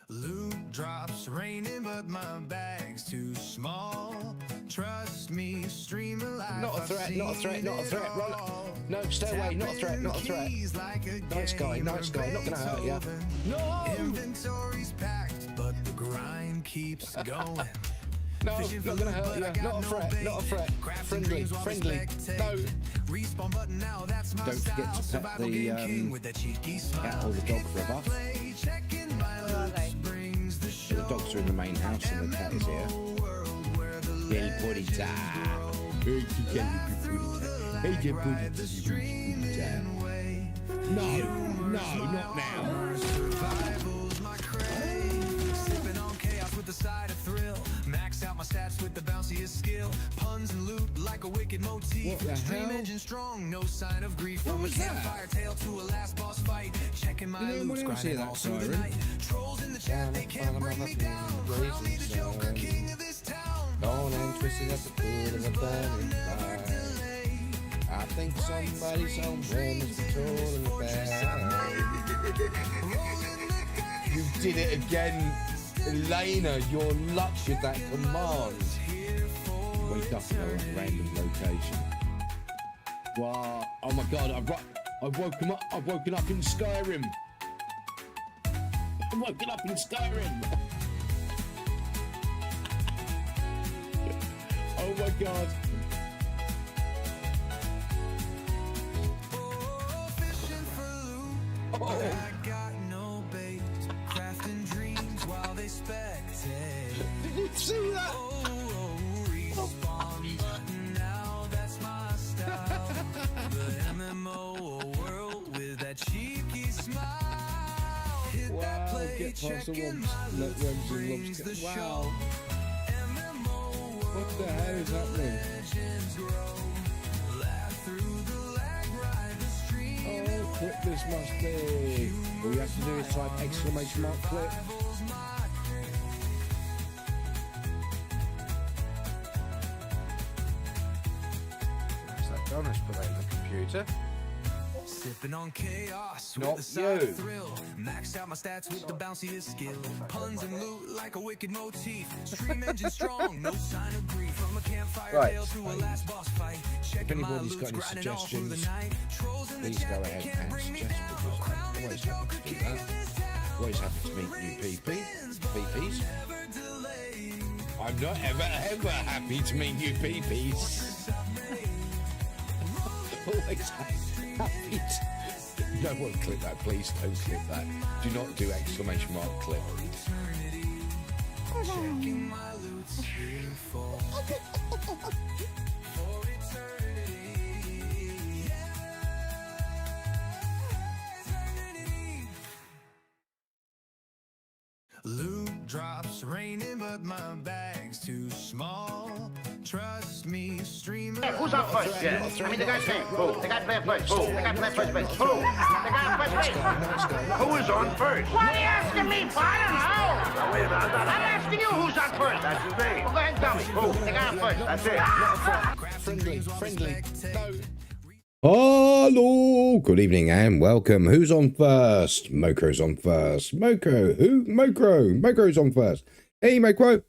Loot drops raining, but my bag's too small. Trust me, stream of life. Not a threat, not a threat, not a threat. Run. No, stay away, not a threat, not a threat. Nice guy, not gonna hurt you. No! Inventory's packed, but the grind keeps going. No, not gonna hurt you. Not a threat, not a threat. Friendly, friendly. No. Respawn button now, that's my Don't forget to pet the cat or the dog for a buff. The dogs are in the main house and the cat is here. Hey, put it down. Hey, put it down. No, not now. The side of thrill, max out my stats with the bounciest skill, puns and loot like a wicked motif. Stream engine strong, no sign of grief. From a campfire tale to a last boss fight, checking my loops, grinding all through the night. Trolls in the chat, they can't bring me down. Crown me the Joker, king of this town. Dawn and twisting at the foot of a burning fire. I think somebody somewhere must have told him about. You did it again. Elena, your luck with that command. Wake up in a random location. Wow! Oh my God! I've woken up. I've woken up in Skyrim. I've woken up in Skyrim. Oh my God! Oh. I got no bait, crafting dreams while they spectate. Did you see that? Respawn button now, that's my style. The MMO world with that cheeky smile. Hit that play, checking my loot, brings the show. MMO world, what the hell is happening? legends grow. Laugh through the lag, ride the stream. Oh, quick this must be. All you have to do is type exclamation mark clip. That's that done. Let's put that in the computer. Sipping on chaos with Not the side you. of thrill. Max out my stats with the bounciest skill. Puns and loot like a wicked motif. Stream engine strong, no sign of grief. From a campfire Right. tale to a last boss fight. Checking my anybody's loots, got any grinding all through the suggestions, night. Trolls in the please go chat, they ahead can't and bring me suggest, down. because Crown me I'm the always happy Joker, to do king that. of this town. Always happy to meet new PPs. Never delayed. I'm not ever happy to meet new PPs. Always happy to... No one click that, please don't click that. Do not do exclamation mark clip. Checking my loots here for eternity. Loot drops raining, but my bag's too small. Trust me, stream. Hey, who's on first? Yeah. I mean, the guy's saying, who? The guy playing first. Who? The guy playing first base. Who? The guy on first base. Who is on first? Why are you asking me? I don't know. Oh, wait a minute. I'm asking you who's on first. That's his name. Well, go ahead and tell me. Who? The guy on first. That's it. Friendly. No. Hello, good evening and welcome. Who's on first? Moko's on first. Moko, who? Moko's on first. Hey, Moko.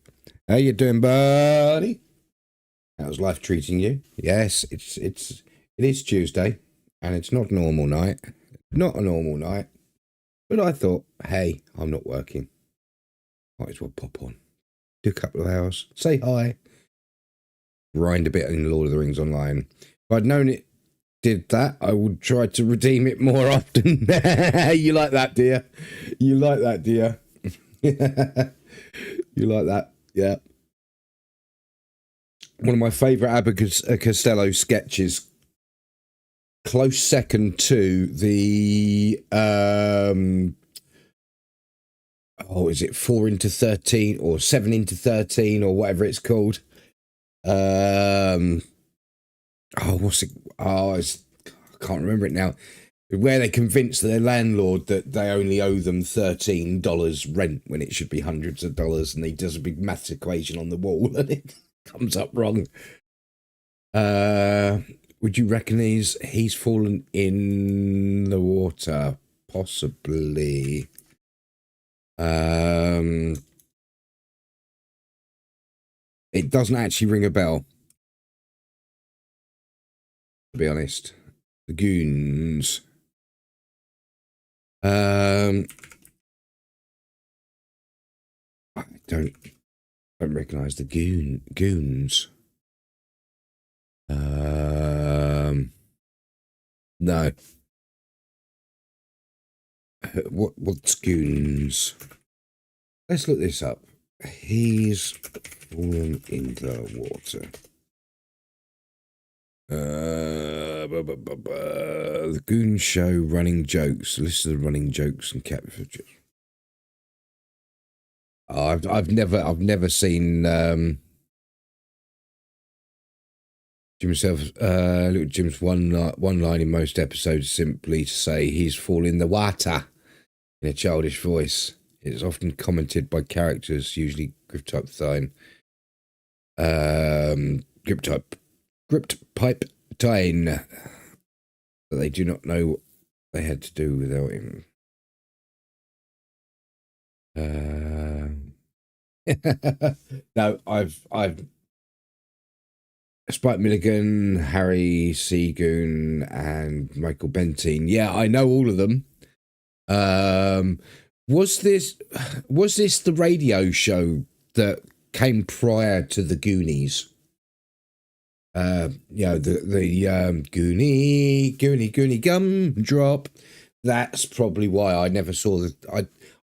How you doing, buddy? How's life treating you? Yes, it is Tuesday, and it's not a normal night. Not a normal night. But I thought, hey, I'm not working. Might as well pop on. Do a couple of hours. Say hi. Grind a bit in Lord of the Rings Online. If I'd known it did that, I would try to redeem it more often. You like that, dear? You like that, dear? You like that? Yeah. One of my favourite Abbott Costello sketches, close second to the is it 4 into 13 or 7 into 13 or whatever it's called? What's it? I can't remember it now. Where they convince their landlord that they only owe them $13 rent when it should be hundreds of dollars, and he does a big maths equation on the wall and it comes up wrong. Would you reckon he's fallen in the water? Possibly. It doesn't actually ring a bell, to be honest. The Goons. I don't recognise the Goons. No. What's Goons? Let's look this up. He's fallen into the water. The Goon Show running jokes. List of the running jokes and capture. Oh, I've never seen Jim himself. Look at Jim's one line in most episodes simply to say he's fallen in the water in a childish voice. It's often commented by characters, usually grip type thine. Gripped pipe Tyne, that they do not know what they had to do without him. No, I've Spike Milligan, Harry Seagoon, and Michael Bentine. Yeah, I know all of them. Was this the radio show that came prior to the Goonies? You know, the Goonie gumdrop. That's probably why I never saw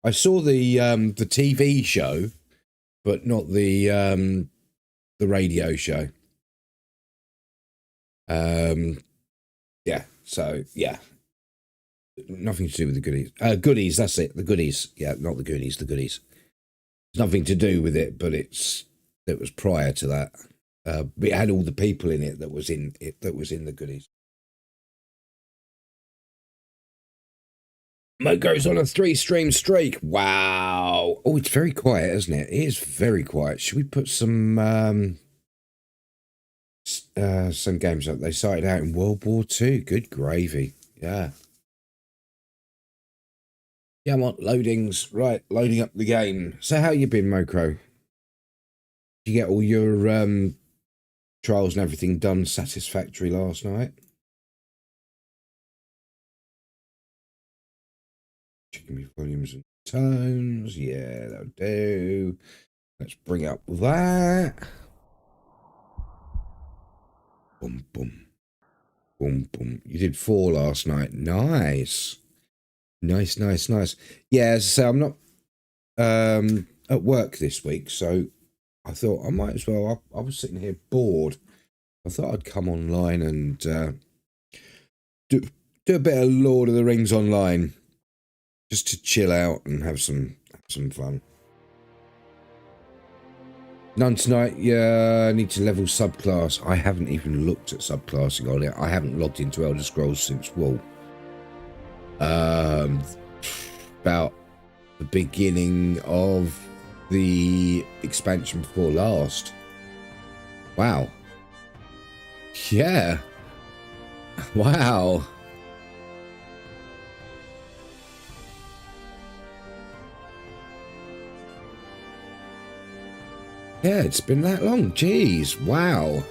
I saw the TV show, but not the radio show. Yeah, so yeah. Nothing to do with the Goonies. Goodies, that's it. The Goodies. Yeah, not the Goonies, the Goodies. It's nothing to do with it, but it was prior to that. It had all the people in it that was in the Goodies. Mo goes on a 3-stream streak. Wow. Oh, it's very quiet, isn't it? It is very quiet. Should we put some games up? They started out in World War II. Good gravy. Yeah. Yeah, I'm on loadings. Right, loading up the game. So how you been, Mocro? Did you get all your trials and everything done satisfactory last night? Checking me volumes and tones. Yeah, that'll do. Let's bring up that. Boom, boom. Boom, boom. You did 4 last night. Nice. Nice. Yeah, so I'm not at work this week, so I thought I might as well. I was sitting here bored. I thought I'd come online and do a bit of Lord of the Rings online, just to chill out and have some fun. None tonight. Yeah, I need to level subclass. I haven't even looked at subclassing on it. I haven't logged into Elder Scrolls since Wool. About the beginning of the expansion before last. Wow. Yeah. Wow. Yeah, it's been that long. Jeez. Wow.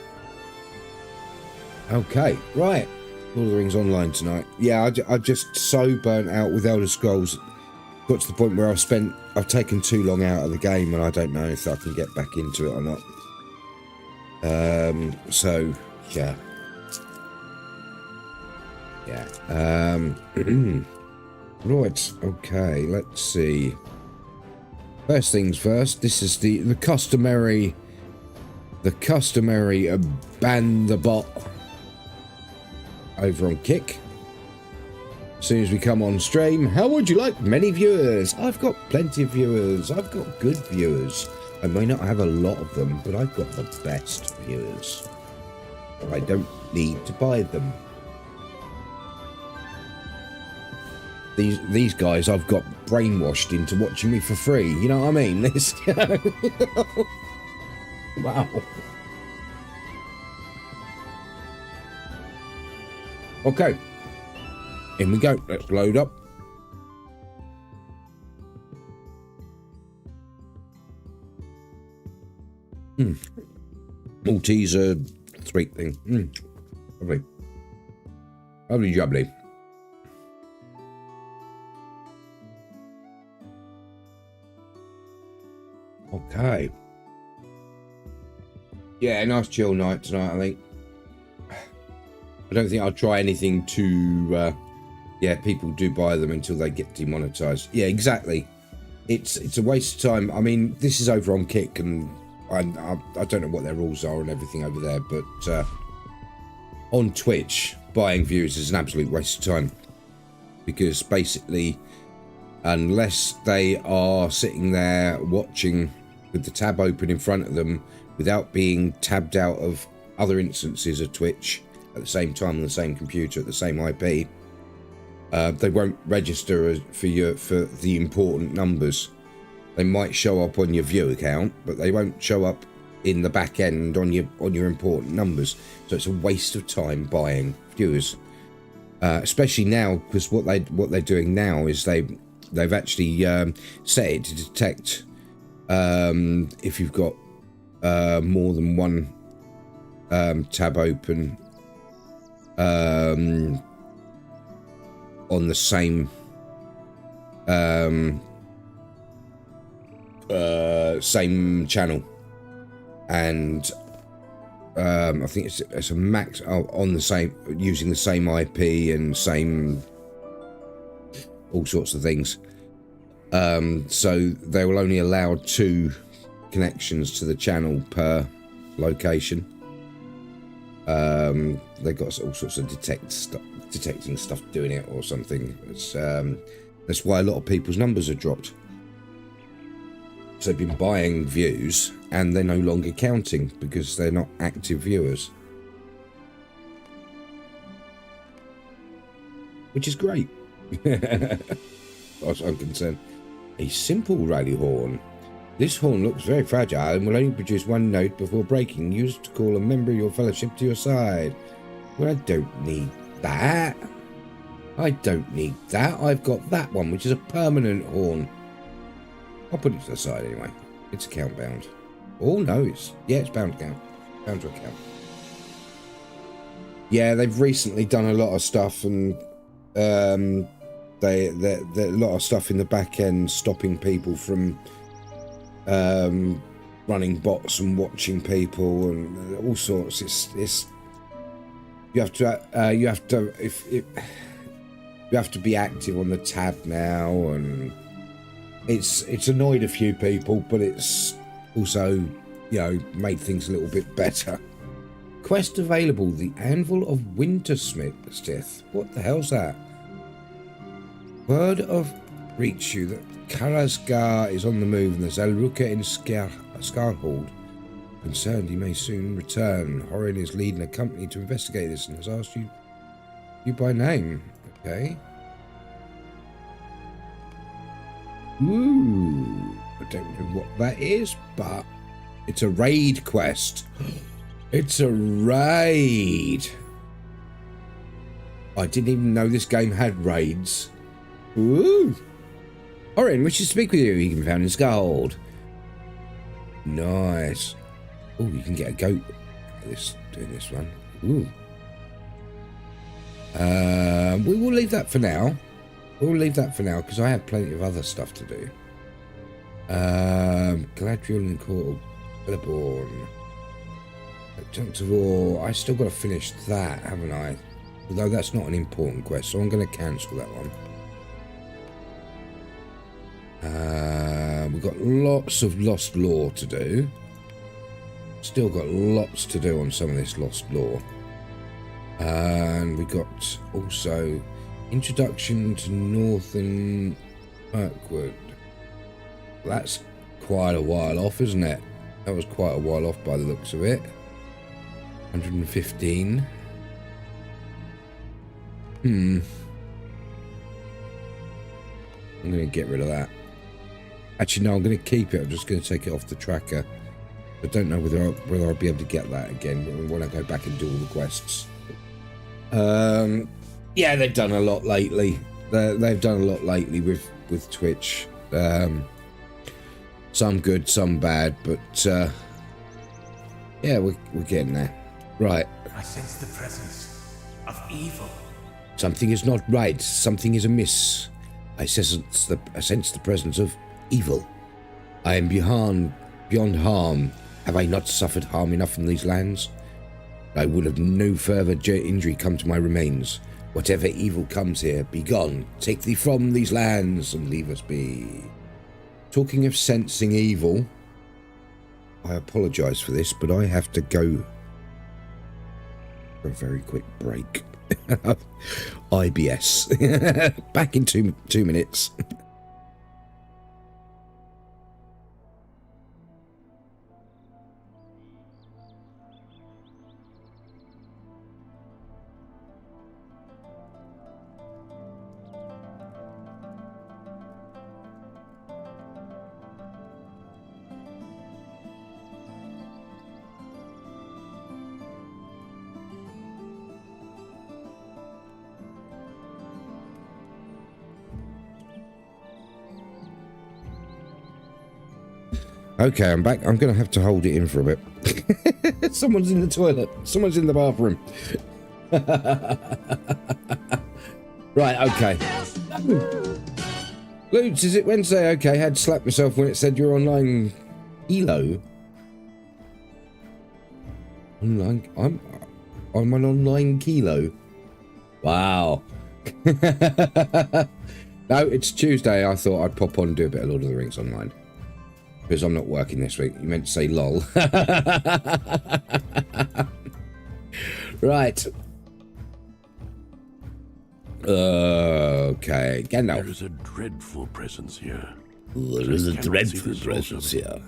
Okay, right. Lord of the Rings Online tonight. Yeah, I'm just so burnt out with Elder Scrolls. Got to the point where I've taken too long out of the game, and I don't know if I can get back into it or not. So yeah. Right. Okay. Let's see. First things first. This is the customary ban the bot over on Kick. As soon as we come on stream, how would you like many viewers? I've got plenty of viewers. I've got good viewers. I may not have a lot of them, but I've got the best viewers. I don't need to buy them. These guys I've got brainwashed into watching me for free. You know what I mean? This. Wow. Okay, in we go. Let's load up. Malteser sweet thing. Lovely. Lovely jubbly. Okay. Yeah, nice chill night tonight, I think. I don't think I'll try anything to... yeah, people do buy them until they get demonetized. Yeah, exactly. It's a waste of time. I mean, this is over on Kick, and I don't know what their rules are and everything over there, but on Twitch, buying views is an absolute waste of time, because basically, unless they are sitting there watching with the tab open in front of them without being tabbed out of other instances of Twitch at the same time on the same computer at the same IP, they won't register for the important numbers. They might show up on your view account, but they won't show up in the back end on your important numbers. So it's a waste of time buying viewers, especially now, because what they're doing now is they've actually set it to detect if you've got more than one tab open on the same same channel, and I think it's a max on the same, using the same IP and same all sorts of things. So they will only allow 2 connections to the channel per location. They got all sorts of detecting stuff doing it or something. That's why a lot of people's numbers are dropped. So they've been buying views and they're no longer counting because they're not active viewers, which is great. As far as I'm concerned. A simple rally horn. This horn looks very fragile and will only produce 1 note before breaking. Used to call a member of your fellowship to your side. Well, I don't need that. I don't need that. I've got that one, which is a permanent horn. I'll put it to the side anyway. It's account bound. Oh no, it's bound to account. Yeah, they've recently done a lot of stuff, and they a lot of stuff in the back end stopping people from running bots and watching people and all sorts. It's you have to be active on the tab now, and it's annoyed a few people, but it's also, you know, made things a little bit better. Quest available: the Anvil of Wintersmith. What the hell's that? Word of reach you that Karasgar is on the move and there's Elruka in Scarhold. Concerned he may soon return. Horin is leading a company to investigate this and has asked you by name. Okay. Ooh, I don't know what that is, but it's a raid quest. It's a raid. I didn't even know this game had raids. Ooh. Orin wishes to speak with you. He can be found in Scarhold. Nice. Oh, you can get a goat doing this one. Ooh. We will leave that for now. We'll leave that for now because I have plenty of other stuff to do. Galadriel and Court of Belleborn. Chunks of Ore. I still got to finish that, haven't I? Although that's not an important quest, so I'm going to cancel that one. We've got lots of lost lore to do. Still got lots to do on some of this lost lore. And we got also introduction to Northern Mirkwood. That's quite a while off, isn't it? That was quite a while off by the looks of it. 115. I'm going to get rid of that. Actually, no, I'm going to keep it. I'm just going to take it off the tracker. I don't know whether I'll be able to get that again when I go back and do all the quests. Yeah, they've done a lot lately. They've done a lot lately with Twitch. Some good, some bad, but Yeah, we're getting there. Right. I sense the presence of evil. Something is not right. Something is amiss. I sense the presence of evil. I am beyond harm. Have I not suffered harm enough in these lands? I will have no further injury come to my remains. Whatever evil comes here, be gone. Take thee from these lands and leave us be. Talking of sensing evil, I apologise for this, but I have to go for a very quick break. IBS. Back in two minutes. Okay, I'm back. I'm going to have to hold it in for a bit. Someone's in the toilet. Someone's in the bathroom. Right, okay. Lutz, is it Wednesday? Okay, I had slapped myself when it said you're online Elo. Online? I'm an online kilo. Wow. No, it's Tuesday. I thought I'd pop on and do a bit of Lord of the Rings online. Because I'm not working this week. You meant to say lol. Right. Okay. Gandalf. There is a dreadful presence here. There is a dreadful presence here.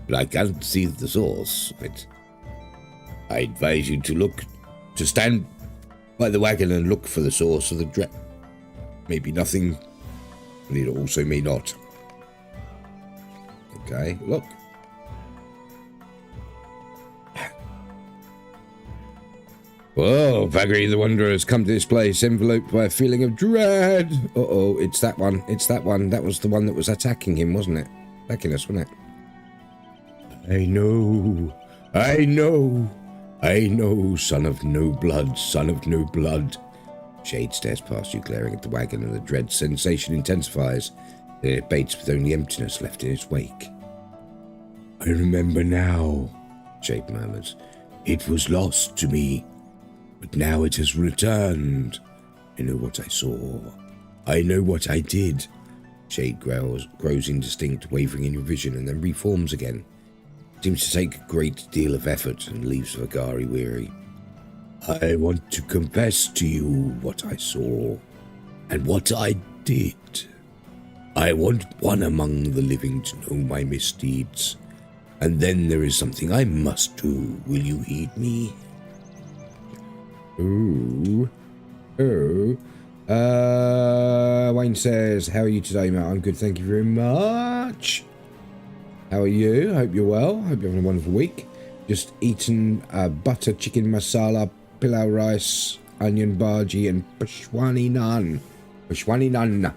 But I can't see the source of it. I advise you to stand by the wagon and look for the source of the dread. Maybe nothing, but it also may not. Okay, look. Whoa, Vagri the Wanderer has come to this place, enveloped by a feeling of dread. Uh-oh, it's that one. It's that one. That was the one that was attacking him, wasn't it? Attacking us, wasn't it? I know, son of no blood, son of no blood. Shade stares past you, glaring at the wagon, and the dread sensation intensifies. Then it abates with only emptiness left in its wake. I remember now, Shade murmurs. It was lost to me, but now it has returned. I know what I saw. I know what I did. Shade grows indistinct, wavering in your vision, and then reforms again. Seems to take a great deal of effort and leaves Vagari weary. I want to confess to you what I saw and what I did. I want one among the living to know my misdeeds. And then there is something I must do. Will you heed me? Ooh. Wayne says, how are you today, mate? I'm good, thank you very much. How are you? Hope you're well. Hope you're having a wonderful week. Just eaten butter chicken masala, pilau rice, onion bhaji, and peshwani naan. Peshwani naan.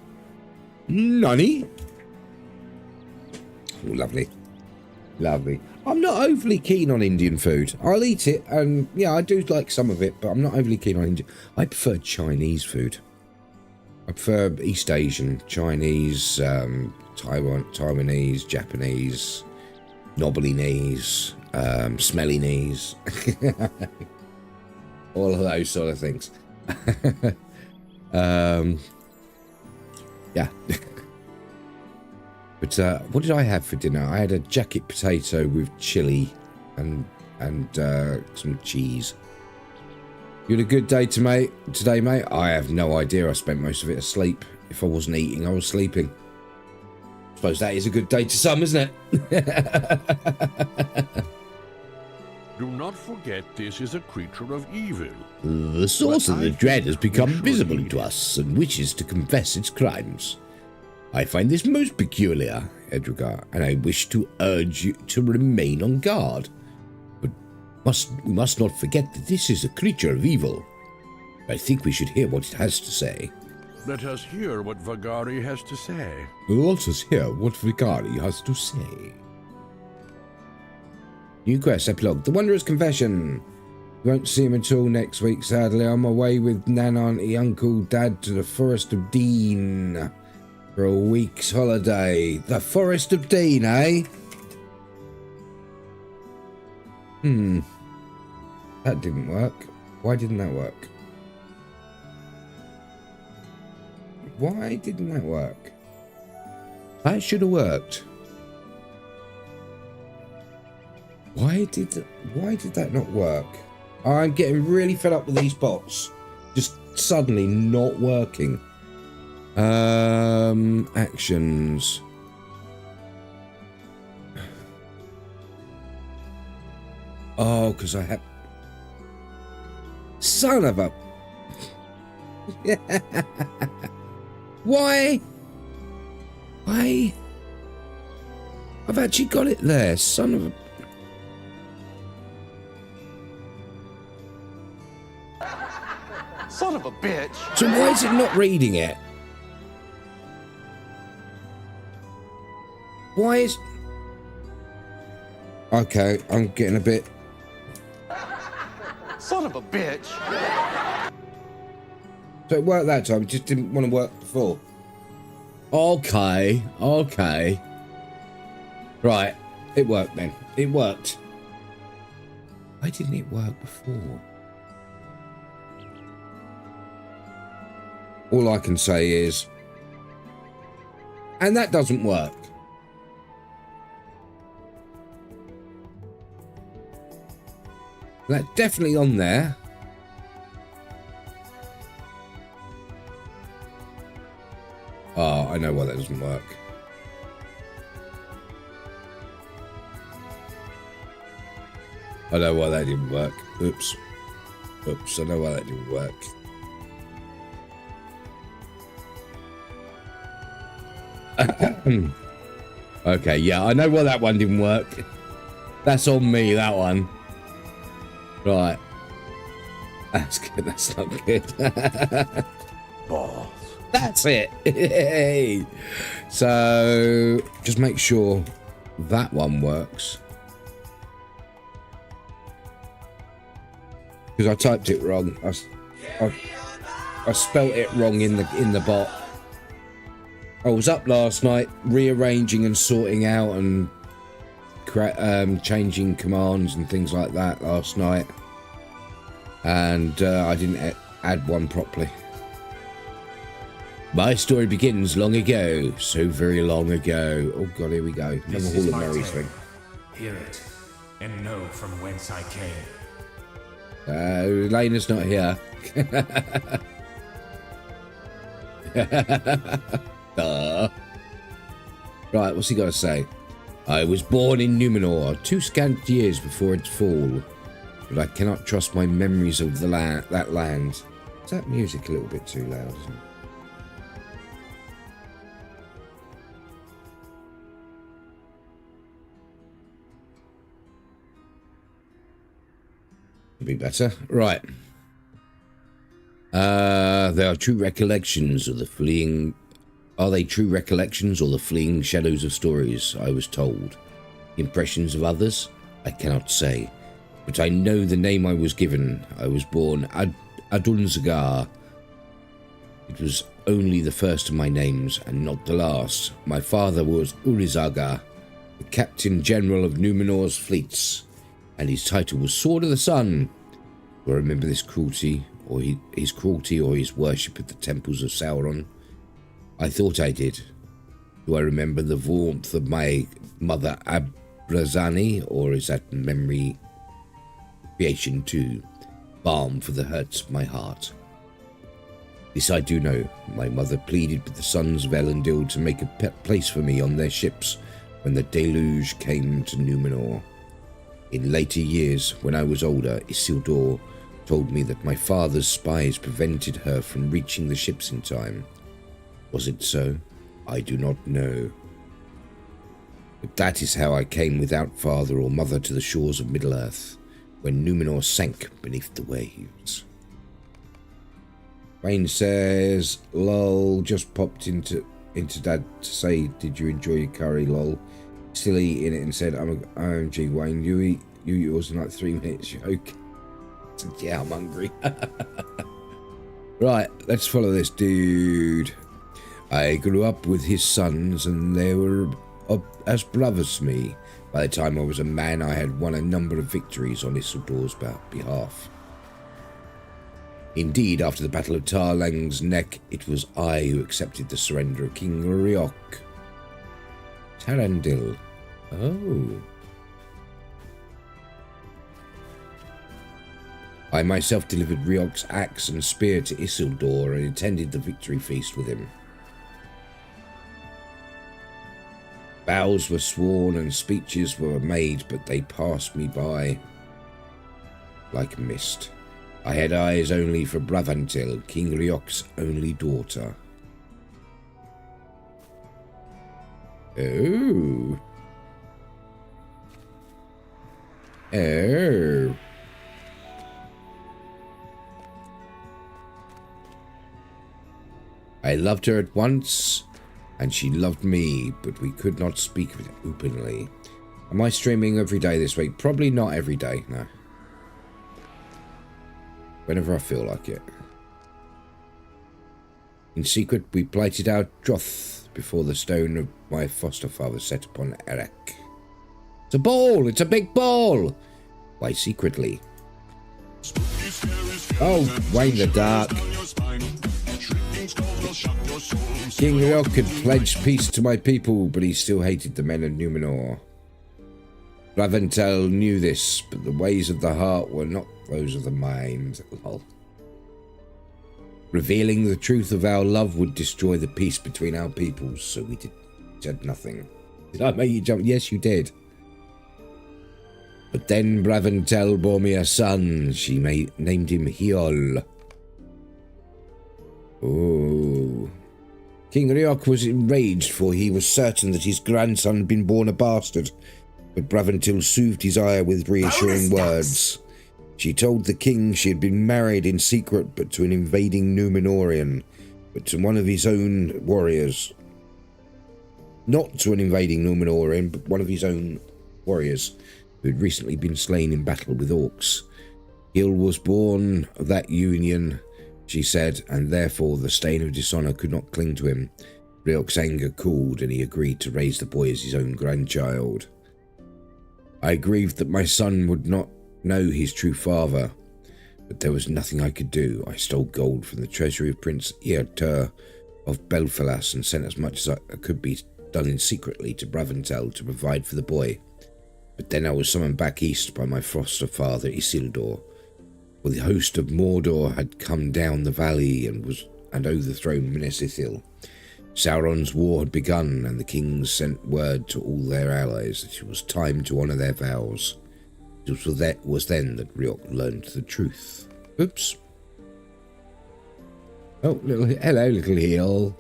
Nani? Oh, lovely. Lovely. I'm not overly keen on Indian food. I'll eat it, and yeah, I do like some of it, but I'm not overly keen on Indian. I prefer Chinese food. I prefer East Asian, Chinese, Taiwanese, Japanese, knobbly knees, smelly knees. All of those sort of things. Yeah. But what did I have for dinner? I had a jacket potato with chili and some cheese. You had a good day today, mate? I have no idea. I spent most of it asleep. If I wasn't eating, I was sleeping. I suppose that is a good day to some, isn't it? Do not forget this is a creature of evil. The source of the dread has become visible to us and wishes to confess its crimes. I find this most peculiar, Edrigar, and I wish to urge you to remain on guard. But we must not forget that this is a creature of evil. I think we should hear what it has to say. Let us hear what Vagari has to say. Let us hear what Vagari has to say. New quest, epilogue. The Wanderer's Confession. Won't see him until next week, sadly. I'm away with Nan, Auntie, Uncle, Dad to the Forest of Dean for a week's holiday. The Forest of Dean, eh? That didn't work. Why didn't that work? Why didn't that work? That should have worked. Why did that not work? I'm getting really fed up with these bots. Just suddenly not working. Actions. Oh, because I have... Son of a... Why? Why? I've actually got it there. Son of a... Son of a bitch. So why is it not reading it? Why is... Okay, I'm getting a bit... Son of a bitch. So it worked that time, it just didn't want to work before. Okay, okay. Right, it worked then. It worked. Why didn't it work before? All I can say is... And that doesn't work. That's definitely on there. Oh, I know why that doesn't work. I know why that didn't work. Oops. Oops, I know why that didn't work. Okay, yeah, I know why that one didn't work. That's on me, that one. Right. That's good, that's not good. Balls. That's it. Hey. So, just make sure that one works. Because I typed it wrong. I spelt it wrong in the bot. I was up last night rearranging and sorting out and changing commands and things like that last night, and I didn't add one properly. My story begins long ago, so very long ago. Oh god, here we go. Another Hall of Merry's thing. Hear it, and know from whence I came. Lena's not here. Right, what's he got to say? I was born in Numenor 2 scant years before its fall, but I cannot trust my memories of that land. Is that music a little bit too loud, isn't it? Be better. Right. There are true recollections of the fleeing... Are they true recollections or the fleeing shadows of stories I was told? Impressions of others? I cannot say. But I know the name I was given. I was born Adunzagar. It was only the first of my names and not the last. My father was Urizaga, the Captain General of Numenor's fleets, and his title was Sword of the Sun. Do I remember this cruelty, or his cruelty, or his worship of the temples of Sauron? I thought I did. Do I remember the warmth of my mother Abrazani, or is that memory creation too? Balm for the hurts of my heart. This I do know. My mother pleaded with the sons of Elendil to make a place for me on their ships when the deluge came to Numenor. In later years, when I was older, Isildur told me that my father's spies prevented her from reaching the ships in time. Was it so? I do not know. But that is how I came without father or mother to the shores of Middle-earth, when Numenor sank beneath the waves. Wayne says, lol, just popped into Dad to say, did you enjoy your curry, lol? Still eating it and said, OMG, Wayne, you eat You yours in like 3 minutes. Okay. Yeah, I'm hungry. Right, let's follow this dude. I grew up with his sons, and they were as brothers to me. By the time I was a man, I had won a number of victories on Isildur's behalf. Indeed, after the Battle of Tarlang's Neck, it was I who accepted the surrender of King Ryok. Tarandil. Oh. I myself delivered Ryok's axe and spear to Isildur and attended the victory feast with him. Vows were sworn and speeches were made, but they passed me by like mist. I had eyes only for Bravantil, King Ryok's only daughter. Oh. Oh. I loved her at once, and she loved me, but we could not speak of it openly. Am I streaming every day this week? Probably not every day, no. Whenever I feel like it. In secret, we plighted our troth before the stone of my foster father set upon Erech. It's a ball! It's a big ball! Why secretly? Oh, Wayne the Dark. King Ryok had pledged peace to my people, but he still hated the men of Numenor. Bravantel knew this, but the ways of the heart were not those of the mind. Lol. Revealing the truth of our love would destroy the peace between our peoples, so we said nothing. Did I make you jump? Yes, you did. But then Bravantel bore me a son. She named him Hiol. Oh. King Ryok was enraged, for he was certain that his grandson had been born a bastard. But Bravantil soothed his ire with reassuring words. She told the king she had been married in secret, but to an invading Numenorian, but to one of his own warriors. Not to an invading Numenorian, but one of his own warriors, who had recently been slain in battle with Orcs. Gil was born of that union, she said, and therefore the stain of dishonour could not cling to him. Ryok's anger cooled, and he agreed to raise the boy as his own grandchild. I grieved that my son would not know his true father, but there was nothing I could do. I stole gold from the treasury of Prince Eotur of Belfalas and sent as much as could be done in secretly to Bravantel to provide for the boy. But then I was summoned back east by my foster father Isildur, for the host of Mordor had come down the valley and overthrown Minas Ithil. Sauron's war had begun, and the kings sent word to all their allies that it was time to honour their vows. It was then that Ryok learned the truth. Oops. Oh, hello, little Heel.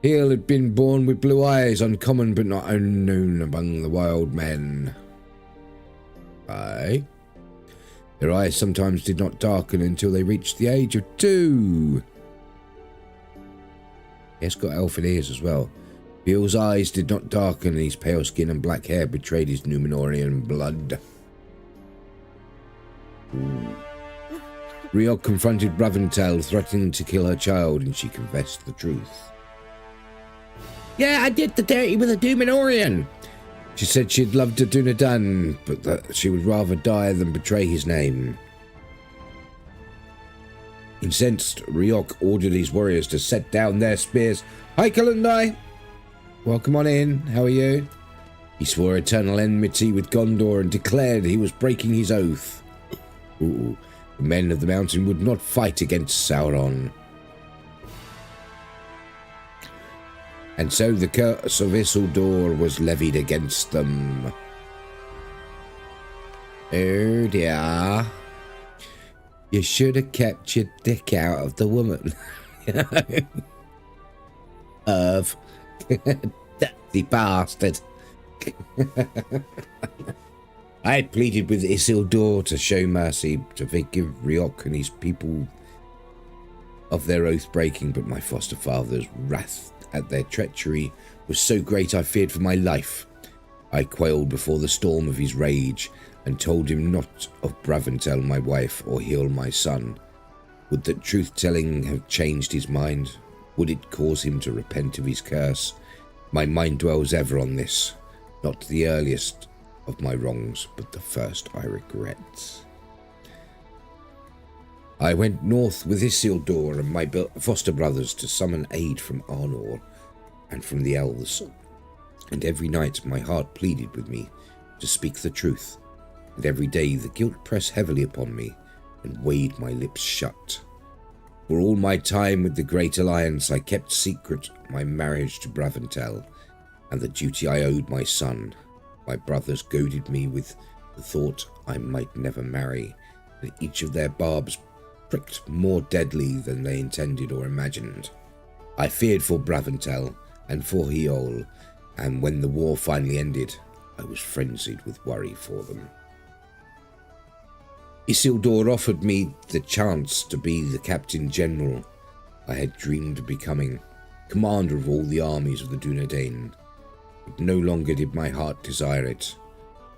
Heel had been born with blue eyes, uncommon but not unknown among the wild men. Aye. Their eyes sometimes did not darken until they reached the age of 2. He's got elfin ears as well. Heel's eyes did not darken, and his pale skin and black hair betrayed his Numenorian blood. Ryok confronted Bravantel, threatening to kill her child, and she confessed the truth. Yeah, I did the dirty with a Numenorian. She said she'd love to Dunedain, but that she would rather die than betray his name. Incensed, Ryok ordered his warriors to set down their spears. Hi, Kalundai! Welcome on in. How are you? He swore eternal enmity with Gondor and declared he was breaking his oath. Ooh, the men of the mountain would not fight against Sauron. And so the curse of Isildur was levied against them. Oh dear. You should have kept your dick out of the woman. Dirty bastard. I pleaded with Isildur to show mercy, to forgive Ryok and his people of their oath breaking, but my foster father's wrath at their treachery was so great I feared for my life. I quailed before the storm of his rage. and told him not of Braventel my wife or heal my son, would that truth-telling have changed his mind? Would it cause him to repent of his curse? My mind dwells ever on this, not the earliest of my wrongs, but the first I regret. I went north with Isildur and my foster brothers to summon aid from Arnor and from the elves, and every night my heart pleaded with me to speak the truth, and every day the guilt pressed heavily upon me and weighed my lips shut. For all my time with the Great Alliance I kept secret my marriage to Braventel and the duty I owed my son. My brothers goaded me with the thought I might never marry, and each of their barbs pricked more deadly than they intended or imagined. I feared for Braventel and for Heol, and when the war finally ended, I was frenzied with worry for them. Isildur offered me the chance to be the Captain General I had dreamed of becoming, commander of all the armies of the Dunedain, but no longer did my heart desire it.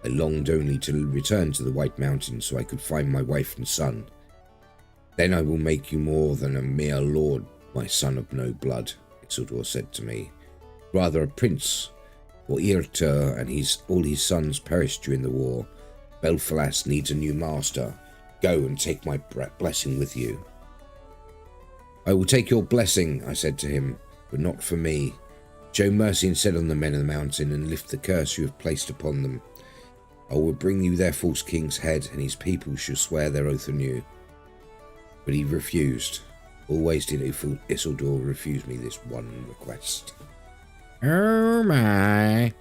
I longed only to return to the White Mountains so I could find my wife and son. Then I will make you more than a mere lord, my son of no blood, Isildur said to me. Rather a prince, for Irta and all his sons perished during the war. Belfalas needs a new master. Go and take my blessing with you. I will take your blessing, I said to him, but not for me. Show mercy instead on the men of the mountain and lift the curse you have placed upon them. I will bring you their false king's head, and his people shall swear their oath anew. But he refused. Always did Isildur refuse me this one request. Oh my!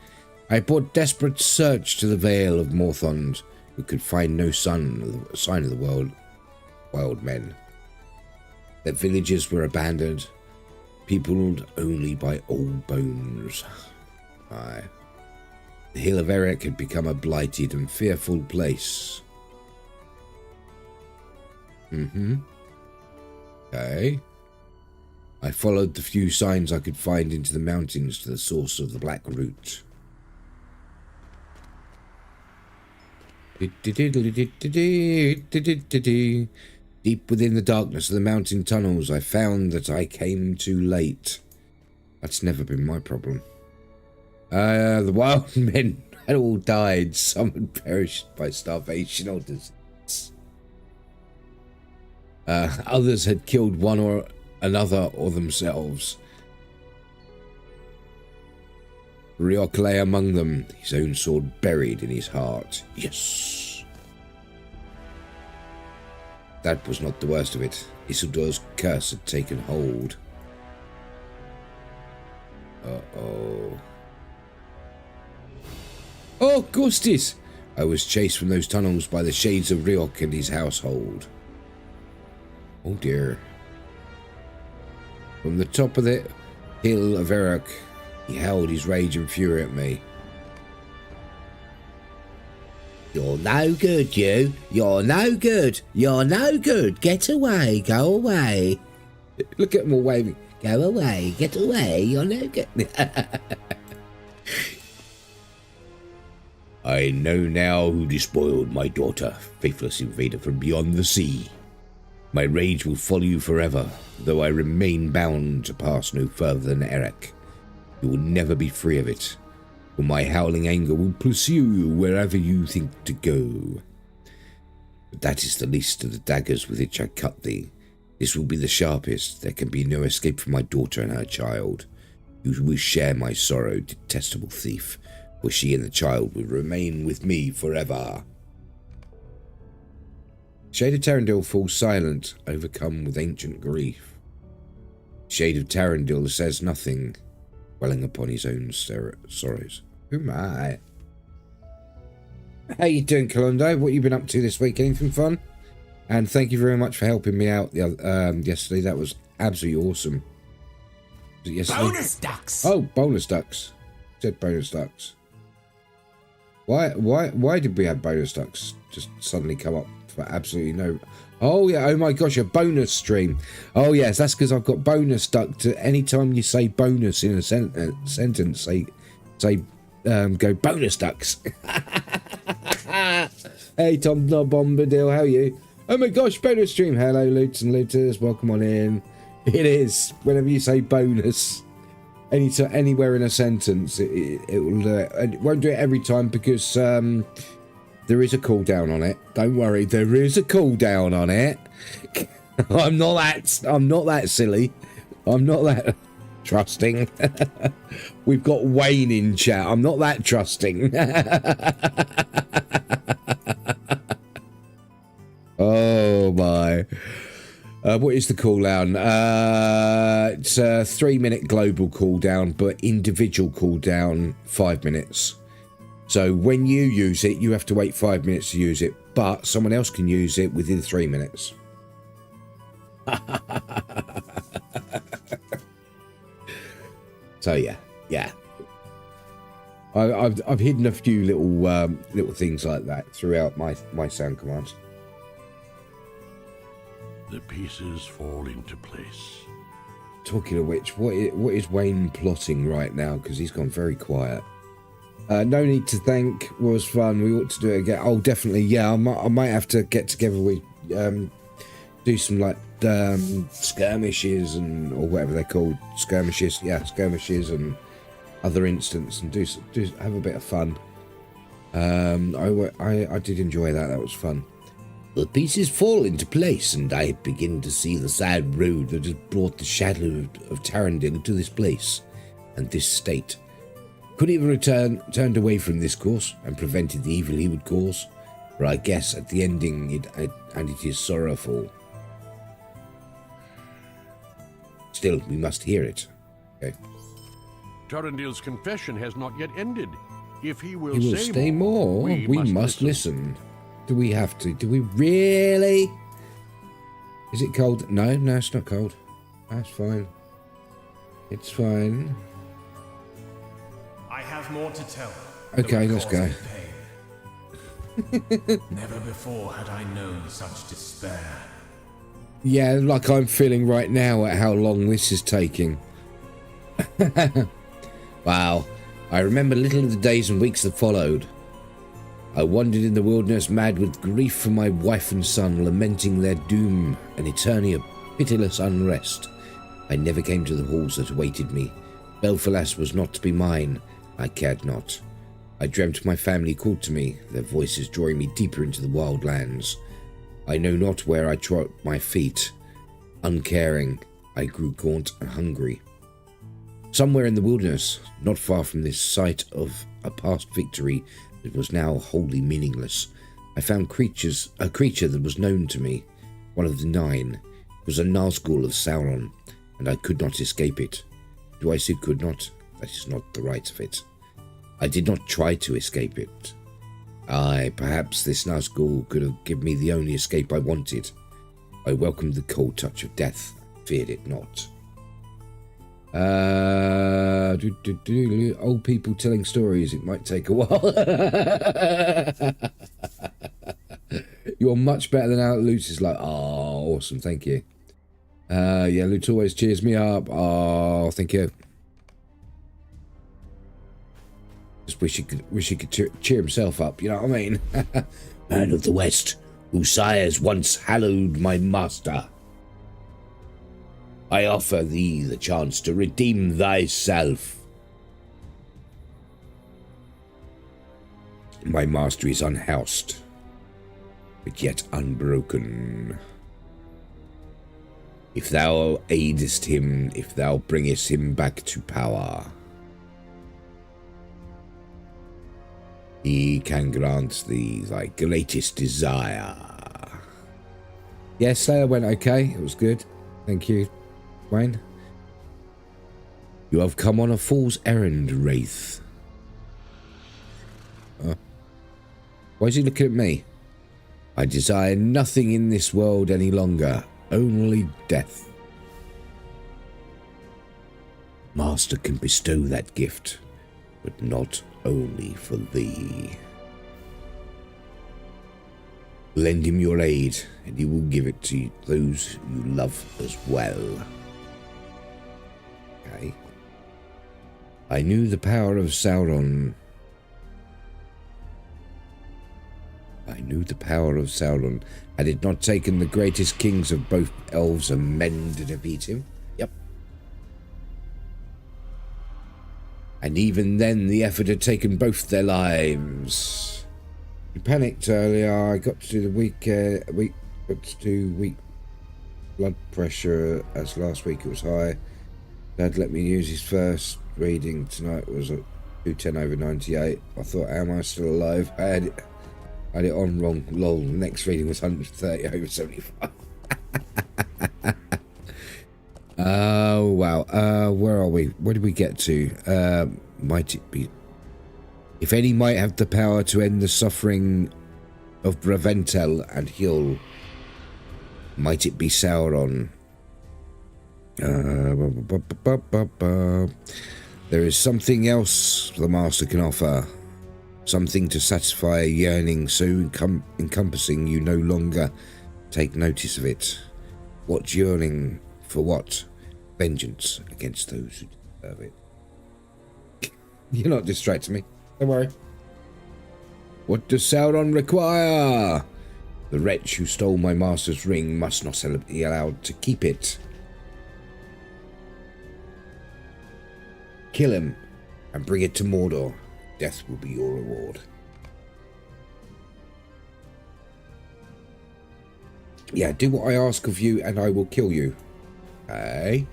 I brought desperate search to the Vale of Morthond, but could find no sign of the wild men. Their villages were abandoned, peopled only by old bones. Aye. The hill of Eric had become a blighted and fearful place. Okay. I followed the few signs I could find into the mountains to the source of the Black Root. Deep within the darkness of the mountain tunnels, I found that I came too late. That's never been my problem. The wild men had all died. Some had perished by starvation or disease. Others had killed one or another or themselves. Riok lay among them, his own sword buried in his heart. Yes! That was not the worst of it. Isildur's curse had taken hold. Uh-oh. Oh, Gustis! I was chased from those tunnels by the shades of Riok and his household. Oh dear. From the top of the hill of Eric, he howled his rage and fury at me. You're no good, you. You're no good. You're no good. Get away. Go away. Look at them all waving. Go away. Get away. You're no good. I know now who despoiled my daughter, faithless invader from beyond the sea. My rage will follow you forever, though I remain bound to pass no further than Eric. You will never be free of it, for my howling anger will pursue you wherever you think to go. But that is the least of the daggers with which I cut thee. This will be the sharpest. There can be no escape from my daughter and her child. You will share my sorrow, detestable thief, for she and the child will remain with me forever. Shade of Tarandil falls silent, overcome with ancient grief. Shade of Tarandil says nothing, dwelling upon his own sorrows. Who am I? How you doing, Calondo? What you been up to this week? Anything fun? And thank you very much for helping me out yesterday. That was absolutely awesome. Was it yesterday? Bonus ducks! Oh, bonus ducks. Said bonus ducks. Why did we have bonus ducks just suddenly come up for absolutely no... Oh yeah, oh my gosh, a bonus stream. Oh yes, that's because I've got bonus duck to any time you say bonus in a sentence, say go bonus ducks. Hey, Tom the Bombadil, how are you? Oh my gosh, bonus stream. Hello, loots and looters. Welcome on in. It is. Whenever you say bonus, anywhere in a sentence, it will do it. It won't do it every time because there is a cooldown on it. Don't worry, there is a cooldown on it. I'm not that silly. I'm not that trusting. We've got Wayne in chat. I'm not that trusting. Oh my. What is the cooldown? It's a 3-minute global cooldown, but individual cooldown 5 minutes. So when you use it, you have to wait 5 minutes to use it, but someone else can use it within 3 minutes. So yeah. I've hidden a few little things like that throughout my sound commands. The pieces fall into place. Talking of which, what is Wayne plotting right now? Because he's gone very quiet. No need to thank. Was fun. We ought to do it again. Oh, definitely. Yeah, I might have to get together with do some like skirmishes and or whatever they're called. Skirmishes. Yeah, skirmishes and other instants and do have a bit of fun. I did enjoy that. That was fun. The pieces fall into place, and I begin to see the sad road that has brought the shadow of Tarandil to this place and this state. Could he have turned away from this course and prevented the evil he would cause? For I guess at the ending, it is sorrowful. Still, we must hear it. Okay. Tarandil's confession has not yet ended. If he will, He will say more. We must listen. Do we have to? Do we really? Is it cold? No, it's not cold. That's fine. It's fine. I have more to tell. Okay, let's go. Never before had I known such despair. Yeah, like I'm feeling right now at how long this is taking. Wow. I remember little of the days and weeks that followed. I wandered in the wilderness mad with grief for my wife and son, lamenting their doom and eternity of pitiless unrest. I never came to the halls that awaited me. Belfalas was not to be mine. I cared not. I dreamt my family called to me, their voices drawing me deeper into the wild lands. I know not where I trod my feet. Uncaring, I grew gaunt and hungry. Somewhere in the wilderness, not far from this site of a past victory that was now wholly meaningless, I found a creature that was known to me, one of the 9. It was a Nazgul of Sauron, and I could not escape it. Do I say could not? That is not the right of it. I did not try to escape it. Perhaps this Nazgul could have given me the only escape I wanted. I welcomed the cold touch of death, feared it not. Old people telling stories, it might take a while. You're much better than how Loot is like, oh, awesome, thank you. Yeah, Loot always cheers me up. Oh, thank you. Just wish he could cheer himself up, you know what I mean? Man of the West, whose sires once hallowed my master. I offer thee the chance to redeem thyself. My master is unhoused, but yet unbroken. If thou aidest him, if thou bringest him back to power, he can grant thee thy greatest desire. Yes, Slayer went okay. It was good. Thank you, Wayne. You have come on a fool's errand, Wraith. Why is he looking at me? I desire nothing in this world any longer, only death. Master can bestow that gift, but not only for thee. Lend him your aid, and he will give it to those you love as well. Okay. I knew the power of Sauron. knew the power of Sauron. Had it not taken the greatest kings of both elves and men to defeat him? Yep. And even then, the effort had taken both their lives. You panicked earlier. I got to do the week blood pressure, as last week it was high. Dad let me use his first reading tonight. It was at 210/98. I thought, am I still alive? I had it on wrong. Lol. The next reading was 130/75. Oh wow. Where are we? Where did we get to? Might it be? If any might have the power to end the suffering of Braventel and heal, might it be Sauron? There is something else the Master can offer. Something to satisfy a yearning so encompassing you no longer take notice of it. What yearning for what? Vengeance against those who deserve it. You're not distracting me. Don't worry. What does Sauron require? The wretch who stole my master's ring must not be allowed to keep it. Kill him and bring it to Mordor. Death will be your reward. Yeah, do what I ask of you and I will kill you. Okay.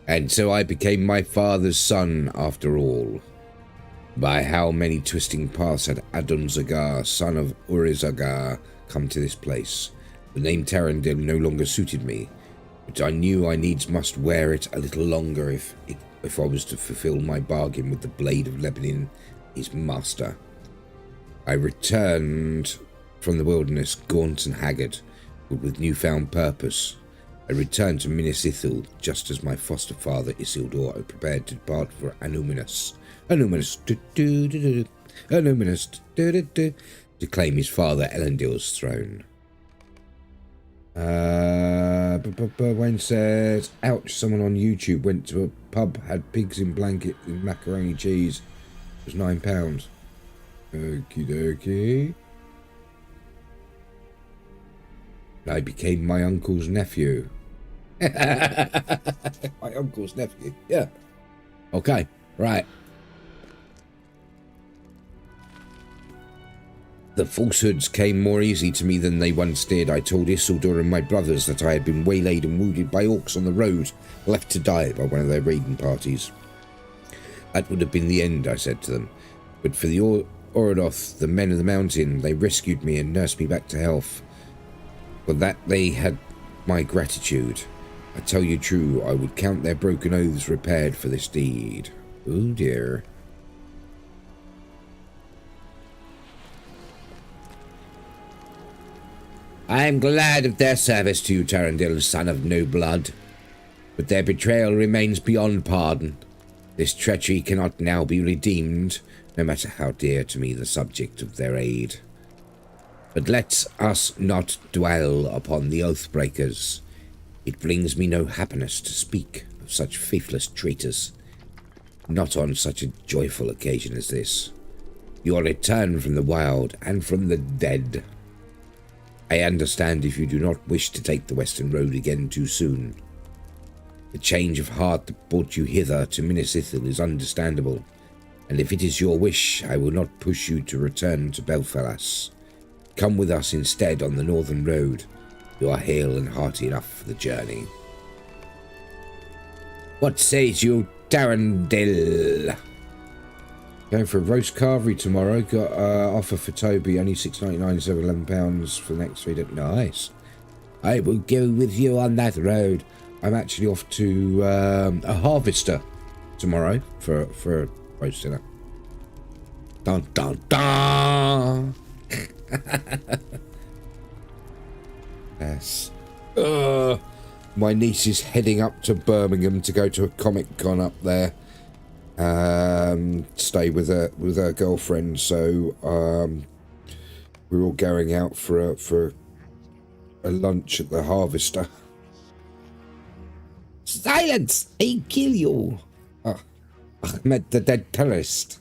And so I became my father's son after all. By how many twisting paths had Adon-Zagar, son of Uri-Zagar, come to this place? The name Tarandil no longer suited me, but I knew I needs must wear it a little longer if I was to fulfill my bargain with the Blade of Lebanon, his master. I returned from the wilderness, gaunt and haggard, but with newfound purpose. I returned to Minas Ithil just as my foster father Isildur had prepared to depart for Annuminas. To claim his father Elendil's throne. Wayne says, ouch, someone on YouTube went to a pub, had pigs in blanket and macaroni cheese. It was £9. Okie dokie. I became my uncle's nephew. My uncle's nephew, yeah. Okay, right. The falsehoods came more easy to me than they once did. I told Isildur and my brothers that I had been waylaid and wounded by orcs on the road, left to die by one of their raiding parties. That would have been the end, I said to them. But for the Orodoth, the men of the mountain, they rescued me and nursed me back to health. For that they had my gratitude. I tell you true, I would count their broken oaths repaired for this deed. Oh dear. I am glad of their service to you, Tarandil, son of no blood. But their betrayal remains beyond pardon. This treachery cannot now be redeemed, no matter how dear to me the subject of their aid. But let us not dwell upon the oath-breakers. It brings me no happiness to speak of such faithless traitors, not on such a joyful occasion as this. Your return from the wild and from the dead. I understand if you do not wish to take the Western Road again too soon. The change of heart that brought you hither to Minas Ithil is understandable, and if it is your wish, I will not push you to return to Belfalas. Come with us instead on the Northern Road. You are hale and hearty enough for the journey. What says you, Tarandil? Going for a roast carvery tomorrow. Got offer for Toby, only $6.99, so £11 for the next read. Nice. I will go with you on that road. I'm actually off to a harvester tomorrow for a roast dinner. Dun dun dun. Yes. My niece is heading up to Birmingham to go to a Comic-Con up there. Stay with her girlfriend, so we're all going out for a lunch at the Harvester. Silence! I kill you! Ahmed the dead terrorist.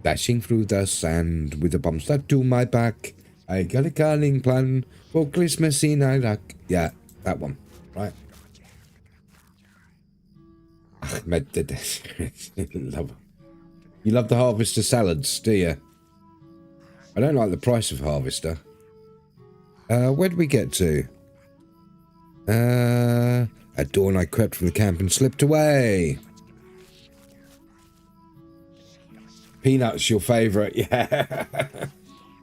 Dashing through the sand with a bomb stuck to my back. I got a cunning plan for Christmas in Iraq. Yeah, that one. Right. Ahmed did this. You love the Harvester salads, do you? I don't like the price of Harvester. Where did we get to? At dawn I crept from the camp and slipped away. Peanut's your favourite, yeah.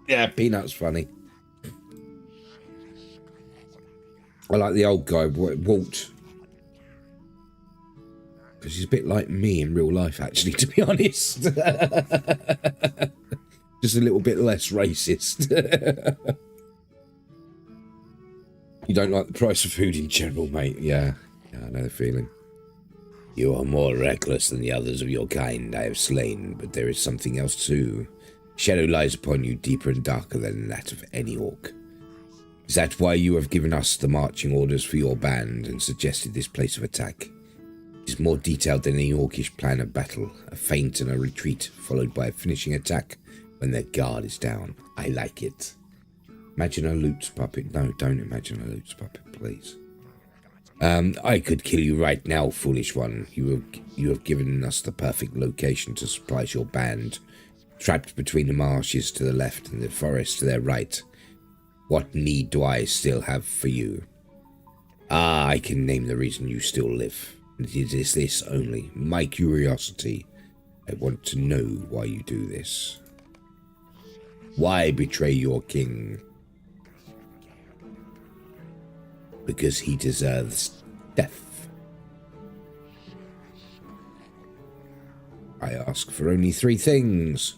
Yeah, Peanut's funny. I like the old guy, Walt. Because he's a bit like me in real life, actually, to be honest. Just a little bit less racist. You don't like the price of food in general, mate? Yeah, I know the feeling. You are more reckless than the others of your kind I have slain, but there is something else too. Shadow lies upon you deeper and darker than that of any orc. Is that why you have given us the marching orders for your band and suggested this place of attack? It is more detailed than any orcish plan of battle, a feint and a retreat, followed by a finishing attack when their guard is down. I like it. Imagine a loot's puppet. No, don't imagine a loot's puppet, please. I could kill you right now, foolish one. You have given us the perfect location to surprise your band, trapped between the marshes to the left and the forest to their right. What need do I still have for you? Ah, I can name the reason you still live. And it is this only, my curiosity. I want to know why you do this. Why betray your king? Because he deserves death. I ask for only 3 things.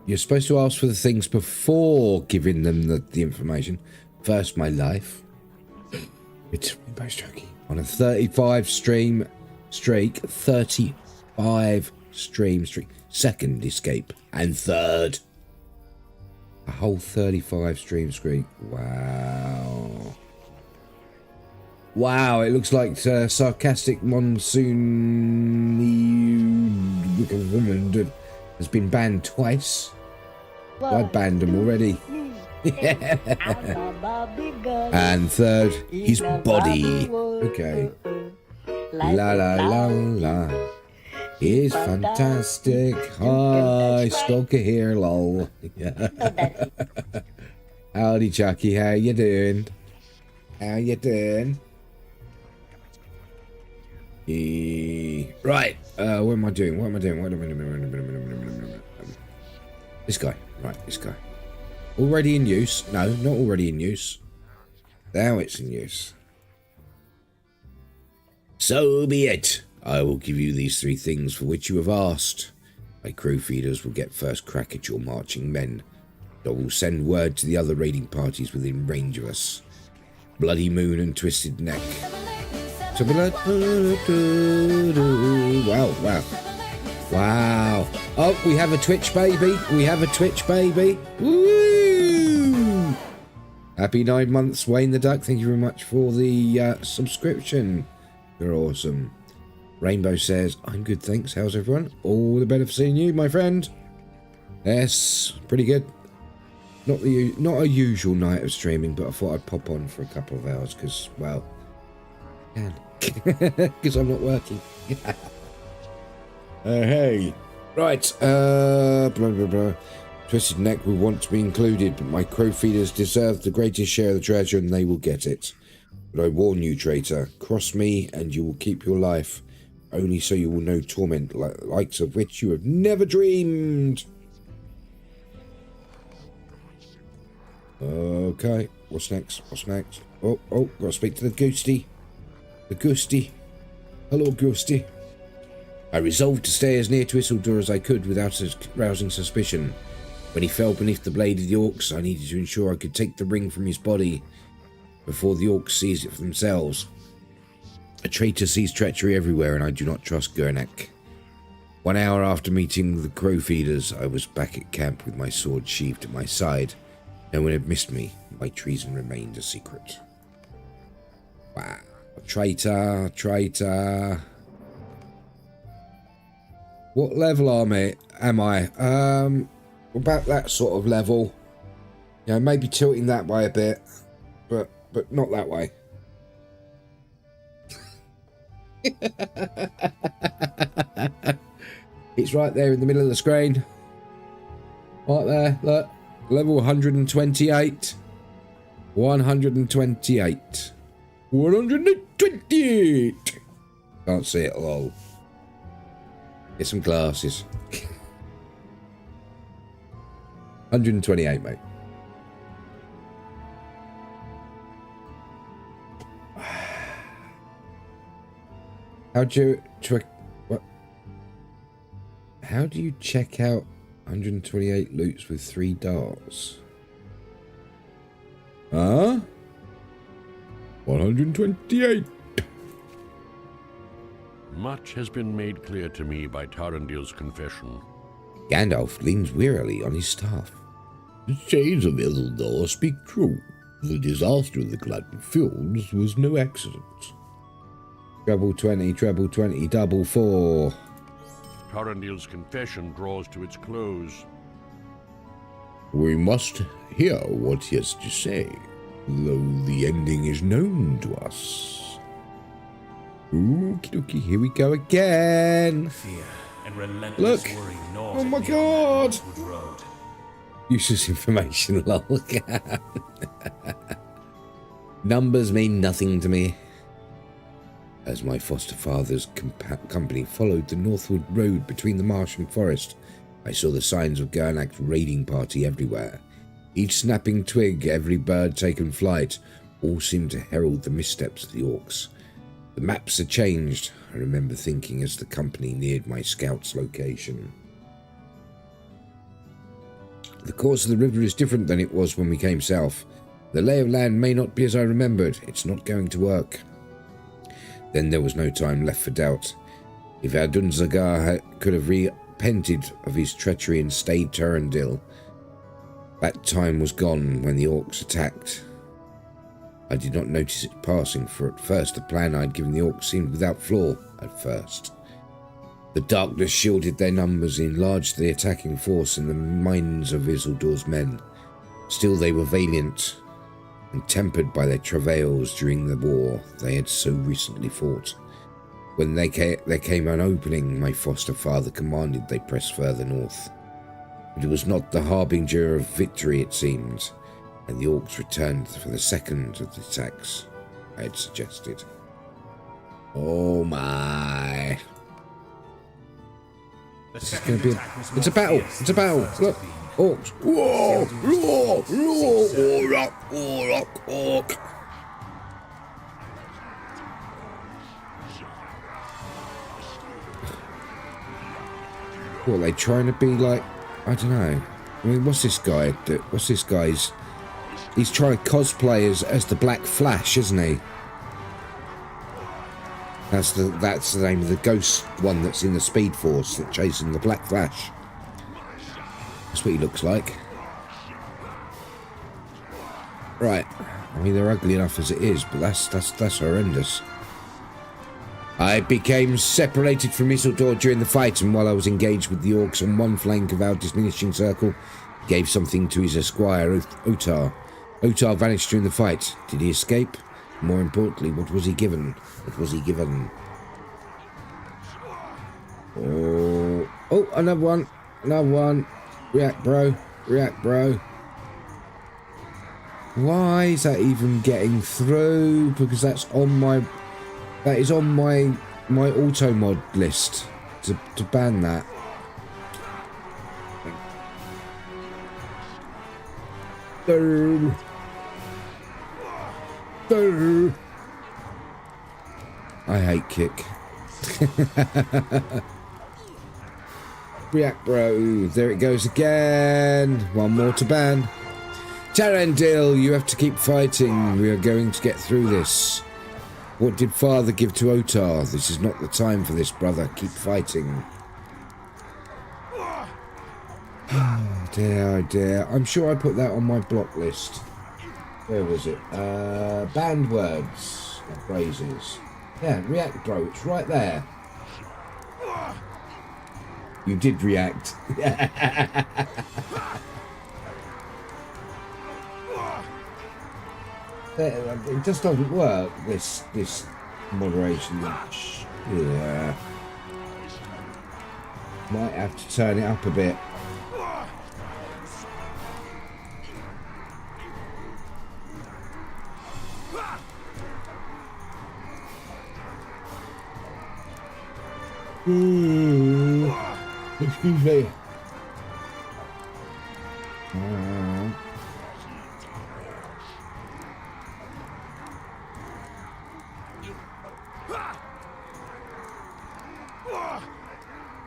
You're supposed to ask for the things before giving them the information. First, my life. It's Rainbow Strokey. On a 35 stream streak. 35 stream streak. Second, escape. And third, a whole 35 stream streak. Wow. Wow, it looks like sarcastic monsoon woman has been banned twice. I banned him already. And third, his body. Okay. La la la la. He's fantastic. Hi, Stalker here, lol. Howdy, Chucky. How you doing? How you doing? Right. What am I doing? This guy. Right, this guy. Already in use. No, not already in use. Now it's in use. So be it. I will give you these 3 things for which you have asked. My crow feeders will get first crack at your marching men. I will send word to the other raiding parties within range of us. Bloody Moon and Twisted Neck. Wow. Oh, we have a Twitch baby. Woo! Happy 9 months, Wayne the Duck. Thank you very much for the subscription. You're awesome. Rainbow says, I'm good, thanks. How's everyone? All the better for seeing you, my friend. Yes, pretty good. Not a usual night of streaming, but I thought I'd pop on for a couple of hours because, well, I can. Because I'm not working. Hey. Right. Blah, blah, blah. Twisted Neck will want to be included, but my crow feeders deserve the greatest share of the treasure and they will get it. But I warn you, traitor, cross me and you will keep your life. Only so you will know torment likes of which you have never dreamed. Okay, what's next? Oh, gotta speak to the ghosty. Hello, ghosty. I resolved to stay as near to Isildur as I could without rousing suspicion. When he fell beneath the blade of the Orcs, I needed to ensure I could take the ring from his body before the Orcs seized it for themselves. A traitor sees treachery everywhere, and I do not trust Gurnak. 1 hour after meeting the crow feeders, I was back at camp with my sword sheathed at my side. No one had missed me. My treason remained a secret. Wow. Traitor. What level am I? About that sort of level. You know, maybe tilting that way a bit, but not that way. It's right there in the middle of the screen. Right there, look. Level 128. 128. 128. Can't see it, lol. Get some glasses. 128, mate. How do you check out 128 loots with 3 darts? Huh? 128. Much has been made clear to me by Tarandil's confession. Gandalf leans wearily on his staff. The shades of Isildur speak true. The disaster of the Gladden Fields was no accident. Treble 20, treble 20, double 4. Tarandil's confession draws to its close. We must hear what he has to say, though the ending is known to us. Okie dokie, here we go again. Fear and relentless Look. worry Oh my god. Useless information, lol. Numbers mean nothing to me. As my foster father's company followed the northward road between the marsh and forest, I saw the signs of Gernak's raiding party everywhere. Each snapping twig, every bird taken flight, all seemed to herald the missteps of the Orcs. The maps had changed, I remember thinking as the company neared my scout's location. The course of the river is different than it was when we came south. The lay of land may not be as I remembered. It's not going to work. Then there was no time left for doubt. If Adunzagar could have repented of his treachery and stayed Tarandil, that time was gone when the Orcs attacked. I did not notice it passing, for at first the plan I had given the Orcs seemed without flaw at first. The darkness shielded their numbers, enlarged the attacking force in the minds of Isildur's men. Still they were valiant, and tempered by their travails during the war they had so recently fought. When there came an opening, my foster father commanded they press further north. But it was not the harbinger of victory, it seemed, and the Orcs returned for the second of the attacks I had suggested. Oh my. This is going to be it's a battle. It's a battle. Look. Orcs. Whoa! Roar! Roar! Orc! What, are they trying to be like, I don't know. I mean, what's this guy? What's this guy's? He's trying to cosplay as the Black Flash, isn't he? That's the name of the ghost one that's in the Speed Force that's chasing the Black Flash. That's what he looks like. Right. I mean, they're ugly enough as it is, but that's horrendous. I became separated from Isildur during the fight, and while I was engaged with the Orcs on one flank of our diminishing circle, he gave something to his esquire, Otar. Otar vanished during the fight. Did he escape? More importantly, what was he given? What was he given? Oh, another one. Another one. React, bro. React, bro. Why is that even getting through? Because that's on my... That is on my auto mod list to ban that. I hate kick. React, bro. There it goes again. One more to ban. Tarandil, you have to keep fighting. We are going to get through this. What did father give to Otar? This is not the time for this, brother. Keep fighting. Oh dear, oh dear. I'm sure I put that on my block list. Where was it? Banned words and phrases. Yeah, react, bro. It's right there. You did react. It just doesn't work, this moderation. Yeah. Might have to turn it up a bit. Excuse me.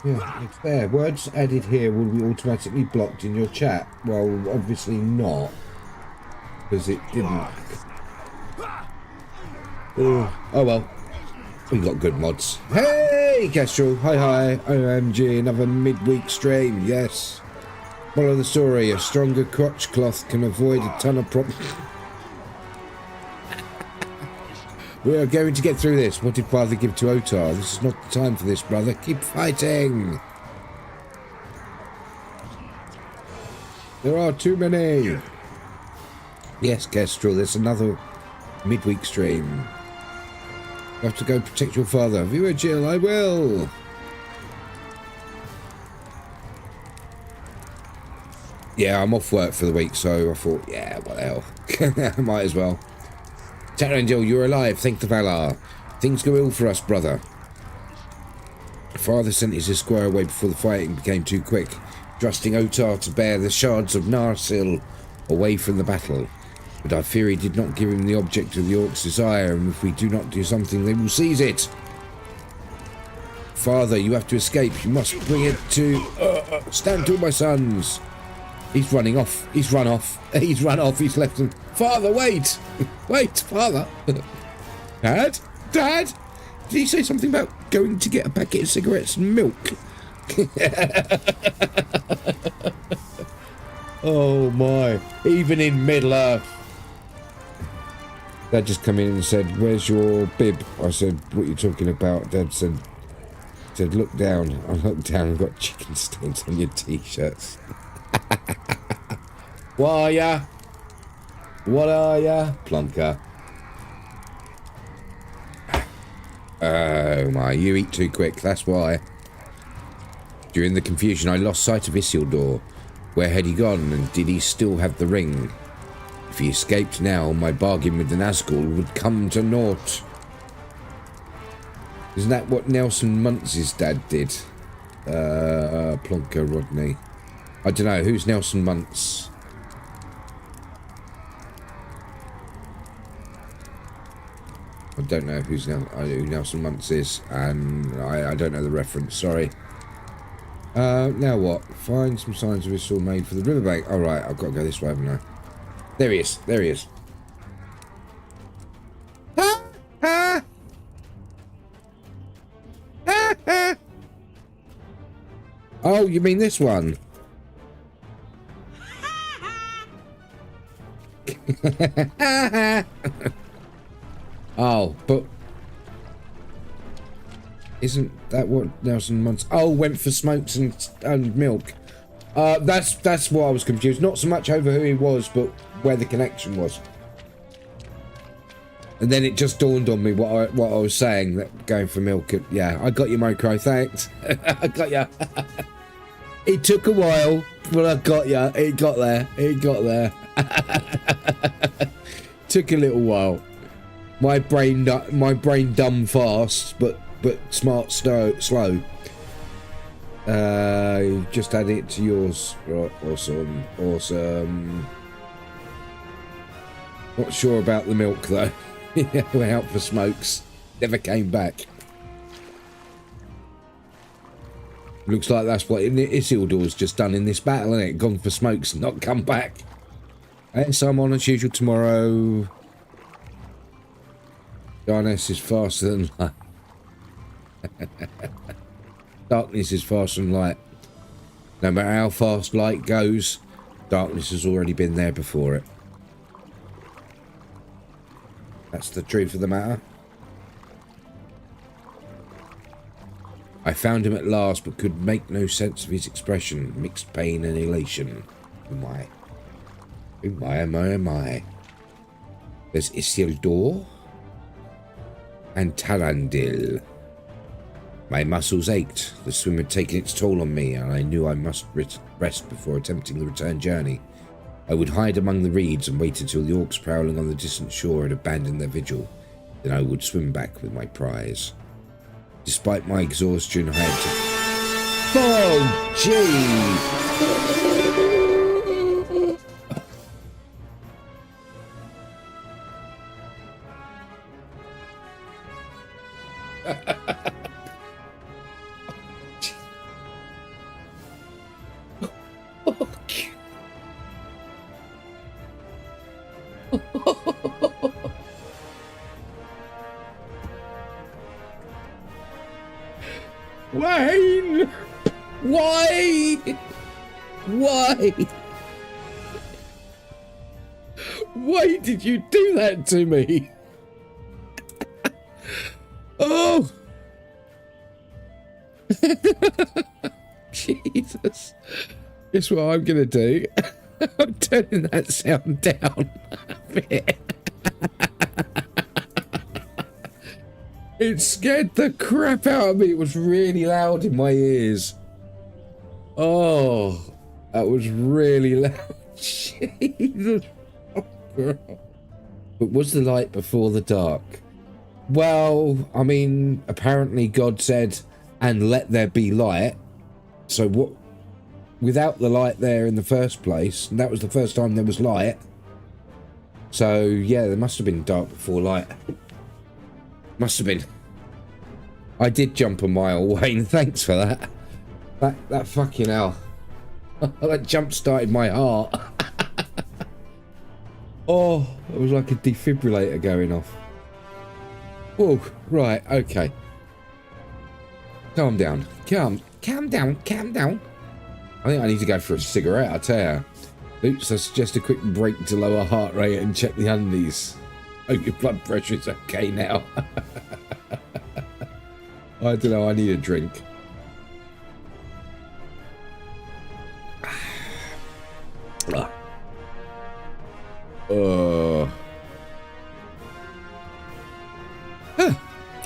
Yeah, it's there. Words added here will be automatically blocked in your chat. Well, obviously not, because it didn't. Oh well. We got good mods. Hey, Kestrel. Hi. OMG, another midweek stream. Yes. Follow the story. A stronger crotch cloth can avoid a ton of problems. We are going to get through this. What did Father give to Otar? This is not the time for this, brother. Keep fighting. There are too many. Yes, Kestrel. There's another midweek stream. You have to go protect your father. Viewer Jill, I will. Yeah, I'm off work for the week, so I thought, yeah, what the hell. Might as well. Tarangel, you're alive. Thank the Valar. Things go ill for us, brother. Father sent his esquire away before the fighting became too quick, trusting Otar to bear the shards of Narsil away from the battle. But I fear he did not give him the object of the Orcs' desire, and if we do not do something, they will seize it. Father, you have to escape. You must bring it to... stand to, my sons. He's running off. He's run off. He's run off. He's left them. Father, wait. Wait, Father. Dad? Dad? Did he say something about going to get a packet of cigarettes and milk? Oh, my. Even in Middle-earth. Dad just come in and said, where's your bib? I said, what are you talking about? Dad said, look down. I looked down and got chicken stains on your t-shirts. What are ya? What are ya? Plonker. Oh my, you eat too quick, that's why. During the confusion, I lost sight of Isildur. Where had he gone, and did he still have the ring? If he escaped now, my bargain with the Nazgul would come to naught. Isn't that what Nelson Muntz's dad did? Plonker Rodney. I don't know, who's Nelson Muntz? I don't know who Nelson Muntz is, and I don't know the reference, sorry. Now what? Find some signs of a saw made for the riverbank. Alright, I've got to go this way, haven't I? There he is. There he is. Ah! Ah! Ah! Ah! Oh, you mean this one? Oh, but isn't that what Nelson Muntz? Oh, went for smokes and milk. That's what I was confused. Not so much over who he was, but where the connection was. And then it just dawned on me what I was saying, that going for milk. Yeah, I got you, Mocro. Thanks. I got you. It took a while, but I got you. It got there. It got there. Took a little while. My brain dumb fast, but smart slow. Just add it to yours. Right, awesome. Not sure about the milk though. Went out for smokes. Never came back. Looks like that's what Isildur's just done in this battle, isn't it? Gone for smokes and not come back. And so I'm on as usual tomorrow. Darkness is faster than light. Darkness is faster than light. No matter how fast light goes, darkness has already been there before it. That's the truth of the matter. I found him at last, but could make no sense of his expression. Mixed pain and elation. Oh my. Oh my, oh my, oh my. There's Isildur and Talandil. My muscles ached. The swim had taken its toll on me, and I knew I must rest before attempting the return journey. I would hide among the reeds and wait until the orcs prowling on the distant shore had abandoned their vigil. Then I would swim back with my prize. Despite my exhaustion, I had to... Oh, gee! Wayne! Why? Why? Why did you do that to me? Oh! Jesus. Guess what I'm gonna do? I'm turning that sound down a bit. It scared the crap out of me. It was really loud in my ears. Oh, that was really loud. Jesus. But was the light before the dark? Well, I mean, apparently God said, and let there be light. So what? Without the light there in the first place, and that was the first time there was light. So yeah, there must have been dark before light. Must have been. I did jump a mile, Wayne. Thanks for that. That fucking hell. That jump started my heart. Oh, it was like a defibrillator going off. Oh, right, okay. Calm down. Calm down. I think I need to go for a cigarette, I tell you. Oops, that's just a quick break to lower heart rate and check the undies. Hope your blood pressure is okay now. I don't know, I need a drink.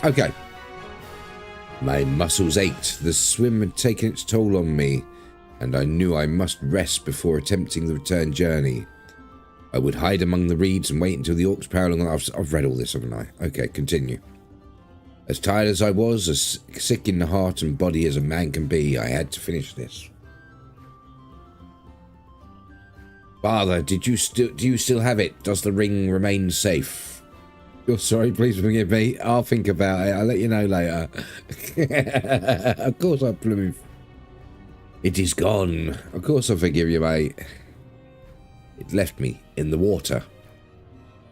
Okay. My muscles ached. The swim had taken its toll on me, and I knew I must rest before attempting the return journey. I would hide among the reeds and wait until the orcs prowling on... I've read all this, haven't I? Okay, continue. As tired as I was, as sick in the heart and body as a man can be, I had to finish this. Father, do you still have it? Does the ring remain safe? Oh, sorry, please forgive me. I'll think about it. I'll let you know later. Of course I blooming... It is gone. Of course I forgive you, mate. It left me in the water.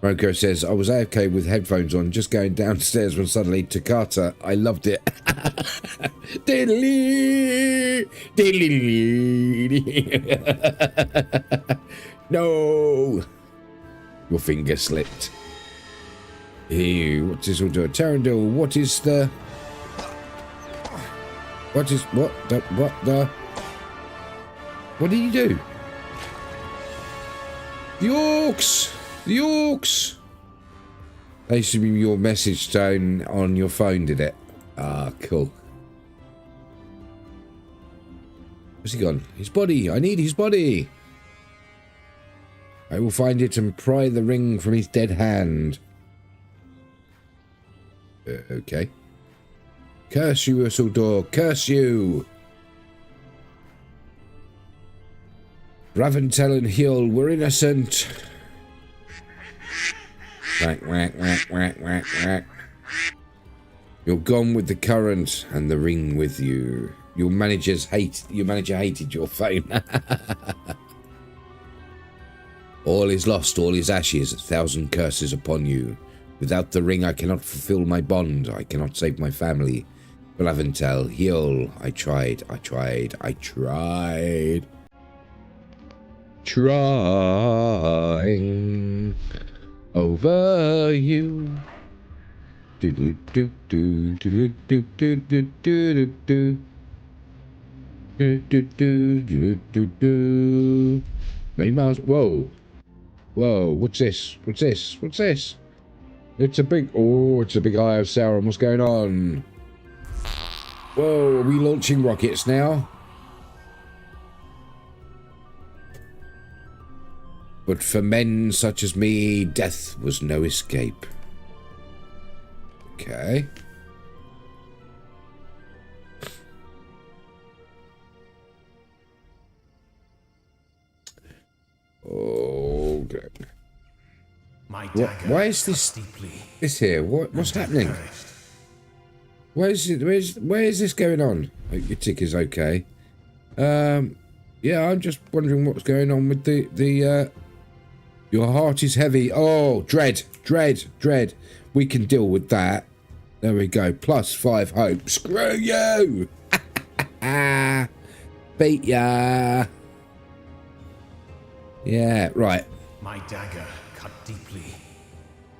Roko says, I was AFK with headphones on, just going downstairs when suddenly Takata, I loved it. No! Your finger slipped. Ew, what's this all doing? Tarandil, what is the... What did you do? The Orcs! The Orcs! They should be your message tone on your phone, did it? Ah, cool. Where's he gone? His body! I need his body! I will find it and pry the ring from his dead hand. Okay. Curse you, Isildur! Curse you! Raventel and Hill were innocent. Whack, whack, whack, whack, whack, whack. You're gone with the current and the ring with you. Your manager hated your phone. All is lost, all is ashes, 1,000 curses upon you. Without the ring I cannot fulfill my bond, I cannot save my family. Raventel, Hill, I tried. Trying over you. Many miles. Whoa. Whoa. What's this? What's this? What's this? It's a big... Oh, it's a big eye of Sauron. What's going on? Whoa, are we launching rockets now? But for men such as me, death was no escape. Okay. Okay. Why is this here? What's happening? Where is this going on? Oh, your tick is okay. Yeah, I'm just wondering what's going on with the your heart is heavy. Oh, dread. We can deal with that. There we go. +5 hope. Screw you! Beat ya. Yeah, right. My dagger cut deeply,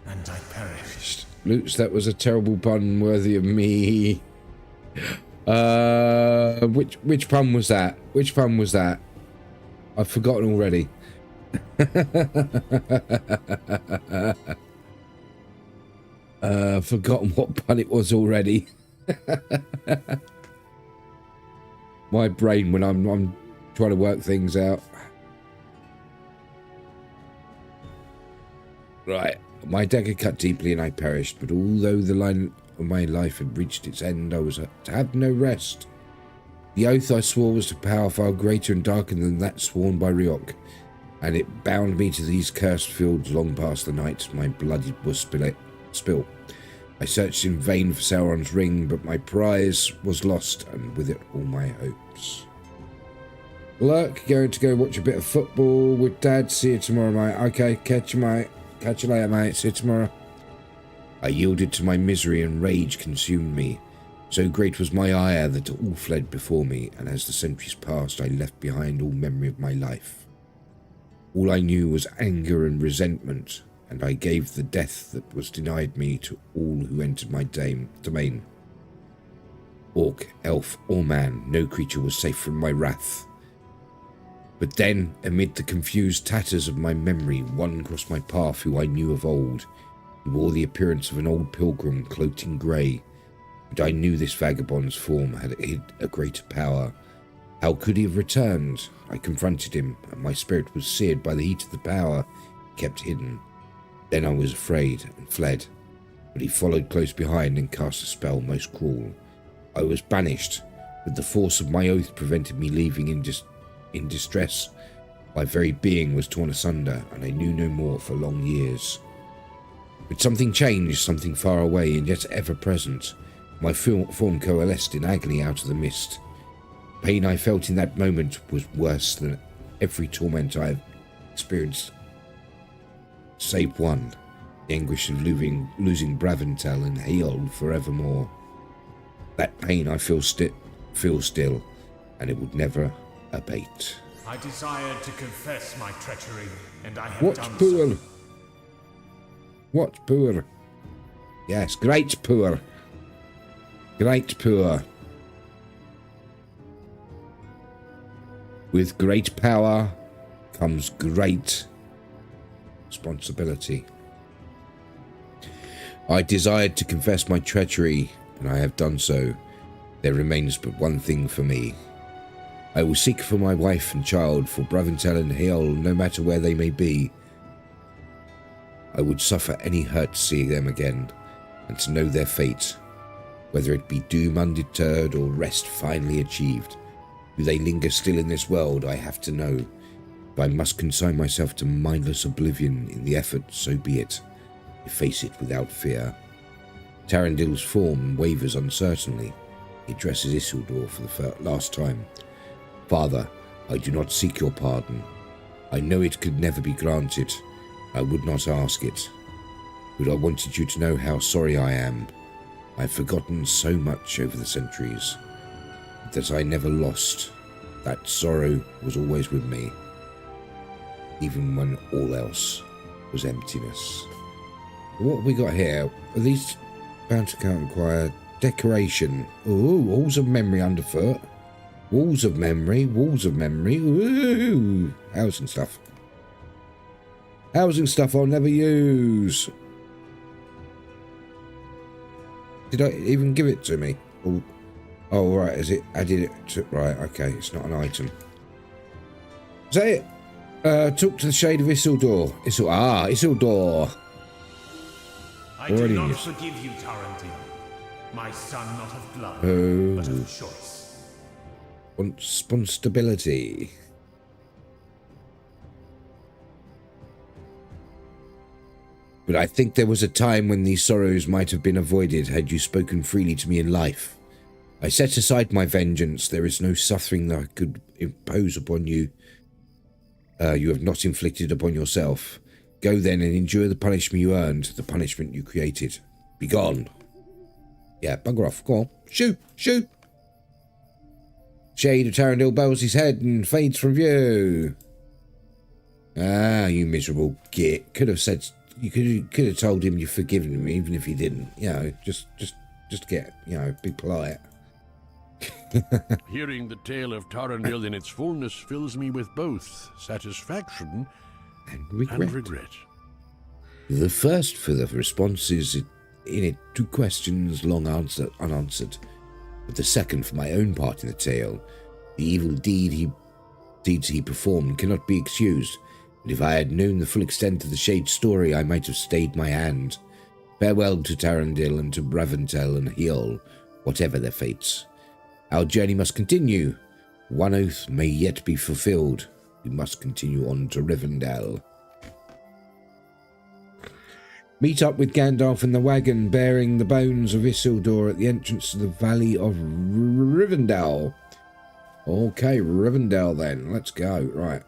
and I perished. Lutz, that was a terrible pun worthy of me. Which pun was that? Which pun was that? I've forgotten already. Forgotten what pun it was already. My brain when I'm trying to work things out. Right. My dagger cut deeply and I perished, but although the line of my life had reached its end, I was to have no rest. The oath I swore was to power far greater and darker than that sworn by Ryok, and it bound me to these cursed fields long past the night my blood was spill. I searched in vain for Sauron's ring, but my prize was lost, and with it all my hopes. Look, going to go watch a bit of football with Dad. See you tomorrow, mate. Okay, catch you, mate. Catch you later, mate. See you tomorrow. I yielded to my misery and rage consumed me. So great was my ire that all fled before me, and as the centuries passed, I left behind all memory of my life. All I knew was anger and resentment, and I gave the death that was denied me to all who entered my domain. Orc, elf, or man, no creature was safe from my wrath. But then, amid the confused tatters of my memory, one crossed my path who I knew of old. He wore the appearance of an old pilgrim, cloaked in grey. But I knew this vagabond's form had hid a greater power. How could he have returned? I confronted him, and my spirit was seared by the heat of the power he kept hidden. Then I was afraid and fled, but he followed close behind and cast a spell most cruel. I was banished, but the force of my oath prevented me leaving in distress. My very being was torn asunder, and I knew no more for long years. But something changed, something far away and yet ever present. My form coalesced in agony out of the mist. The pain I felt in that moment was worse than every torment I have experienced, save one, the anguish of losing Braventel and Heol forevermore. That pain I feel still, and it would never abate. I desired to confess my treachery, and I have done so. What poor? Yes, great poor. Great poor. With great power comes great responsibility. I desired to confess my treachery, and I have done so. There remains but one thing for me. I will seek for my wife and child, for Braventel and Heol, no matter where they may be. I would suffer any hurt to see them again, and to know their fate, whether it be doom undeterred or rest finally achieved. Do they linger still in this world? I have to know. If I must consign myself to mindless oblivion in the effort, so be it. I face it without fear. Tarandil's form wavers uncertainly. He addresses Isildur for the last time. Father, I do not seek your pardon. I know it could never be granted. I would not ask it. But I wanted you to know how sorry I am. I've forgotten so much over the centuries, that I never lost. That sorrow was always with me, even when all else was emptiness. What have we got here? Are these Bound to count acquire. Decoration. Ooh, walls of memory underfoot. Walls of memory. Walls of memory. Ooh. Housing stuff. Housing stuff I'll never use. Did I even give it to me? Oh, right. Is it? I did it. Right. Okay. It's not an item. Is that it? Talk to the shade of Isildur. Isildur. I do not forgive you, Tarantino. My son, not of blood, but of choice. Responsibility. But I think there was a time when these sorrows might have been avoided had you spoken freely to me in life. I set aside my vengeance. There is no suffering that I could impose upon you. You have not inflicted upon yourself. Go then and endure the punishment you earned, the punishment you created. Be gone. Yeah, bugger off. Go on. Shoot! Shoot! Shade of Tarandil bows his head and fades from view. Ah, you miserable git. Could have said... You could have told him you've forgiven him, even if you didn't. You know, just get, you know, be polite. Hearing the tale of Tarandil in its fullness fills me with both satisfaction and regret. The first for the responses in it, 2 questions long unanswered. But the second for my own part in the tale, the evil deeds he performed cannot be excused. But if I had known the full extent of the Shade's story, I might have stayed my hand. Farewell to Tarandil and to Braventel and Heol, whatever their fates. Our journey must continue. One oath may yet be fulfilled. We must continue on to Rivendell. Meet up with Gandalf in the wagon bearing the bones of Isildur at the entrance to the Valley of Rivendell. Okay, Rivendell then. Let's go. Right.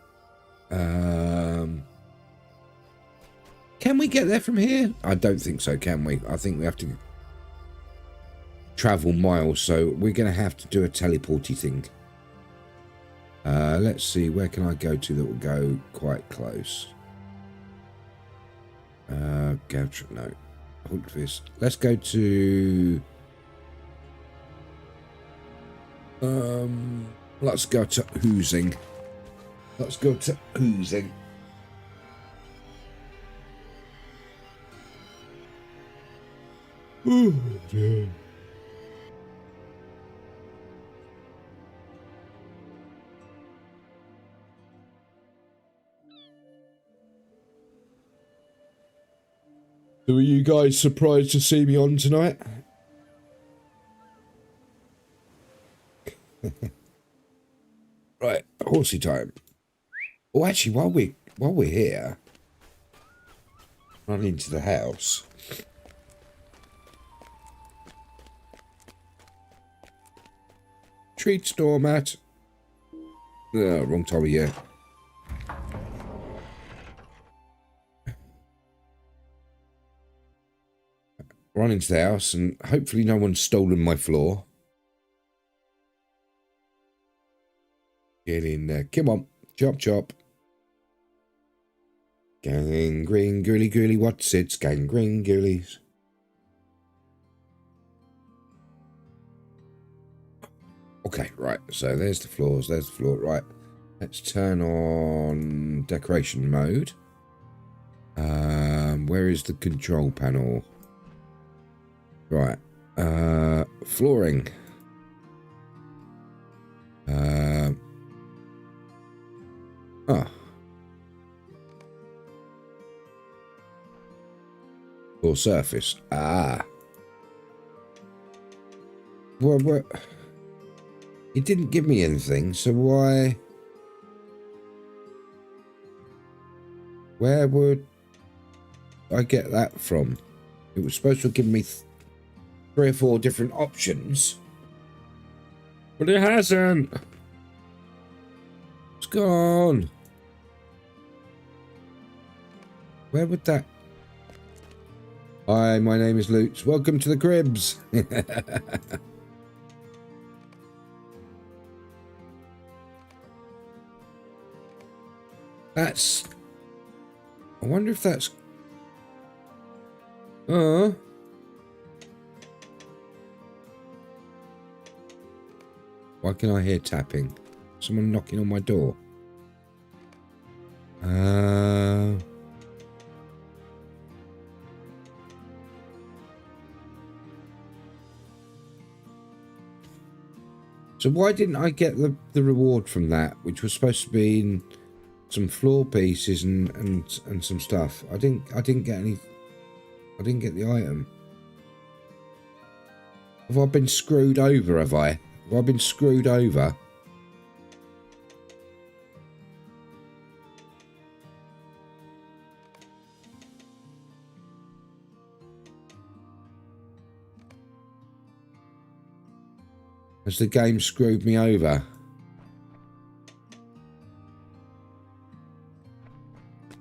Can we get there from here? I don't think so, can we? I think we have to travel miles, so we're going to have to do a teleporty thing. Let's see, where can I go to that will go quite close? Gouch, no. Hulkfist. Let's go to... let's go to Hoosing. Let's go to Hoosing. Oh, dear. So are you guys surprised to see me on tonight? Right, horsey time. Oh, actually, while we're here, run into the house. Treats doormat. Oh, wrong time of year. Run into the house and hopefully no one's stolen my floor. Get in there. Come on. Chop, chop. Gangrene, girly, girly, what's it? Gangrene, girlies. Okay, right. So there's the floors. There's the floor. Right. Let's turn on decoration mode. Where is the control panel? Right. Flooring. Floor surface. What? It didn't give me anything, so why? Where would I get that from? It was supposed to give me 3 or 4 different options, but it hasn't. It's gone. Where would that? Hi, my name is Lutz. Welcome to the cribs. That's... I wonder if that's... Why can I hear tapping? Someone knocking on my door. So why didn't I get the reward from that, which was supposed to be in some floor pieces and some stuff? I didn't get any. I didn't get the item. Have I been screwed over? Have I been screwed over? Has the game screwed me over?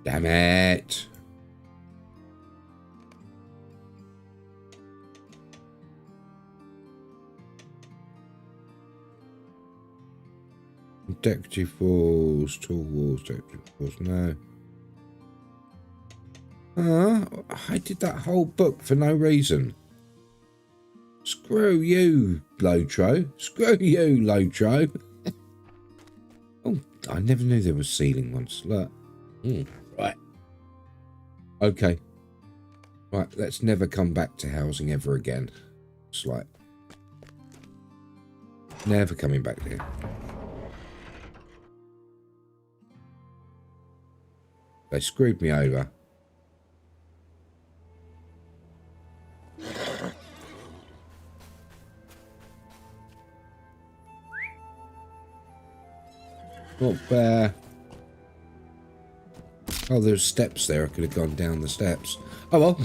Damn it. Decorative walls, tall walls, decorative walls, no. I did that whole book for no reason. Screw you, LotRO. Screw you, LotRO. Oh, I never knew there was ceiling ones. Look. Right. Okay. Right, let's never come back to housing ever again. It's like... never coming back there. They screwed me over. Not fair. Oh, there's steps there. I could have gone down the steps. Oh well.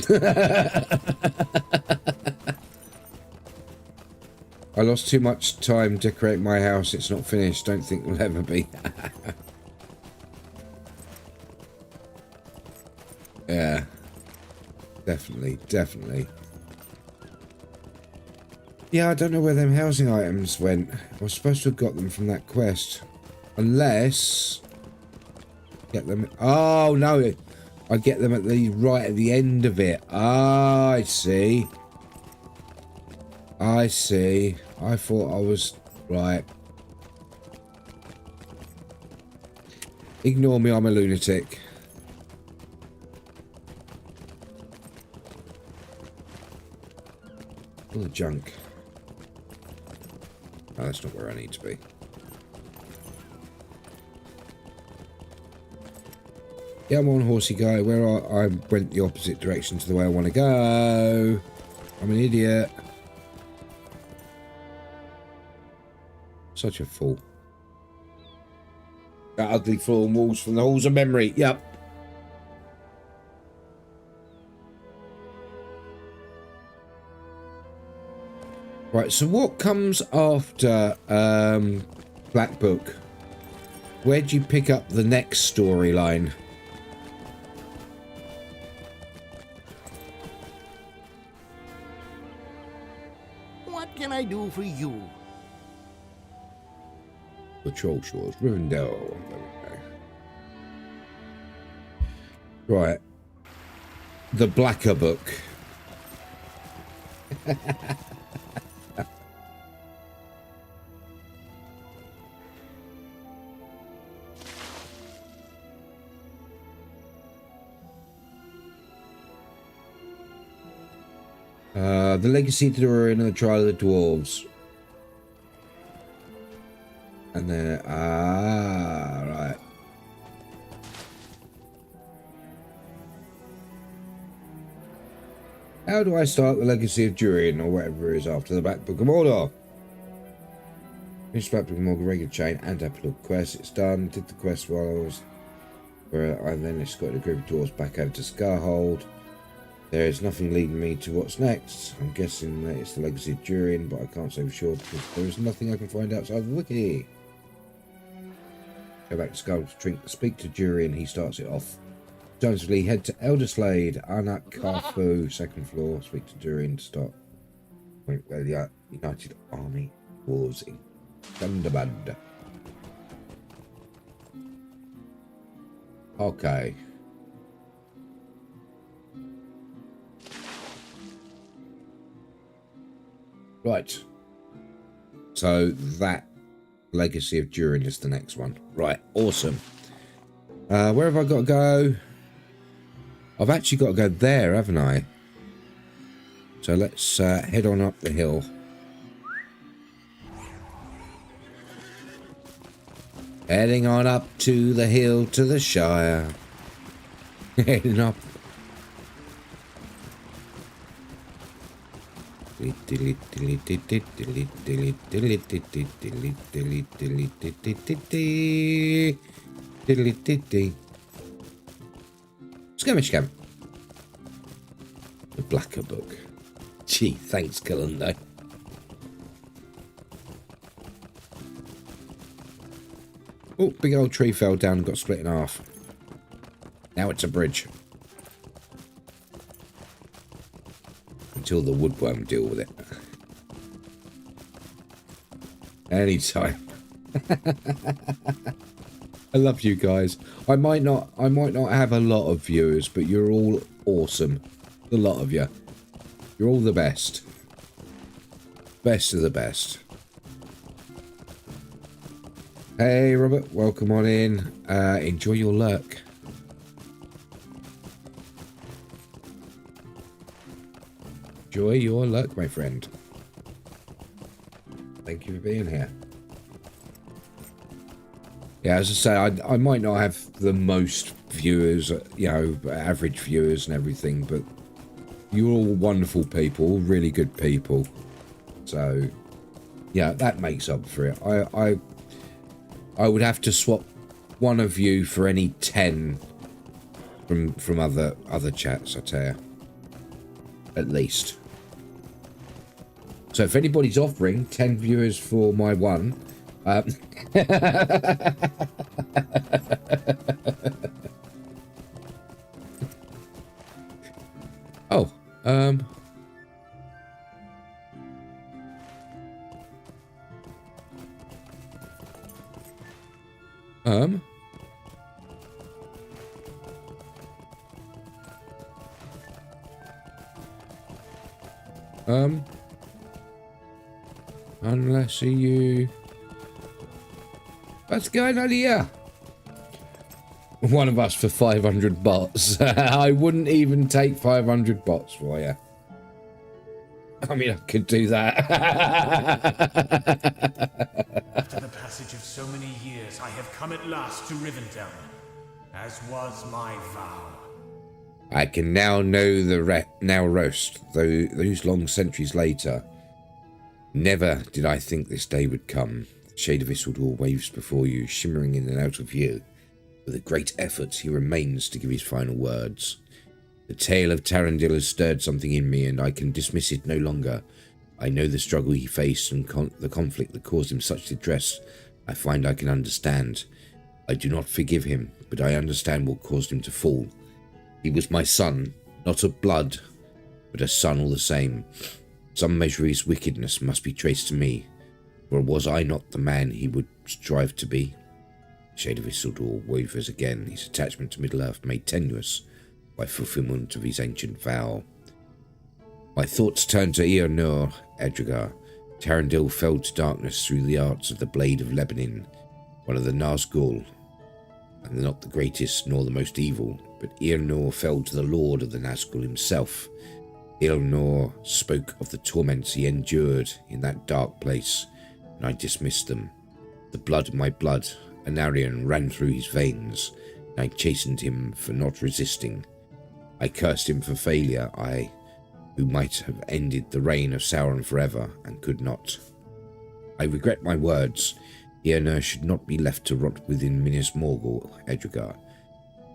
I lost too much time decorating my house. It's not finished. Don't think it will ever be. Yeah. Definitely, definitely. Yeah, I don't know where them housing items went. I was supposed to have got them from that quest. Unless... get them... oh, no. I get them at the right at the end of it. Ah, I see. I see. I thought I was... right. Ignore me, I'm a lunatic. All the junk. No, that's not where I need to be. Yeah, I'm on horsey guy. I went the opposite direction to the way I want to go. I'm an idiot. Such a fool. That ugly floor and walls from the halls of memory. Yep. Right, so what comes after Black Book? Where do you pick up the next storyline? What can I do for you? Patrol Shores, Rivendell. Right. The Blacker Book. The Legacy to the Ruin and the Trial of the Dwarves. And then, right. How do I start the Legacy of Durian or whatever it is after the Black Book of Mordor? Finished Black Book of Mordor regular chain and epilogue quest. It's done. Did the quest while I was where I then escorted a group of dwarves back over to Scarhold. There is nothing leading me to what's next. I'm guessing that it's the Legacy of Durian, but I can't say for sure because there is nothing I can find outside of the wiki. Go back to Skull to speak to Durian. He starts it off. Jonesly, head to Elderslade, Anak Karfu, second floor. Speak to Durian to start. Where the United Army was in Thunderband. Okay. Right. So that Legacy of Durin is the next one. Right, awesome. Where have I got to go? I've actually got to go there, haven't I? So let's head on up the hill. Heading on up to the hill to the Shire. Heading up. Skirmish camp. The Blacker Book. Gee, thanks, Calendar. Oh, big old tree fell down and got split in half. Now it's a bridge. Until the woodworm deal with it. Anytime. I love you guys. I might not have a lot of viewers, but you're all awesome. The lot of you. You're all the best. Best of the best. Hey Robert, welcome on in. Enjoy your lurk. Enjoy your lurk, my friend. Thank you for being here. Yeah, as I say, I might not have the most viewers, you know, average viewers and everything, but you're all wonderful people, really good people. So, yeah, that makes up for it. I would have to swap one of you for any 10 from other chats, I tell you. At least. So if anybody's offering 10 viewers for my one, oh, unless you... What's going on here? One of us for 500 bots. I wouldn't even take 500 bots for you. I mean, I could do that. After the passage of so many years, I have come at last to Rivendell, as was my vow. I can now know the now roast, though those long centuries later. Never did I think this day would come. The shade of Isildur waves before you, shimmering in and out of view. With a great effort, he remains to give his final words. The tale of Tarandil has stirred something in me, and I can dismiss it no longer. I know the struggle he faced and the conflict that caused him such distress. I find I can understand. I do not forgive him, but I understand what caused him to fall. He was my son, not of blood, but a son all the same. Some measure of his wickedness must be traced to me, for was I not the man he would strive to be? The shade of Isildur wavers again, his attachment to Middle-earth made tenuous by fulfillment of his ancient vow. My thoughts turn to Eonor, Edrigar. Tarandil fell to darkness through the arts of the Blade of Lebanon, one of the Nazgûl, and not the greatest nor the most evil, but Eonor fell to the Lord of the Nazgûl himself. Eonor spoke of the torments he endured in that dark place, and I dismissed them. The blood of my blood, Anarion, ran through his veins, and I chastened him for not resisting. I cursed him for failure, I, who might have ended the reign of Sauron forever, and could not. I regret my words. Eonor should not be left to rot within Minas Morgul, Edrigar.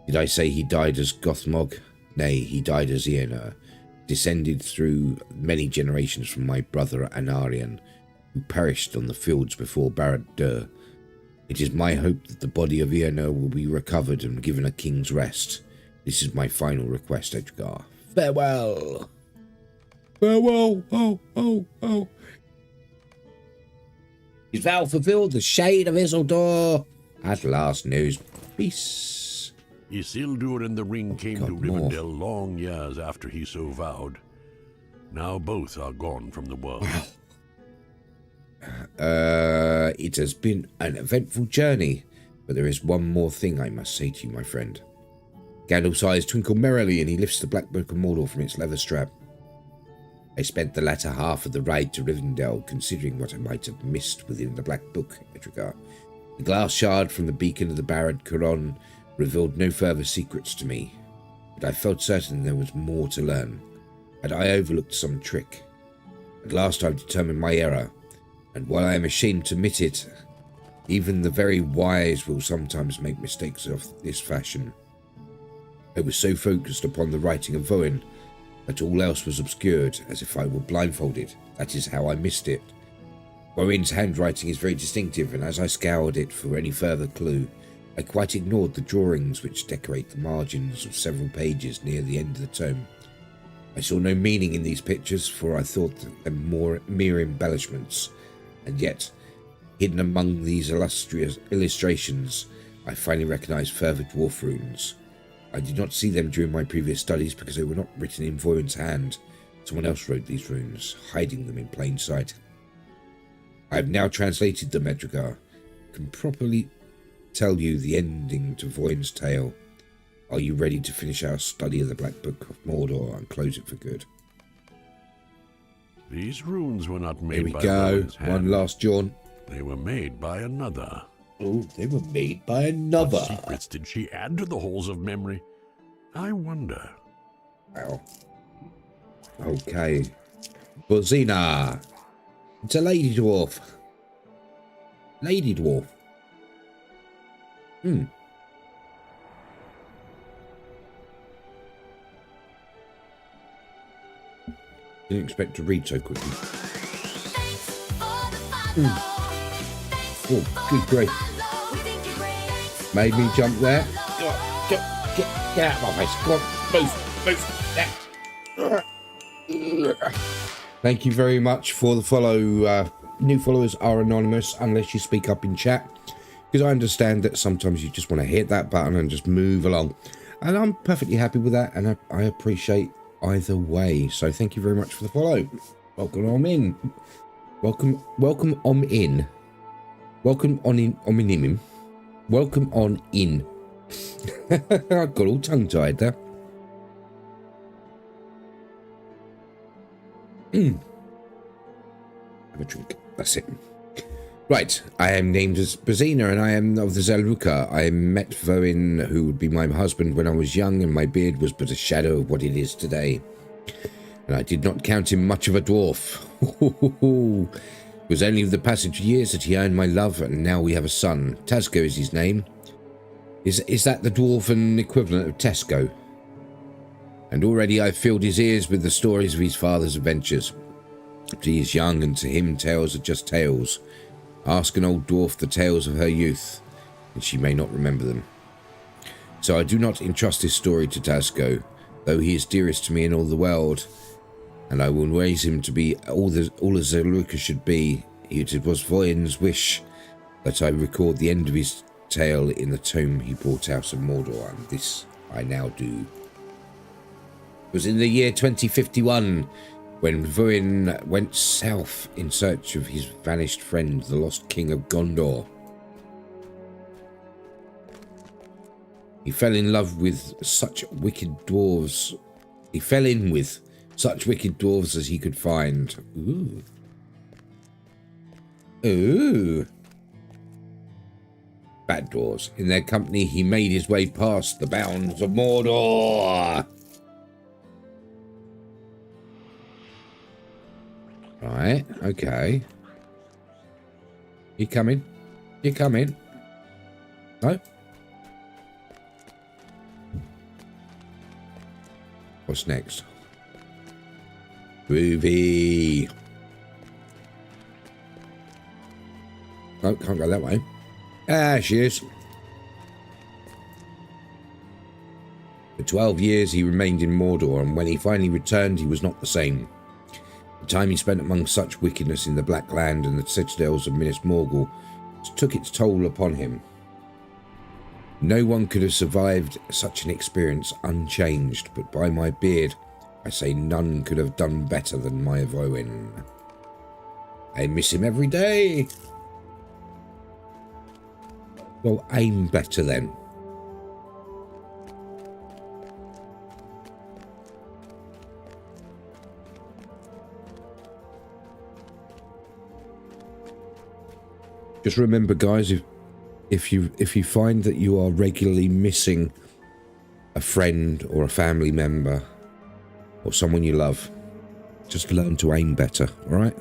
Did I say he died as Gothmog? Nay, he died as Eonor, descended through many generations from my brother Anarion, who perished on the fields before Barad-dûr. It is my hope that the body of Eonor will be recovered and given a king's rest. This is my final request, Edgar. Farewell! Farewell! Oh! His vow fulfilled, the shade of Isildur at last knows peace. Isildur and the ring came to Rivendell long years after he so vowed. Now both are gone from the world. it has been an eventful journey, but there is one more thing I must say to you, my friend. Gandalf's eyes twinkle merrily, and he lifts the Black Book of Mordor from its leather strap. I spent the latter half of the ride to Rivendell considering what I might have missed within the Black Book, Edrigar. The glass shard from the beacon of the Barad Curon revealed no further secrets to me, but I felt certain there was more to learn. Had I overlooked some trick? At last I've determined my error, and while I am ashamed to admit it, even the very wise will sometimes make mistakes of this fashion. I was so focused upon the writing of Voin that all else was obscured, as if I were blindfolded. That is how I missed it. Voin's handwriting is very distinctive, and as I scoured it for any further clue, I quite ignored the drawings which decorate the margins of several pages near the end of the tome. I saw no meaning in these pictures, for I thought them mere embellishments, and yet, hidden among these illustrious illustrations, I finally recognized further dwarf runes. I did not see them during my previous studies because they were not written in Voin's hand. Someone else wrote these runes, hiding them in plain sight. I have now translated them, Edrigar. Can properly tell you the ending to Voin's tale. Are you ready to finish our study of the Black Book of Mordor and close it for good? These runes were not made Here we by go. Voin's hand. One last yawn. They were made by another. Oh, they were made by another. What secrets did she add to the holes of memory? I wonder. Wow. Okay. Buzina. It's a lady dwarf. Lady dwarf. Didn't expect to read so quickly. Oh, good grief. Made me jump there. Get out of my face. Go on, move. Thank you very much for the follow. New followers are anonymous unless you speak up in chat, because I understand that sometimes you just want to hit that button and just move along. And I'm perfectly happy with that, and I appreciate either way. So thank you very much for the follow. Welcome on in. Welcome on in. Welcome on in. Welcome on in. I got all tongue-tied there. Have a drink. That's it. Right, I am named as Buzina, and I am of the Zelruka. I met Voin, who would be my husband, when I was young, and my beard was but a shadow of what it is today. And I did not count him much of a dwarf. It was only with the passage of years that he earned my love, and now we have a son. Tasco is his name. Is that the dwarven equivalent of Tesco? And already I've filled his ears with the stories of his father's adventures. But he is young, and to him tales are just tales. Ask an old dwarf the tales of her youth, and she may not remember them. So I do not entrust his story to Tasco, though he is dearest to me in all the world, and I will raise him to be all a Zelruka should be. It was Voin's wish that I record the end of his tale in the tome he brought out of Mordor, and this I now do. It was in the year 2051 when Voin went south in search of his vanished friend, the lost king of Gondor. He fell in with such wicked dwarves as he could find. Ooh. Bad dwarves. In their company, he made his way past the bounds of Mordor. Right, okay. You coming? You coming? No? What's next? Groovy. No, can't go that way. Ah, she is. For 12 years he remained in Mordor, and when he finally returned, he was not the same. The time he spent among such wickedness in the Black Land and the citadels of Minas Morgul took its toll upon him. No one could have survived such an experience unchanged, but by my beard, I say none could have done better than my Voin. I miss him every day. Well, aim better then. Just remember, guys, if you find that you are regularly missing a friend or a family member or someone you love, just learn to aim better, all right?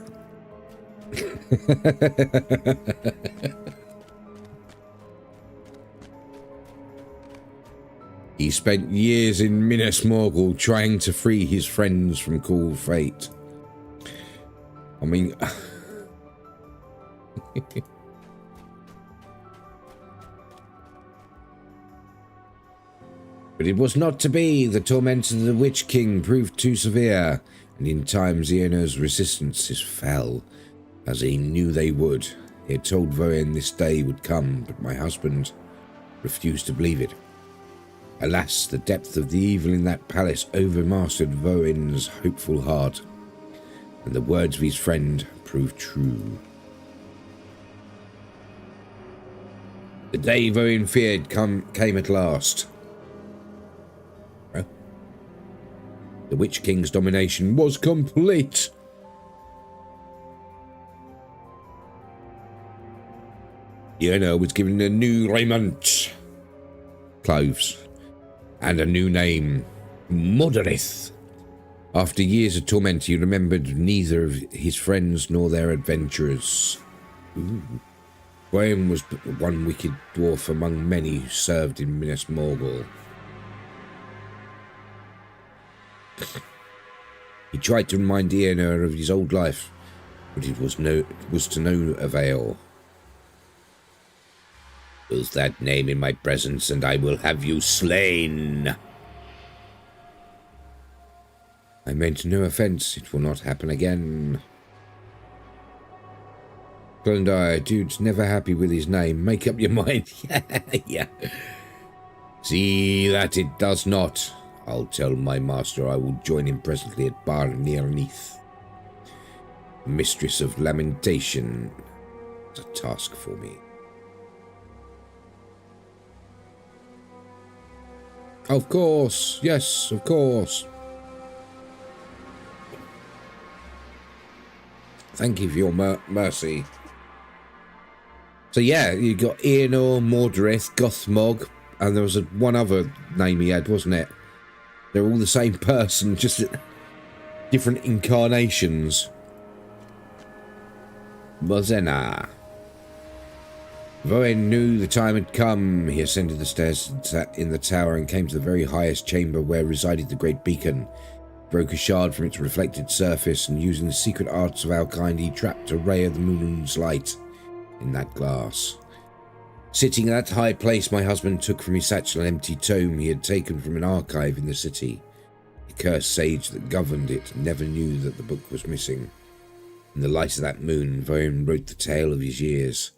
He spent years in Minas Morgul trying to free his friends from cruel fate. I mean... But it was not to be. The torment of the Witch King proved too severe, and in time Xehanor's resistances fell, as he knew they would. He had told Voen this day would come, but my husband refused to believe it. Alas, the depth of the evil in that palace overmastered Voen's hopeful heart, and the words of his friend proved true. The day Voen feared came at last. The Witch King's domination was complete. Xehanor was given a new raiment, clothes, and a new name, Modorith. After years of torment, he remembered neither of his friends nor their adventurers. Graham was but one wicked dwarf among many who served in Minas Morgul. He tried to remind Xehanor of his old life, but it was to no avail. Use that name in my presence, and I will have you slain. I meant no offense. It will not happen again. Glendire, dude's never happy with his name. Make up your mind. Yeah. See that it does not. I'll tell my master I will join him presently at Bar near Neath. Mistress of Lamentation is a task for me. Of course, yes, of course. Thank you for your mercy. So yeah, you got Xehanor, Mordorith, Gothmog, and there was one other name he had, wasn't it? They're all the same person, just different incarnations. Bozena. Voen knew the time had come. He ascended the stairs in the tower and came to the very highest chamber where resided the great beacon. Broke a shard from its reflected surface, and using the secret arts of our kind, he trapped a ray of the moon's light in that glass. Sitting in that high place, my husband took from his satchel an empty tome he had taken from an archive in the city. The cursed sage that governed it never knew that the book was missing. In the light of that moon, Voen wrote the tale of his years,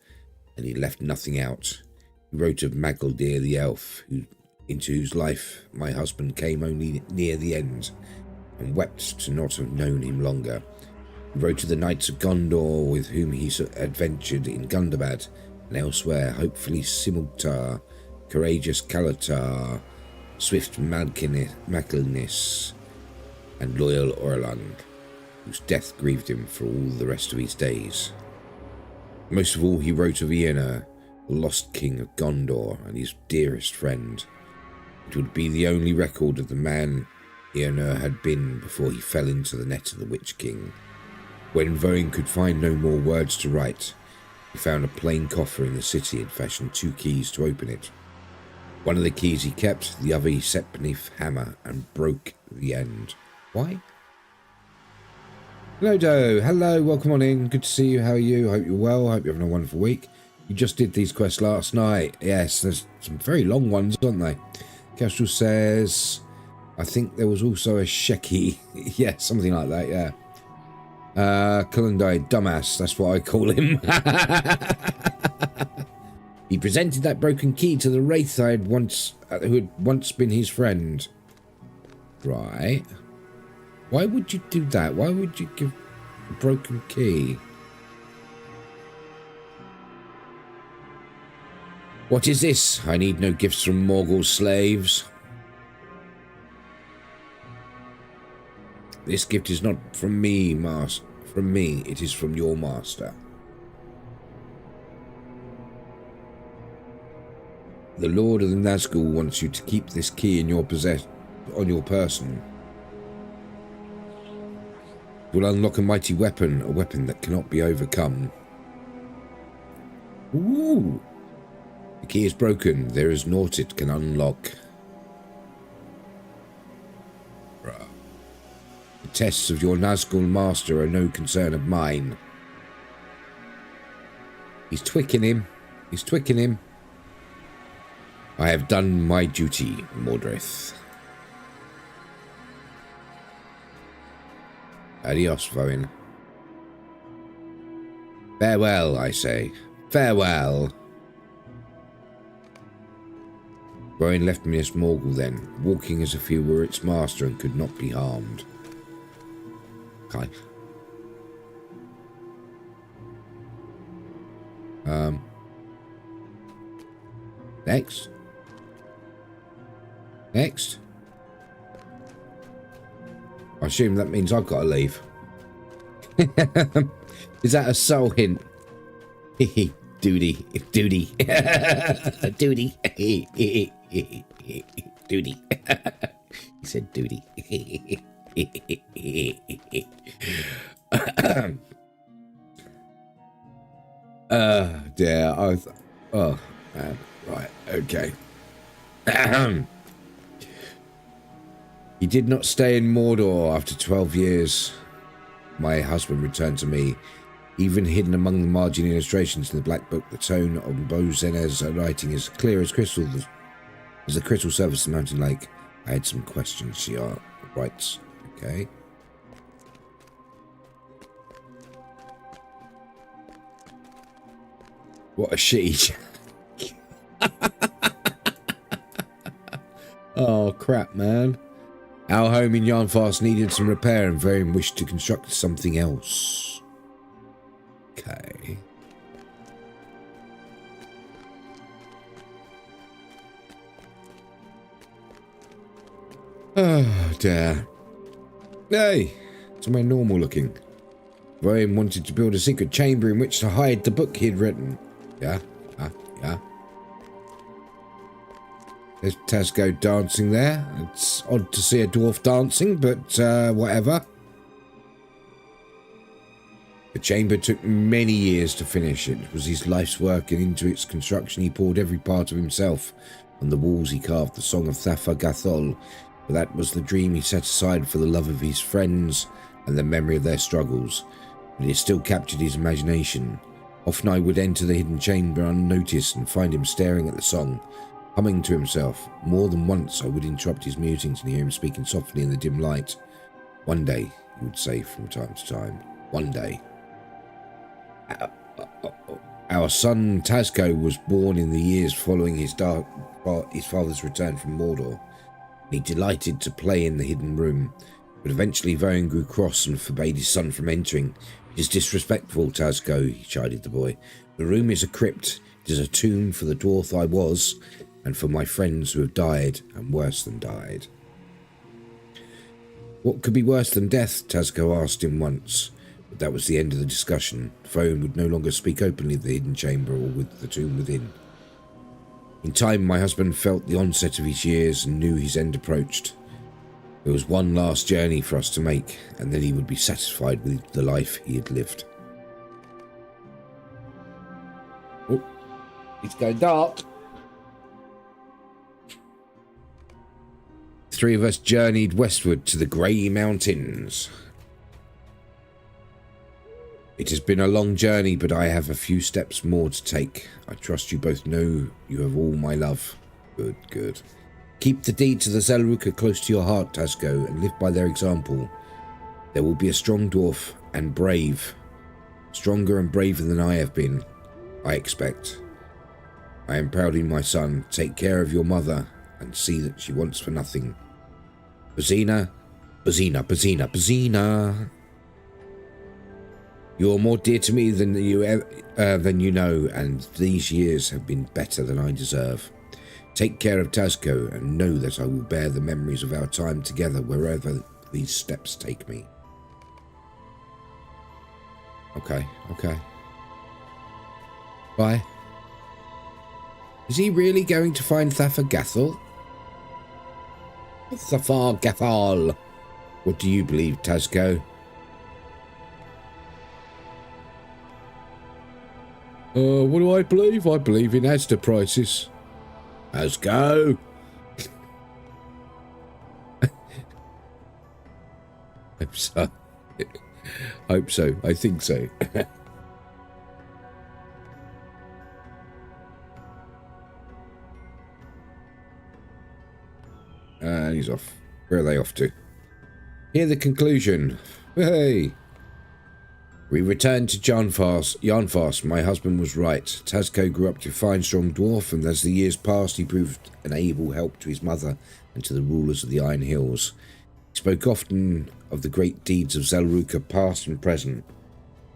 and he left nothing out. He wrote of Magaldir the elf, into whose life my husband came only near the end, and wept to not have known him longer. He wrote of the knights of Gondor with whom he adventured in Gundabad, and elsewhere, hopefully Simultar, courageous Calatar, swift Macalnis, and loyal Orlang, whose death grieved him for all the rest of his days. Most of all, he wrote of Xehanor, the lost king of Gondor, and his dearest friend. It would be the only record of the man Xehanor had been before he fell into the net of the Witch King. When Voen could find no more words to write, he found a plain coffer in the city and fashioned 2 keys to open it. One of the keys he kept, the other he set beneath hammer and broke the end. Why? Hello, Doe. Hello, welcome on in. Good to see you. How are you? Hope you're well. Hope you're having a wonderful week. You just did these quests last night. Yes, there's some very long ones, aren't they? Kestrel says, I think there was also a Sheki. Yeah, something like that, yeah. Kalundai, dumbass, that's what I call him. He presented that broken key to the wraith who had once been his friend. Right. Why would you do that? Why would you give a broken key? What is this? I need no gifts from Morgul's slaves. This gift is not from me, master. From me, it is from your master. The Lord of the Nazgul wants you to keep this key in your on your person. It will unlock a mighty weapon, a weapon that cannot be overcome. Ooh! The key is broken. There is naught it can unlock. Bruh. The tests of your Nazgul master are no concern of mine. He's twicking him. He's twicking him. I have done my duty, Mordrith. Adios, Voin. Farewell, I say. Farewell. Voin left Minas Morgul then, walking as if he were its master and could not be harmed. Okay. Next. Next. I assume that means I've got to leave. Is that a soul hint? Duty. Duty. Duty. Duty. He said duty. Dear. Right. Okay. He did not stay in Mordor after 12 years. My husband returned to me. Even hidden among the margin illustrations in the Black Book, the tone on Bozena's writing is clear as crystal. As the crystal surface of the mountain lake. I had some questions, she writes. Okay. What a shitty... Oh, crap, man. Our home in Yarnfast needed some repair and Varian wished to construct something else. Okay. Oh, dear. Hey, somewhere normal looking. Varian wanted to build a secret chamber in which to hide the book he had written. Yeah. There's Tasco dancing there. It's odd to see a dwarf dancing, but whatever. The chamber took many years to finish. It was his life's work, and into its construction he poured every part of himself. On the walls he carved the song of Thaffa Gathol, for that was the dream he set aside for the love of his friends and the memory of their struggles. But it still captured his imagination. Often I would enter the hidden chamber unnoticed and find him staring at the song, humming to himself. More than once I would interrupt his musings and hear him speaking softly in the dim light. One day, he would say from time to time, one day. Our son Tasco was born in the years following his father's return from Mordor. He delighted to play in the hidden room, but eventually Varian grew cross and forbade his son from entering. It is disrespectful, Tasco, he chided the boy. The room is a crypt. It is a tomb for the dwarf I was, and for my friends who have died, and worse than died. What could be worse than death? Tasco asked him once. But that was the end of the discussion. Varian would no longer speak openly of the hidden chamber or with the tomb within. In time, my husband felt the onset of his years and knew his end approached. There was one last journey for us to make, and then he would be satisfied with the life he had lived. Oh, it's going dark. The three of us journeyed westward to the Grey Mountains. It has been a long journey, but I have a few steps more to take. I trust you both know you have all my love. Good, good. Keep the deeds of the Zelruka close to your heart, Tasco, and live by their example. There will be a strong dwarf and brave. Stronger and braver than I have been, I expect. I am proud in my son. Take care of your mother and see that she wants for nothing. Bozena, Bozena, Bozena, Bozena. You're more dear to me than you know, and these years have been better than I deserve. Take care of Tazco, and know that I will bear the memories of our time together wherever these steps take me. Okay. Bye. Is he really going to find Thafar Gathal? Thafar Gathal. What do you believe, Tazco? What do I believe? I believe in Asda prices. Tazco. Hope so. Hope so. I think so. And he's off. Where are they off to? Hear the conclusion. Hey! We returned to Yarnfast. My husband was right. Tazco grew up to be a fine, strong dwarf, and as the years passed, he proved an able help to his mother and to the rulers of the Iron Hills. He spoke often of the great deeds of Zelruka, past and present.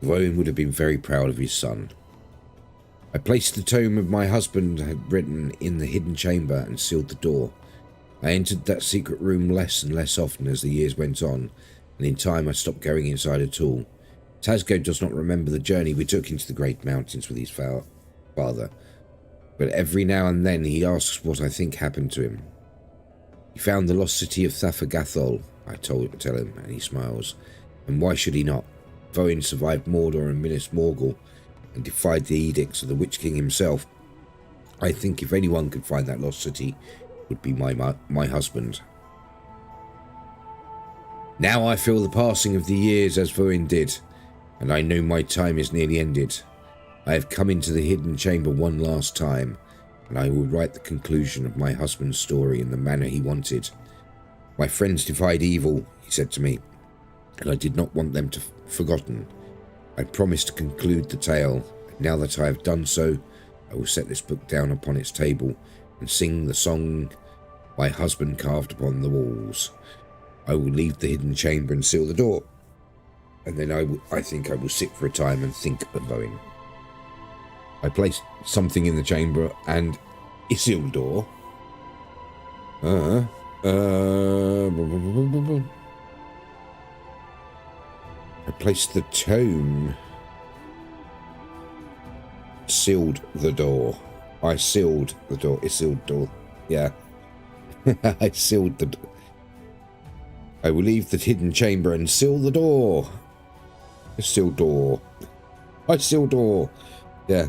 Voin would have been very proud of his son. I placed the tome of my husband had written in the hidden chamber and sealed the door. I entered that secret room less and less often as the years went on, and in time I stopped going inside at all. Tazco does not remember the journey we took into the great mountains with his father, but every now and then he asks what I think happened to him. He found the lost city of Thafar Gathol, I tell him, and he smiles. And why should he not? Voin survived Mordor and Minas Morgul and defied the edicts of the Witch King himself. I think if anyone could find that lost city, it would be my husband. Now I feel the passing of the years as Voin did, and I know my time is nearly ended. I have come into the hidden chamber one last time, and I will write the conclusion of my husband's story in the manner he wanted. My friends defied evil, he said to me, and I did not want them to forgotten. I promised to conclude the tale, and now that I have done so, I will set this book down upon its table and sing the song my husband carved upon the walls. I will leave the hidden chamber and seal the door, and then I think I will sit for a time and think of Voin. I placed something in the chamber and Isildur. I placed the tome. Sealed the door. I sealed the door. Isildur. Yeah. I sealed the door. I will leave the hidden chamber and seal the door. Isildur. Isildur. Yeah.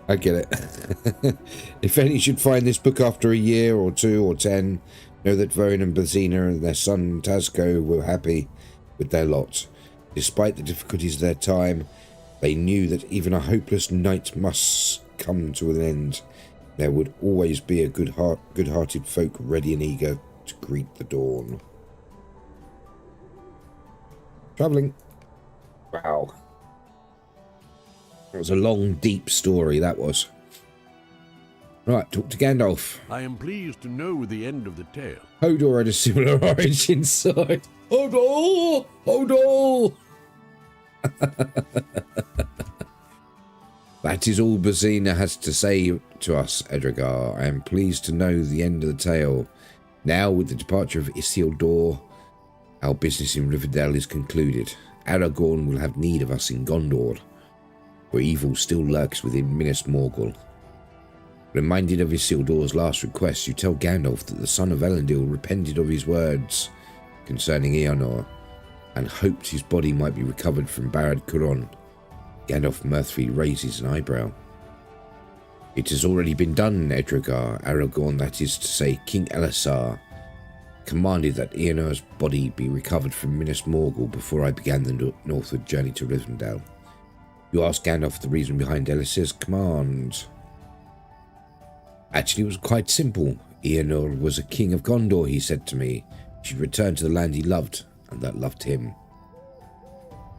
I get it. If any should find this book after a year or 2 or 10, know that Voin and Bazina and their son Tazco were happy with their lot. Despite the difficulties of their time, they knew that even a hopeless night must come to an end. There would always be a good-hearted folk ready and eager to greet the dawn. Travelling. Wow. It was a long, deep story, that was. Right, talk to Gandalf. I am pleased to know the end of the tale. Hodor had a similar origin story. Hodor! Hodor! That is all Bazina has to say to us, Edrigar. I am pleased to know the end of the tale. Now, with the departure of Isildur, our business in Rivendell is concluded. Aragorn will have need of us in Gondor, where evil still lurks within Minas Morgul. Reminded of Isildur's last request, you tell Gandalf that the son of Elendil repented of his words concerning Eonor, and hoped his body might be recovered from Barad Curon. Gandalf mirthfully raises an eyebrow. It has already been done, Edrigar. Aragorn, that is to say, King Elessar, commanded that Eonor's body be recovered from Minas Morgul before I began the northward journey to Rivendell. You asked Gandalf the reason behind Elessar's command. Actually, it was quite simple. Eonor was a king of Gondor, he said to me. He should return to the land he loved, and that loved him.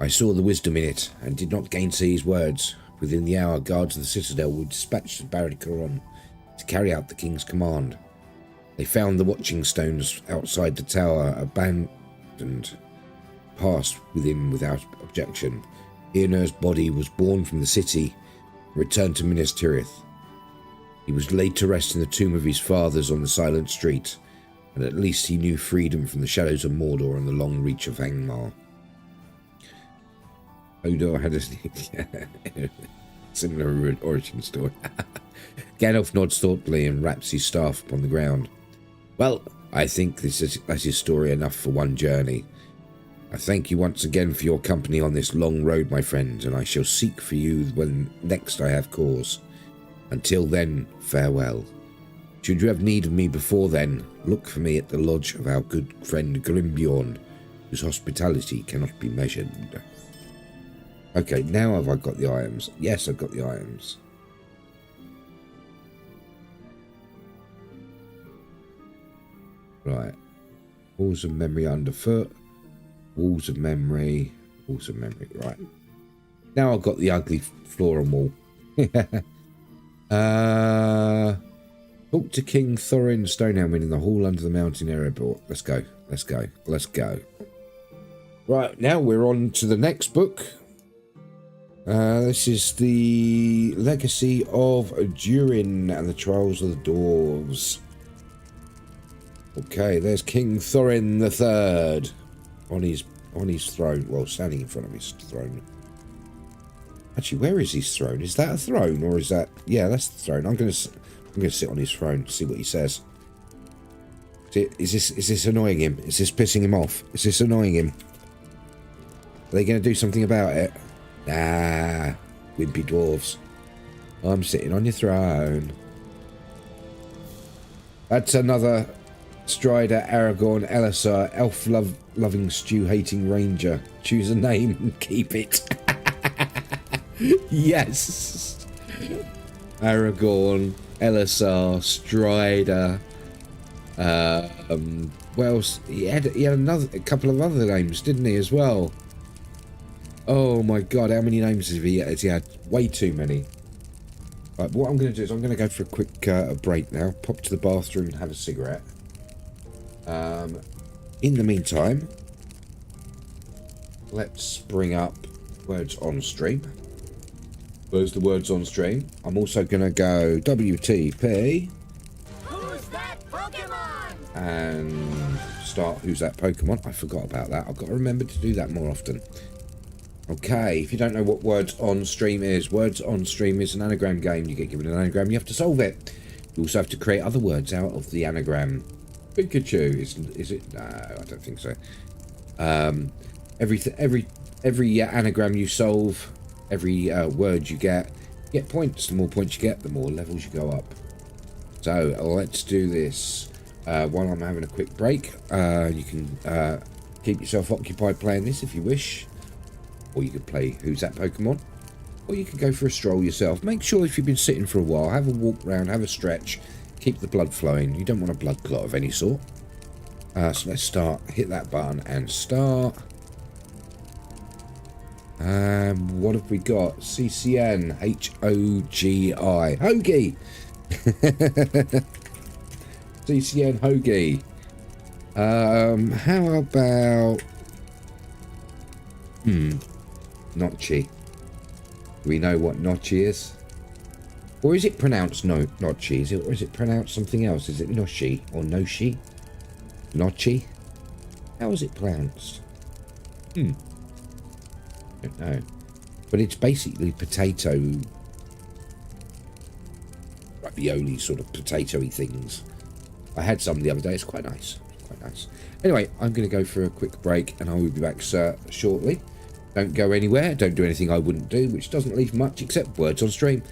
I saw the wisdom in it, and did not gainsay his words. Within the hour, guards of the citadel were dispatched to Barad Curon to carry out the king's command. They found the watching stones outside the tower abandoned, passed within without objection. Eonur's body was borne from the city and returned to Minas Tirith. He was laid to rest in the tomb of his fathers on the silent street, and at least he knew freedom from the shadows of Mordor and the long reach of Angmar. Hodor had a similar origin story. Gandalf nods thoughtfully and raps his staff upon the ground. Well, I think that is story enough for one journey. I thank you once again for your company on this long road, my friend, and I shall seek for you when next I have cause. Until then, farewell. Should you have need of me before then, look for me at the lodge of our good friend Grimbeorn, whose hospitality cannot be measured. Okay, now have I got the items? Yes, I've got the items. Right. Walls of memory underfoot. Walls of memory. Walls of memory. Right. Now I've got the ugly floor and wall. Talk to King Thorin Stonehelmet in the hall under the mountain Erebor. Let's go. Let's go. Let's go. Right, now we're on to the next book. This is the Legacy of Durin and the Trials of the Dwarves. Okay, there's King Thorin III on his throne. Well, standing in front of his throne. Actually, where is his throne? Is that a throne, or is that? Yeah, that's the throne. I'm gonna sit on his throne, see what he says. Is this annoying him? Is this pissing him off? Is this annoying him? Are they gonna do something about it? Nah, wimpy dwarves. I'm sitting on your throne. That's another Strider, Aragorn, Elisar, elf-loving, stew-hating ranger. Choose a name and keep it. Yes. Aragorn, Elisar, Strider. Well, he had a couple of other names, didn't he, as well? Oh my god, how many names has he had? Way too many. Right, what I'm going to do is I'm going to go for a quick break now. Pop to the bathroom and have a cigarette. In the meantime, let's bring up words on stream. Where's the words on stream? I'm also going to go WTP. Who's that Pokemon? And start Who's That Pokemon. I forgot about that. I've got to remember to do that more often. Okay, if you don't know what Words on Stream is, Words on Stream is an anagram game. You get given an anagram, you have to solve it. You also have to create other words out of the anagram. Pikachu, is it? No, I don't think so. Every anagram you solve, every word you get points. The more points you get, the more levels you go up. So let's do this. While I'm having a quick break, you can keep yourself occupied playing this if you wish. Or you could play Who's That Pokemon, or you could go for a stroll yourself. Make sure if you've been sitting for a while, have a walk around, have a stretch, keep the blood flowing. You don't want a blood clot of any sort. So let's start. Hit that button and start. What have we got? CCN HOGI. Hoagie. CCN Hoagie. How about Notchy? Do we know what Notchy is? Or is it pronounced Notchy? Or is it pronounced something else? Is it Noshi or Noshi? Notchy? How is it pronounced? I don't know. But it's basically potato ravioli, sort of potatoey things. I had some the other day. It's quite nice. Quite nice. Anyway, I'm going to go for a quick break and I will be back shortly. Don't go anywhere. Don't do anything I wouldn't do, which doesn't leave much except words on stream.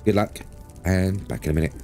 Good luck, and back in a minute.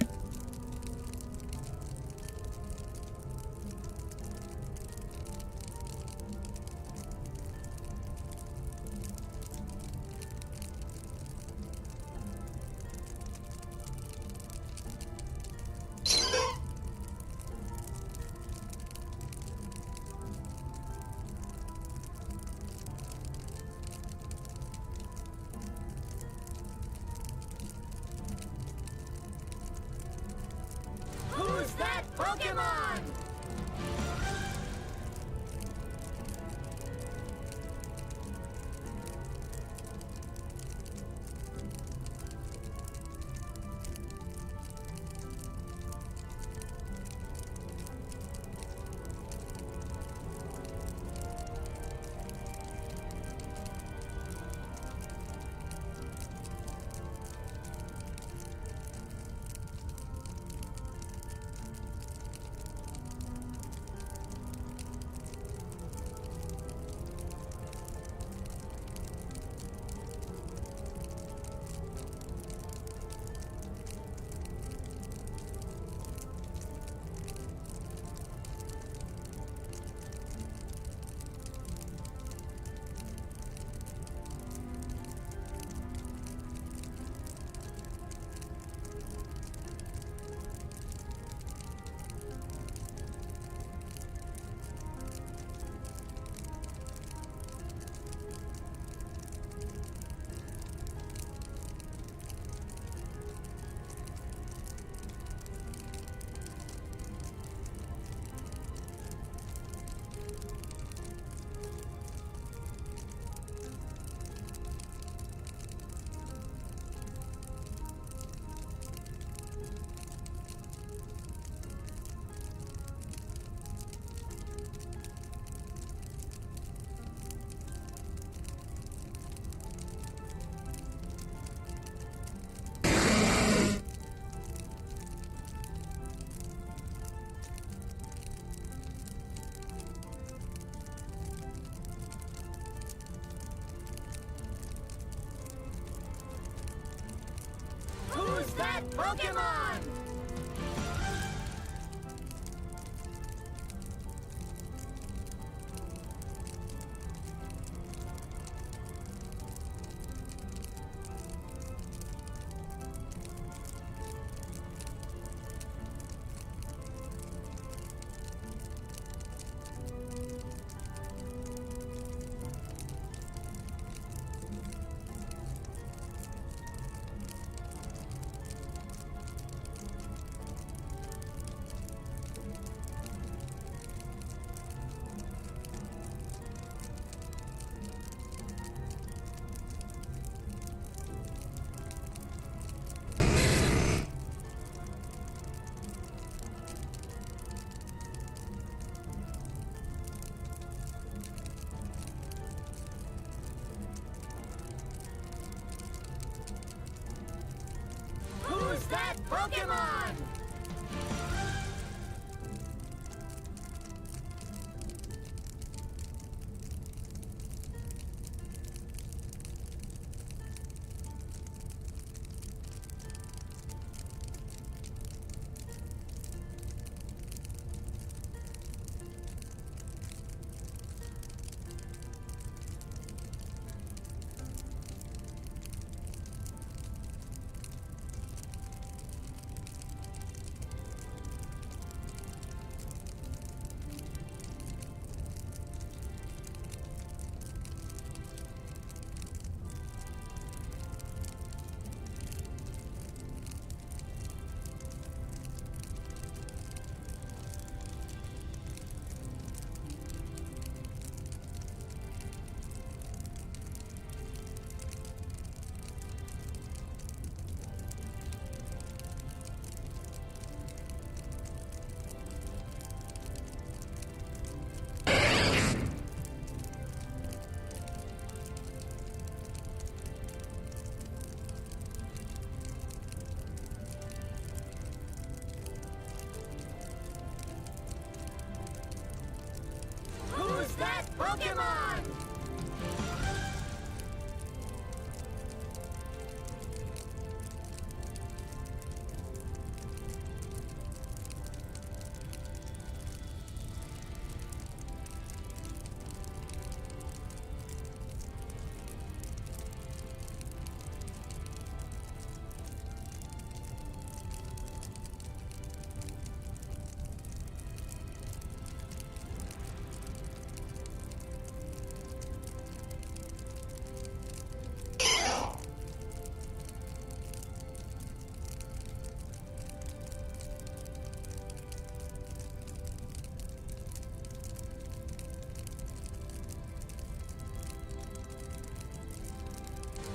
that Pokemon? Who's that Pokemon? Who's that Pokemon?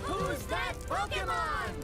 Who's that Pokemon?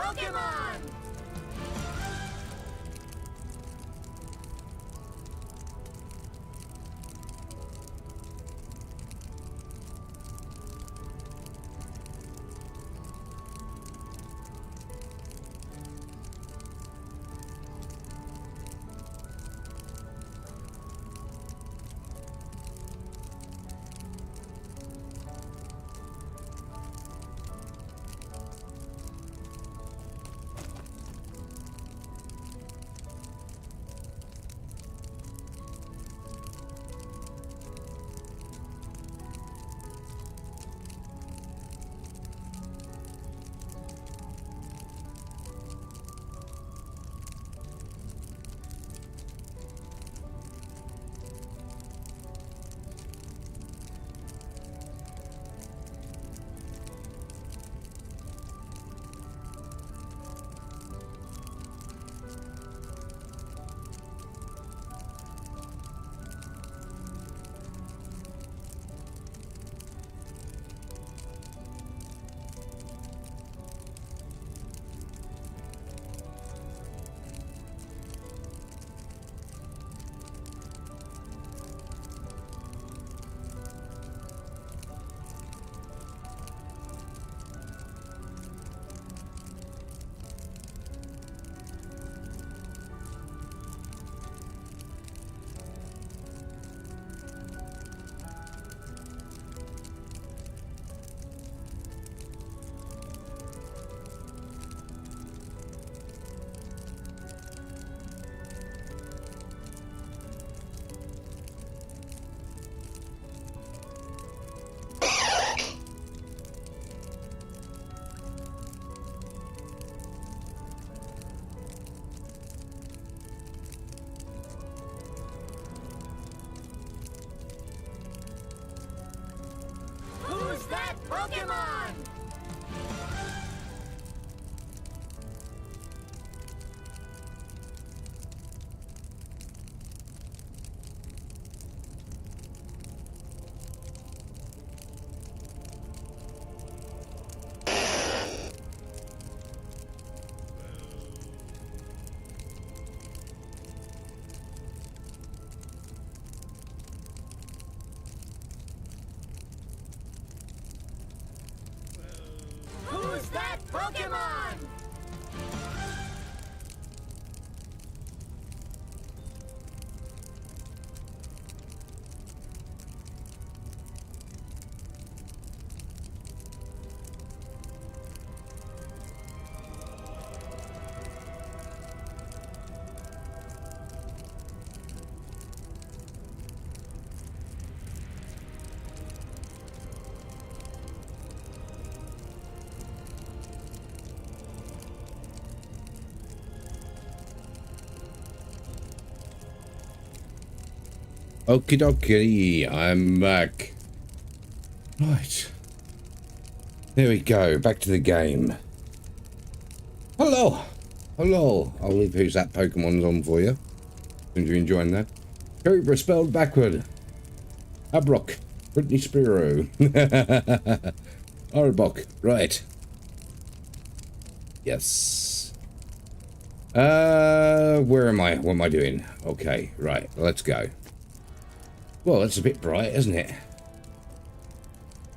Pokemon? Who's that Pokemon? Who's that Pokemon? Okie dokie, I'm back. Right. There we go, back to the game. Hello! Hello! I'll leave Who's That Pokemon's on for you. Since you're enjoying that. Cobra spelled backward. Abrock. Britney Spiro. Arbok. Right. Yes. Where am I? What am I doing? Okay, right, let's go. Well, that's a bit bright, isn't it?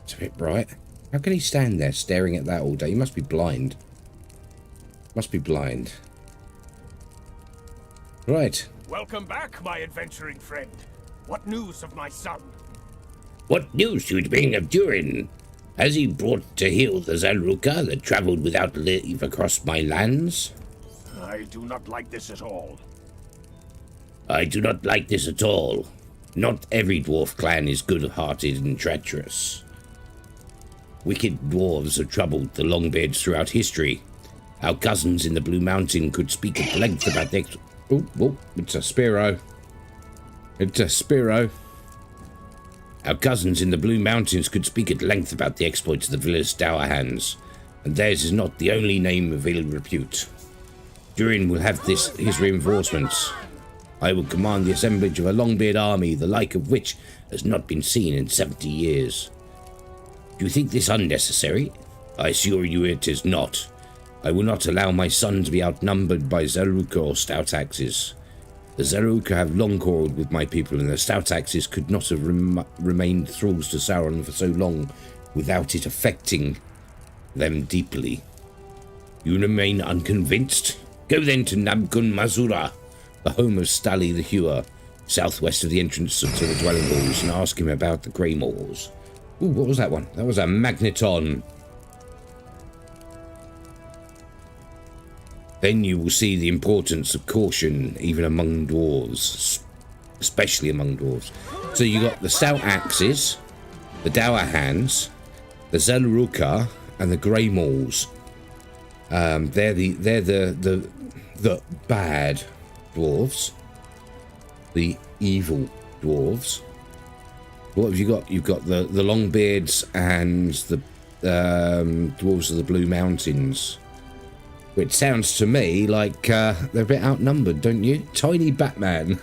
It's a bit bright. How can he stand there staring at that all day? He must be blind. Must be blind. Right. Welcome back, my adventuring friend. What news of my son? What news should bring of Durin? Has he brought to heel the Zalruka that travelled without leave across my lands? I do not like this at all. I do not like this at all. Not every dwarf clan is good-hearted and treacherous. Wicked dwarves have troubled the Longbeards throughout history. Our cousins in the Blue Mountain could speak at length about their... Oh, it's a Spearow. It's a Spearow. Our cousins in the Blue Mountains could speak at length about the exploits of the Villas Dowerhands, and theirs is not the only name of ill repute. Durin will have his reinforcements. I will command the assemblage of a Longbeard army, the like of which has not been seen in 70 years. Do you think this unnecessary? I assure you it is not. I will not allow my son to be outnumbered by Zaruka or stout axes. The Zaruka have long quarreled with my people, and the stout axes could not have remained thralls to Sauron for so long without it affecting them deeply. You remain unconvinced? Go then to Nabgun Mazura, the home of Stali the Hewer, southwest of the entrance to the dwelling halls, and ask him about the Grey Moors. Ooh, what was that one? That was a magneton. Then you will see the importance of caution even among dwarves, especially among dwarves. So you got the stout axes, the dour hands, the Zaruka, and the Grey Moors. They're the bad dwarves, the evil dwarves. What have you got? You've got the Longbeards and the dwarves of the Blue Mountains. Which sounds to me like they're a bit outnumbered, don't you? Tiny Batman.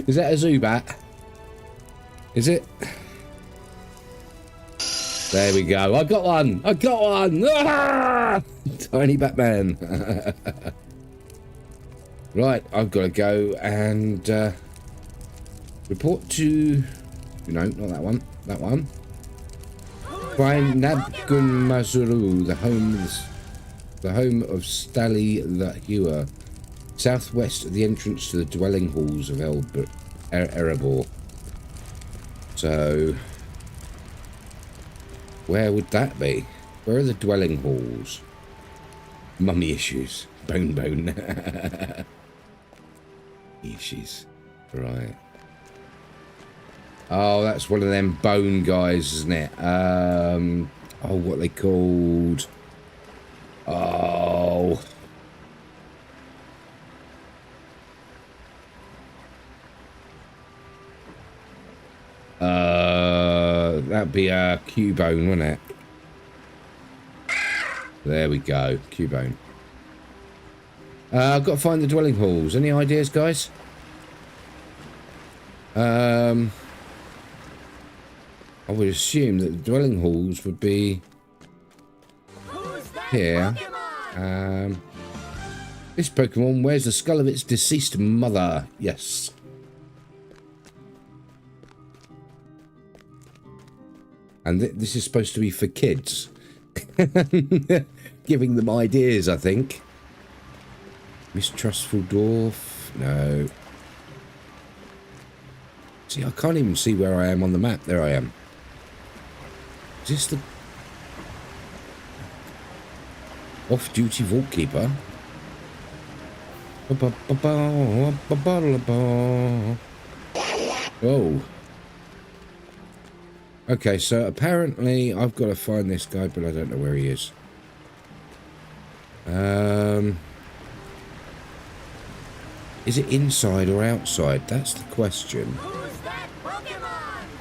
Is that a Zubat? Is it? There we go. I got one. I got one. Ah! Tiny Batman. Right, I've got to go and report to... No, not that one. That one. Find Nabgun Mazuru, the home of Stali the Hewer, southwest of the entrance to the dwelling halls of Erebor. So, where would that be? Where are the dwelling halls? Mummy issues. Bone. Issues. Right. Oh, that's one of them bone guys, isn't it? Oh, what are they called? Oh. That'd be a Cubone, wouldn't it? There we go, Cubone. I've got to find the dwelling halls. Any ideas, guys? I would assume that the dwelling halls would be here. This Pokemon wears the skull of its deceased mother. Yes. And this is supposed to be for kids. Giving them ideas, I think. Mistrustful dwarf. No. See, I can't even see where I am on the map. There I am. Is this the off-duty vault-keeper? Oh. Okay, so apparently I've got to find this guy, but I don't know where he is. Is it inside or outside? That's the question.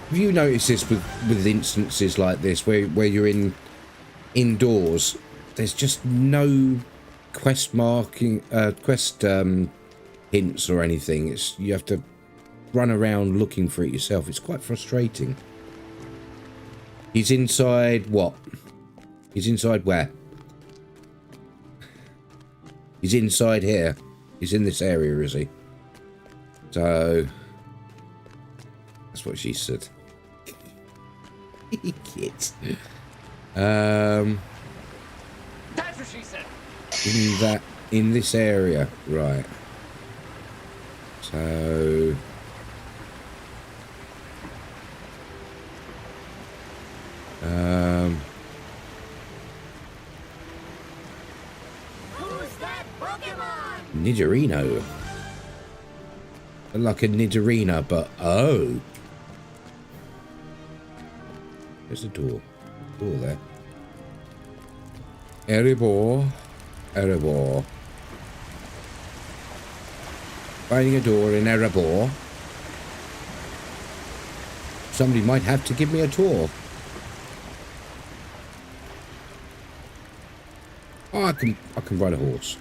Have you noticed this with instances like this where you're indoors? There's just no quest hints or anything. You have to run around looking for it yourself. It's quite frustrating. He's inside what? He's inside where? He's inside here. He's in this area, is he? So that's what she said. Kids. That's what she said. In this area, right? So Who's that Pokemon? Nidorino. Like a Nidorina, but oh. There's a door. Door there. Erebor. Finding a door in Erebor. Somebody might have to give me a tour. Oh, I can ride a horse.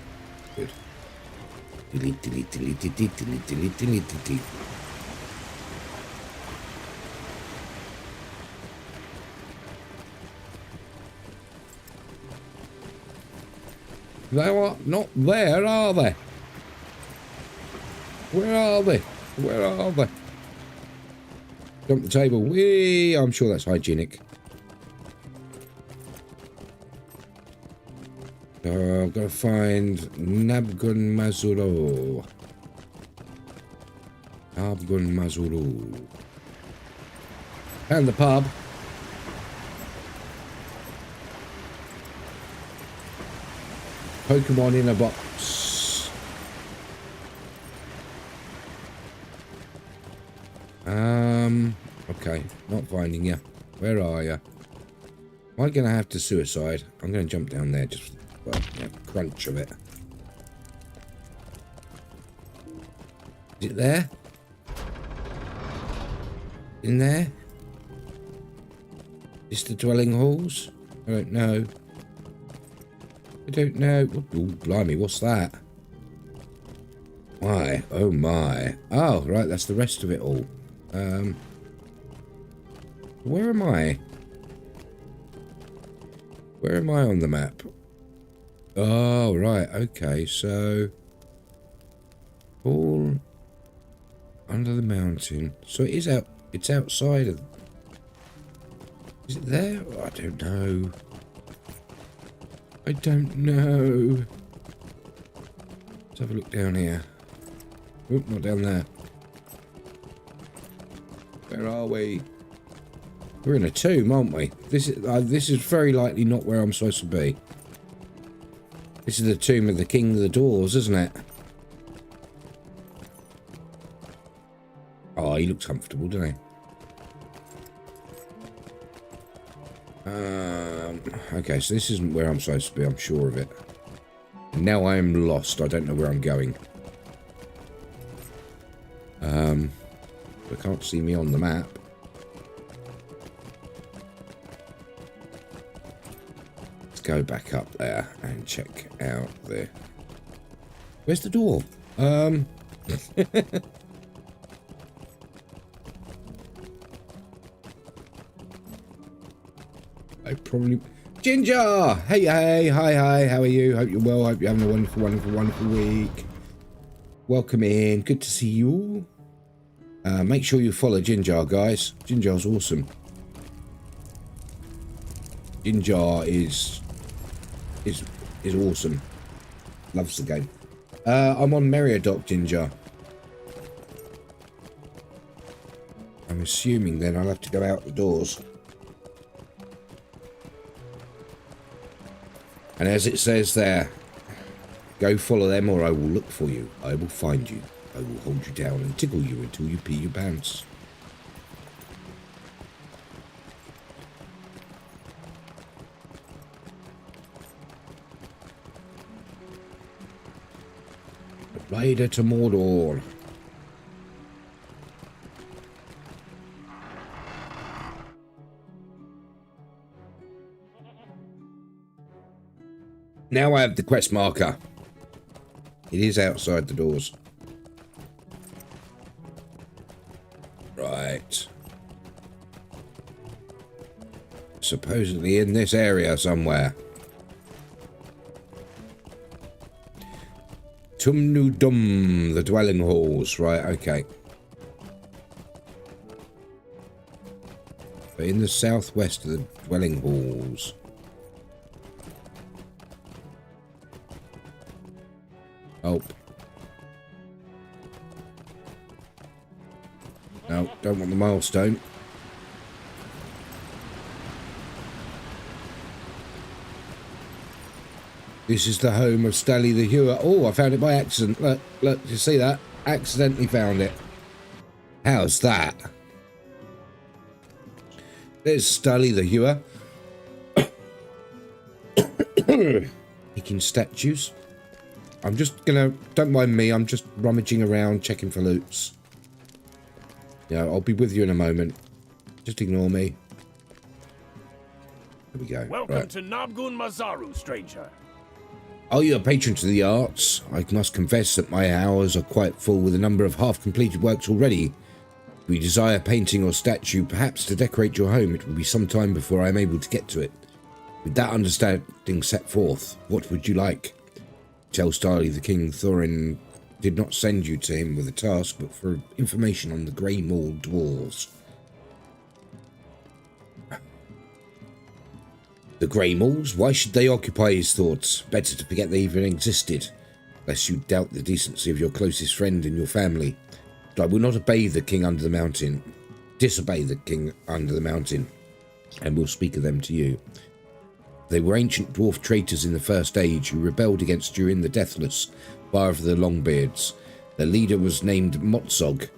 Good. They are not there, are they? Where are they? Where are they? Dump the table. Whee! I'm sure that's hygienic. I've got to find Nabgun Mazuro. Nabgun Mazuro. And the pub. Pokemon in a box. Okay, not finding you. Where are you? Am I going to have to suicide? I'm going to jump down there just for the crunch of it. Is it there? In there? Is the dwelling halls? I don't know. I don't know. Oh, blimey, what's that? Why? Oh my. Oh, right, that's the rest of it all. Where am I? Where am I on the map? Oh, right, okay, so... all under the mountain. So it is out, it's outside of... Is it there? I don't know. I don't know. Let's have a look down here. Oh, not down there. Where are we? We're in a tomb, aren't we? This is very likely not where I'm supposed to be. This is the tomb of the King of the Doors, isn't it? Oh, he looks comfortable, doesn't he? Okay, so this isn't where I'm supposed to be, I'm sure of it. Now I am lost. I don't know where I'm going. I can't see me on the map. Let's go back up there and check out the... Where's the door? I probably... Ginger! Hey, hey, hi, how are you? Hope you're well, hope you're having a wonderful, wonderful, wonderful week. Welcome in, good to see you. Make sure you follow Ginger, guys. Ginger's awesome. Ginger is awesome. Loves the game. I'm on Meriadoc, Ginger. I'm assuming then I'll have to go out the doors. And as it says there, go follow them or I will look for you. I will find you. I will hold you down and tickle you until you pee your pants. Rider to Mordor. Now I have the quest marker. It is outside the doors. Right. Supposedly in this area somewhere. Tumnu Dum, the dwelling halls. Right, okay. But in the southwest of the dwelling halls. Oh. No, don't want the milestone. This is the home of Stally the Hewer. Oh, I found it by accident. Look, look, you see that? Accidentally found it. How's that? There's Stally the Hewer. Picking statues. I'm just gonna, don't mind me, I'm just rummaging around, checking for loots. Yeah, I'll be with you in a moment. Just ignore me. There we go. Welcome to Nabgun Mazaru, stranger. Are you a patron to the arts? I must confess that my hours are quite full with a number of half-completed works already. If you desire painting or statue, perhaps to decorate your home, it will be some time before I am able to get to it. With that understanding set forth, what would you like? Tell Starly the King Thorin did not send you to him with a task, but for information on the Grey Maul dwarves. The Grey Mauls? Why should they occupy his thoughts? Better to forget they even existed, lest you doubt the decency of your closest friend and your family. But I will not obey the king under the mountain, disobey the king under the mountain, and will speak of them to you. They were ancient dwarf traitors in the First Age who rebelled against Durin the Deathless, Father of the Longbeards. Their leader was named Motsog.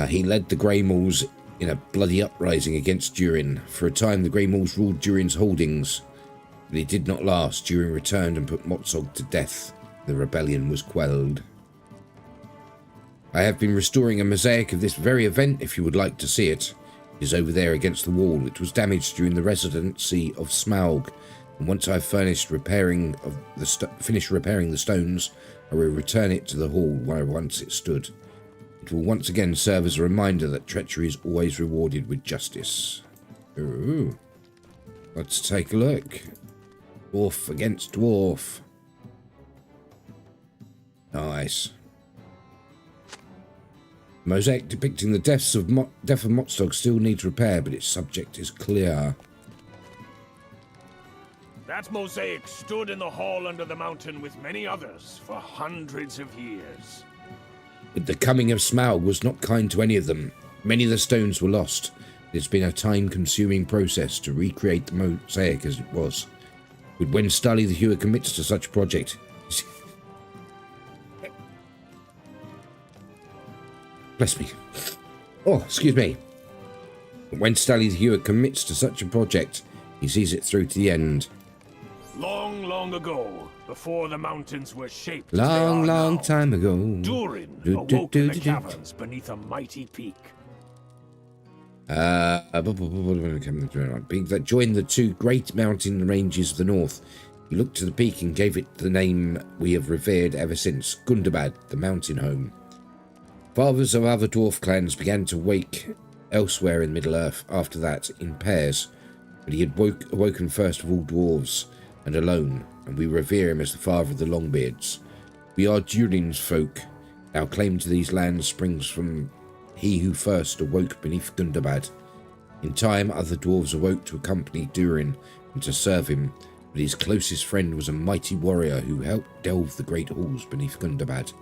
He led the Grey Mauls in a bloody uprising against Durin. For a time, the Grey Mauls ruled Durin's holdings, but it did not last. Durin returned and put Motsog to death. The rebellion was quelled. I have been restoring a mosaic of this very event, if you would like to see it. It is over there against the wall. It was damaged during the residency of Smaug, and once I've finished repairing the stones, I will return it to the hall where once it stood. It will once again serve as a reminder that treachery is always rewarded with justice. Ooh. Let's take a look. Dwarf against dwarf. Nice. Mosaic depicting the death of Motsog still needs repair, but its subject is clear. That mosaic stood in the hall under the mountain with many others for hundreds of years. But the coming of Smaug was not kind to any of them. Many of the stones were lost. It's been a time-consuming process to recreate the mosaic as it was. But when Starly the Hewer commits to such a project... Bless me. Oh, excuse me. But when Starly the Hewer commits to such a project, he sees it through to the end. Long, long ago, before the mountains were shaped Long time ago. Durin awoke in the caverns beneath a mighty peak. Peak that joined the two great mountain ranges of the north. He looked to the peak and gave it the name we have revered ever since, Gundabad, the mountain home. Fathers of other dwarf clans began to wake elsewhere in Middle-earth after that, in pairs, but he had awoken first of all dwarves, and alone, and we revere him as the father of the Longbeards. We are Durin's folk. Our claim to these lands springs from he who first awoke beneath Gundabad. In time, other dwarves awoke to accompany Durin and to serve him, but his closest friend was a mighty warrior who helped delve the great halls beneath Gundabad.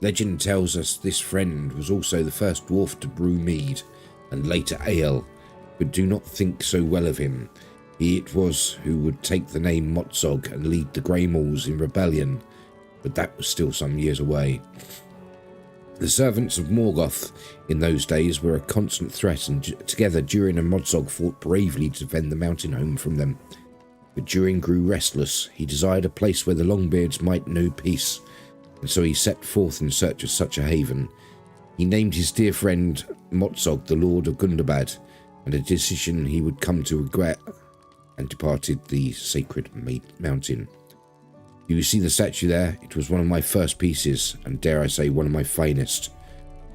Legend tells us this friend was also the first dwarf to brew mead, and later ale, but do not think so well of him. He it was who would take the name Motsog and lead the Grey Mauls in rebellion, but that was still some years away. The servants of Morgoth in those days were a constant threat, and together Durin and Motsog fought bravely to defend the mountain home from them. But Durin grew restless. He desired a place where the Longbeards might know peace, and so he set forth in search of such a haven. He named his dear friend Motsog the Lord of Gundabad, and a decision he would come to regret, and departed the sacred mountain. You see the statue there? It was one of my first pieces, and dare I say one of my finest.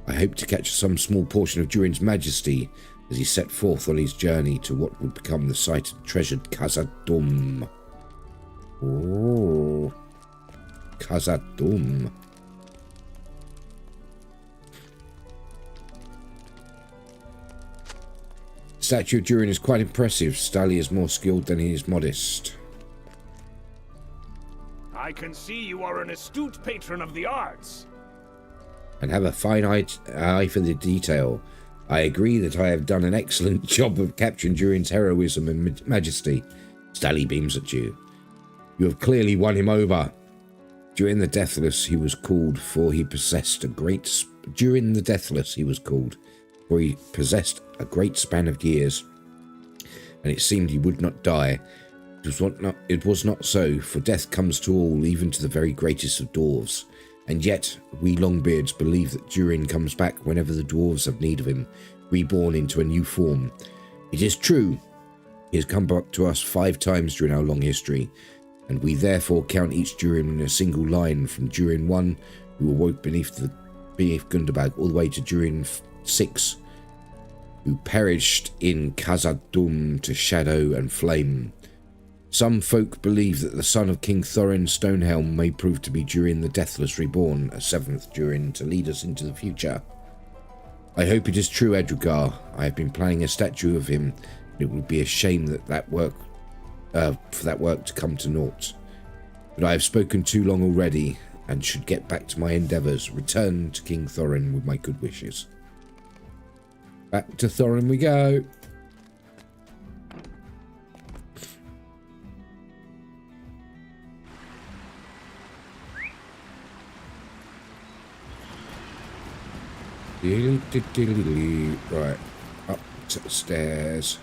I hope to catch some small portion of Durin's majesty as he set forth on his journey to what would become the site of treasured Khazad-dûm. Oh, Khazad-dûm. The statue of Durin is quite impressive. Starly is more skilled than he is modest. I can see you are an astute patron of the arts. And have a fine eye for the detail. I agree that I have done an excellent job of capturing Durin's heroism and majesty. Starly beams at you. You have clearly won him over. Durin the Deathless, he was called, for he possessed a great... Durin the Deathless, he was called, for he possessed a great span of years, and it seemed he would not die. It was not so, for death comes to all, even to the very greatest of dwarves. And yet, we Longbeards believe that Durin comes back whenever the dwarves have need of him, reborn into a new form. It is true, he has come back to us 5 times during our long history, and we therefore count each Durin in a single line, from Durin 1, who awoke beneath Gundabad, all the way to Durin 6, who perished in Khazad-dûm to shadow and flame. Some folk believe that the son of King Thorin Stonehelm may prove to be Durin the Deathless Reborn, a seventh Durin to lead us into the future. I hope it is true, Edgar. I have been planning a statue of him. It would be a shame that work for that work to come to naught. But I have spoken too long already, and should get back to my endeavours. Return to King Thorin with my good wishes. Back to Thorin we go. Right, up to the stairs.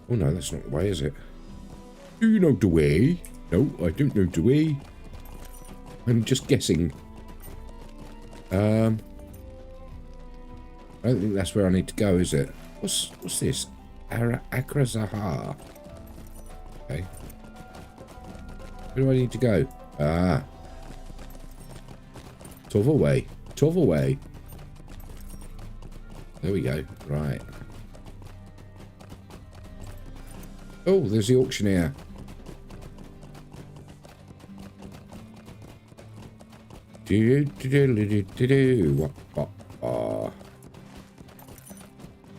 Oh no, that's not the way, is it? Do you know the way? No, I don't know the way. I'm just guessing. I don't think that's where I need to go, is it? What's this? Akrazahar. Okay. Where do I need to go? Ah. Toverway. Toverway. There we go. Right. Oh, there's the auctioneer. We're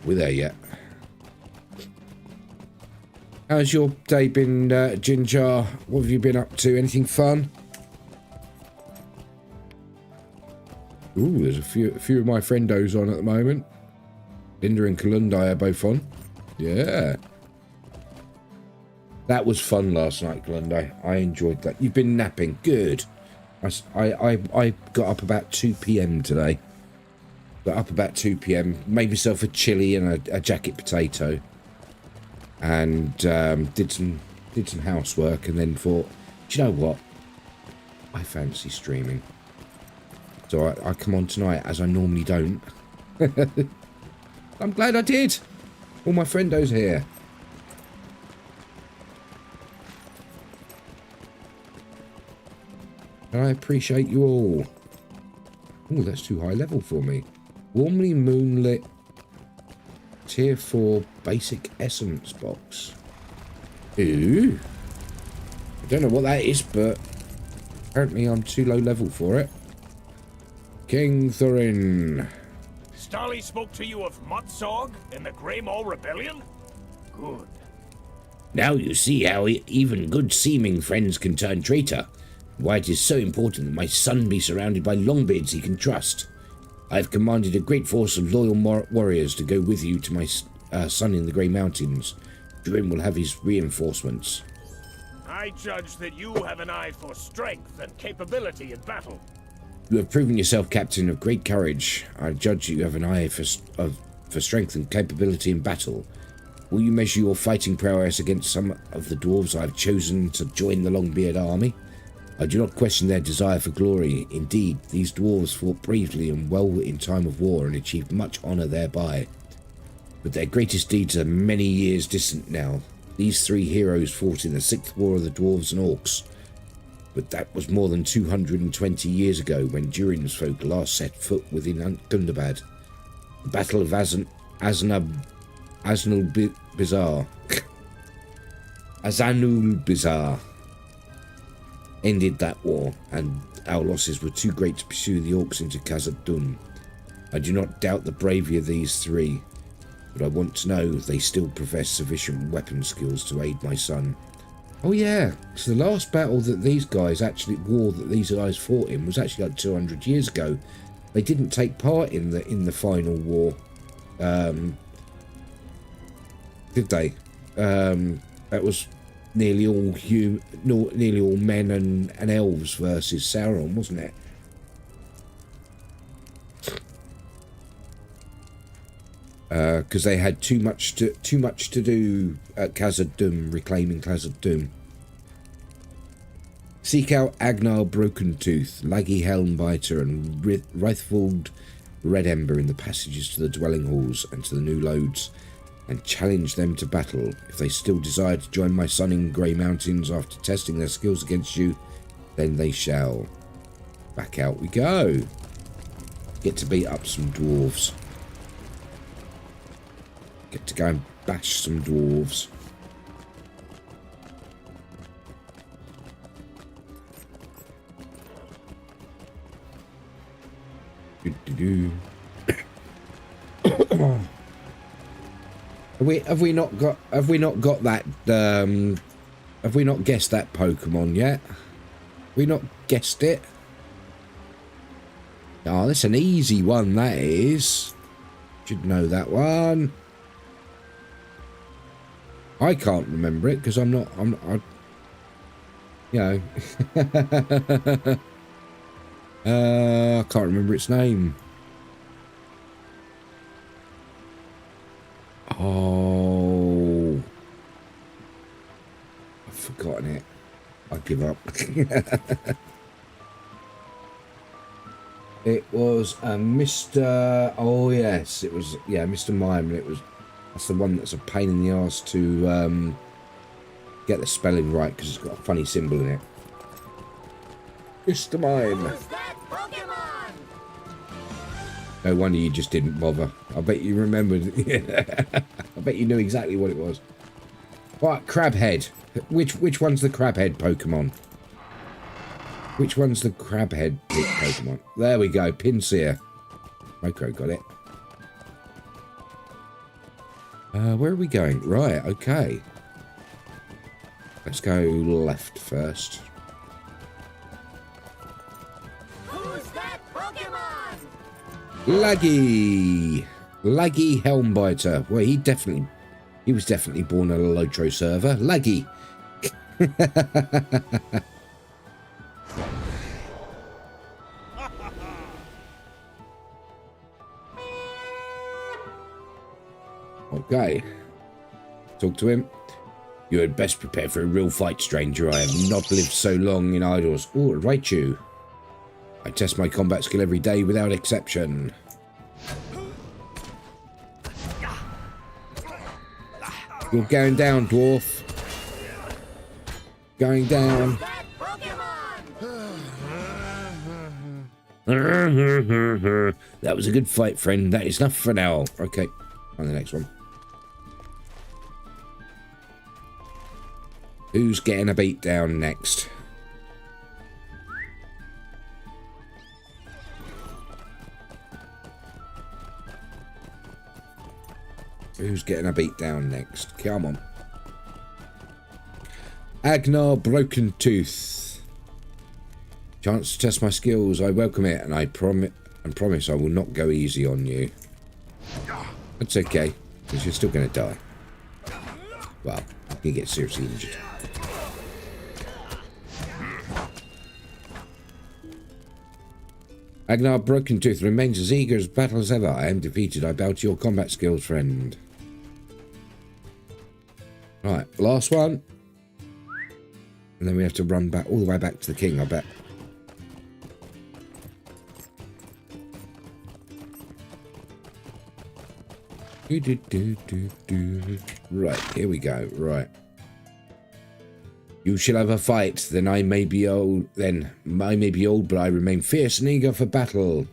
there yet. How's your day been, Ginger? What have you been up to? Anything fun? Ooh, there's a few of my friendos on at the moment. Linda and Kalundi are both on. Yeah. That was fun last night, Kalundi. I enjoyed that. You've been napping. Good. I got up about 2 p.m. today. Got up about 2 p.m. Made myself a chili and a jacket potato. And did some housework, and then thought, do you know what? I fancy streaming. So I come on tonight, as I normally don't. I'm glad I did. All my friendos here. And I appreciate you all. Oh, that's too high level for me. Warmly moonlit Tier 4 basic essence box. Ooh. I don't know what that is, but apparently I'm too low level for it. King Thorin. Starly spoke to you of Mudsog in the Grey Maw Rebellion? Good. Now you see how even good-seeming friends can turn traitor. Why it is so important that my son be surrounded by longbeards he can trust. I have commanded a great force of loyal warriors to go with you to my son in the Grey Mountains. Durin will have his reinforcements. I judge that you have an eye for strength and capability in battle. You have proven yourself captain of great courage. I judge you have an eye for strength and capability in battle. Will you measure your fighting prowess against some of the dwarves I have chosen to join the Longbeard army? I do not question their desire for glory. Indeed, these dwarves fought bravely and well in time of war and achieved much honour thereby. But their greatest deeds are many years distant now. These three heroes fought in the 6th War of the Dwarves and Orcs. But that was more than 220 years ago when Durin's folk last set foot within Gundabad. The Battle of Azanul Bizarre ended that war, and our losses were too great to pursue the Orcs into Khazad-dûm. I do not doubt the bravery of these three, but I want to know if they still possess sufficient weapon skills to aid my son. Oh yeah, so the last battle that these guys fought in was actually like 200 years ago. They didn't take part in the final war, did they? That was nearly all men and elves versus Sauron, wasn't it? Because they had too much to do at Khazad-dûm, reclaiming Khazad-dûm. Seek out Agnar Brokentooth, Laggy Helmbiter, and Wraithfold Red Ember in the passages to the dwelling halls and to the new loads, and challenge them to battle. If they still desire to join my son in Grey Mountains after testing their skills against you, then they shall. Back out we go. Get to beat up some dwarves. Get to go and bash some dwarves. Have we not got that have we not guessed that Pokemon yet? Have we not guessed it? Oh, that's an easy one, that is. Should know that one. I can't remember it because I I can't remember its name. Oh, I've forgotten it. I give up. It was Mr. Oh yes, it was Mr. Mime, and that's the one that's a pain in the arse to get the spelling right because it's got a funny symbol in it. Mr. Mime. Who's that Pokemon? No wonder you just didn't bother. I bet you remembered. I bet you knew exactly what it was. Right, Crabhead. Which one's the Crabhead Pokemon? Which one's the Crabhead Pokemon? There we go, Pinsir. Moko got it. Where are we going? Right, okay. Let's go left first. Who's that Pokemon? Laggy Helmbiter. Well, he was definitely born on a LotRO server. Laggy. Okay. Talk to him. You had best prepare for a real fight, stranger. I have not lived so long in idols. Oh, right you. I test my combat skill every day without exception. You're going down, dwarf. Going down. That Pokemon. That was a good fight, friend. That is enough for now. Okay, on the next one. Who's getting a beat down next? Who's getting a beat down next? Come on. Agnar Broken Tooth. Chance to test my skills. I welcome it, and I promise I will not go easy on you. That's okay, because you're still going to die. Well, you get seriously injured. Agnar Broken Tooth remains as eager as battle as ever. I am defeated. I bow to your combat skills, friend. Right, last one. And then we have to run back all the way back to the king, I bet. Right, here we go. Right. You shall have a fight, then I may be old, but I remain fierce and eager for battle.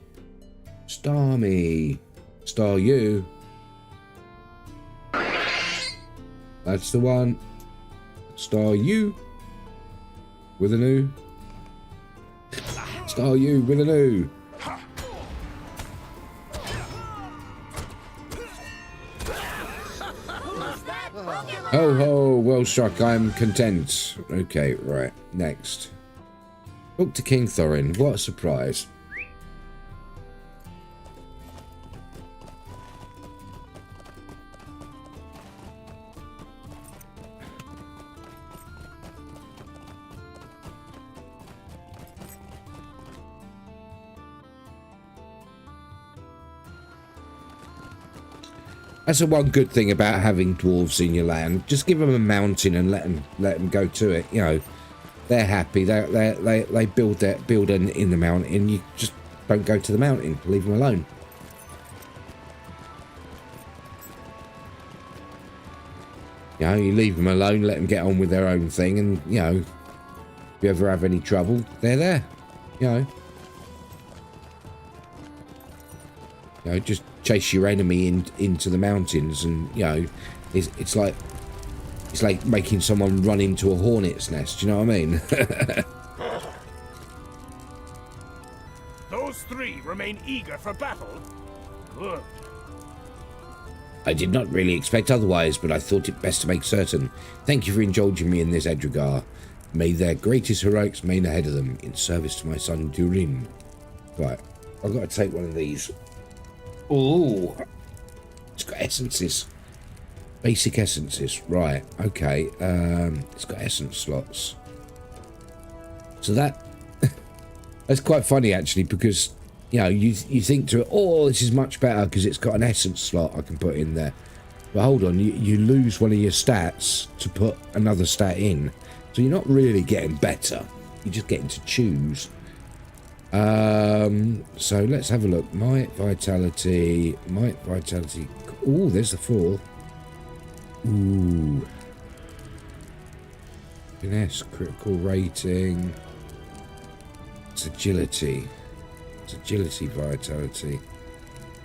Star me. Star you. That's the one. Star you. With an oo. Star you with an oo. Ho ho, well struck, I am content. Okay, right, next. Talk to King Thorin, what a surprise. That's the one good thing about having dwarves in your land. Just give them a mountain and let them go to it. You know, they're happy. They build in the mountain. You just don't go to the mountain. Leave them alone. You know, you leave them alone. Let them get on with their own thing. And you know, if you ever have any trouble, they're there. You know, just chase your enemy into the mountains, and you know, it's like making someone run into a hornet's nest. Do you know what I mean? Those three remain eager for battle. Good. I did not really expect otherwise, but I thought it best to make certain. Thank you for indulging me in this, Edrigar. May their greatest heroics remain ahead of them in service to my son Durin. Right, I've got to take one of these. Oh, it's got essences. Basic essences. Right, okay. It's got essence slots. So that's quite funny actually, because you know, you think to it, oh, this is much better because it's got an essence slot I can put in there. But hold on, you lose one of your stats to put another stat in. So you're not really getting better. You're just getting to choose. So let's have a look. Might, vitality. Oh, there's the 4. Ooh. Finesse, critical rating. It's agility. It's agility, vitality.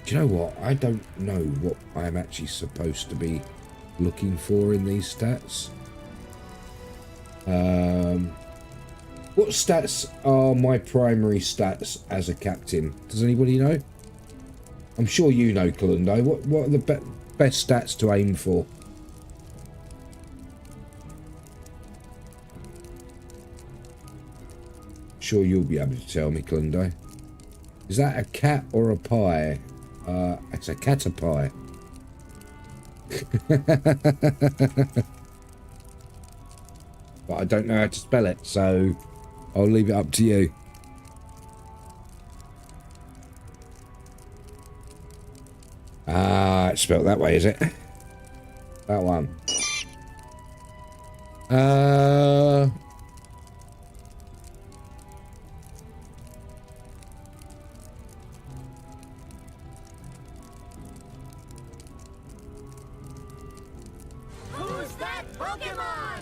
Do you know what? I don't know what I'm actually supposed to be looking for in these stats. What stats are my primary stats as a captain? Does anybody know? I'm sure you know, Kalundo. What are the best stats to aim for? Sure you'll be able to tell me, Kalundo. Is that a cat or a pie? It's a catapie. But I don't know how to spell it, so I'll leave it up to you. Ah, it's spelled that way, is it? That one. Who's that Pokemon?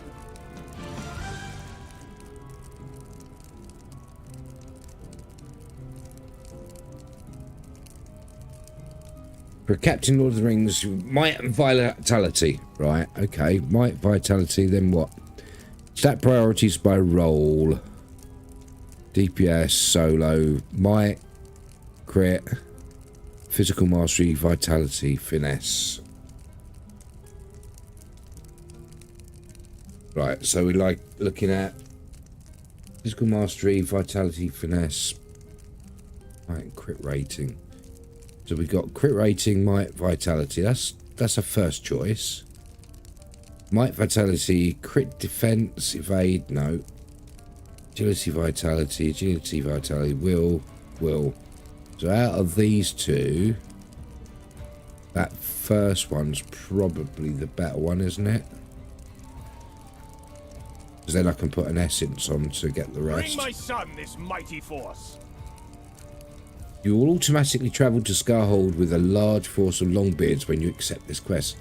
For Captain Lord of the Rings, might and vitality. Right, okay. Might, vitality, then what? Stat priorities by role. DPS, solo, might, crit, physical mastery, vitality, finesse. Right, so we like looking at physical mastery, vitality, finesse, might, crit rating. So we've got crit rating, might, vitality. That's a first choice. Might, vitality, crit defense, evade, no. Agility, vitality, will. So out of these two, that first one's probably the better one, isn't it? Because then I can put an essence on to get the rest. Bring my son this mighty force. You will automatically travel to Scarhold with a large force of Longbeards when you accept this quest.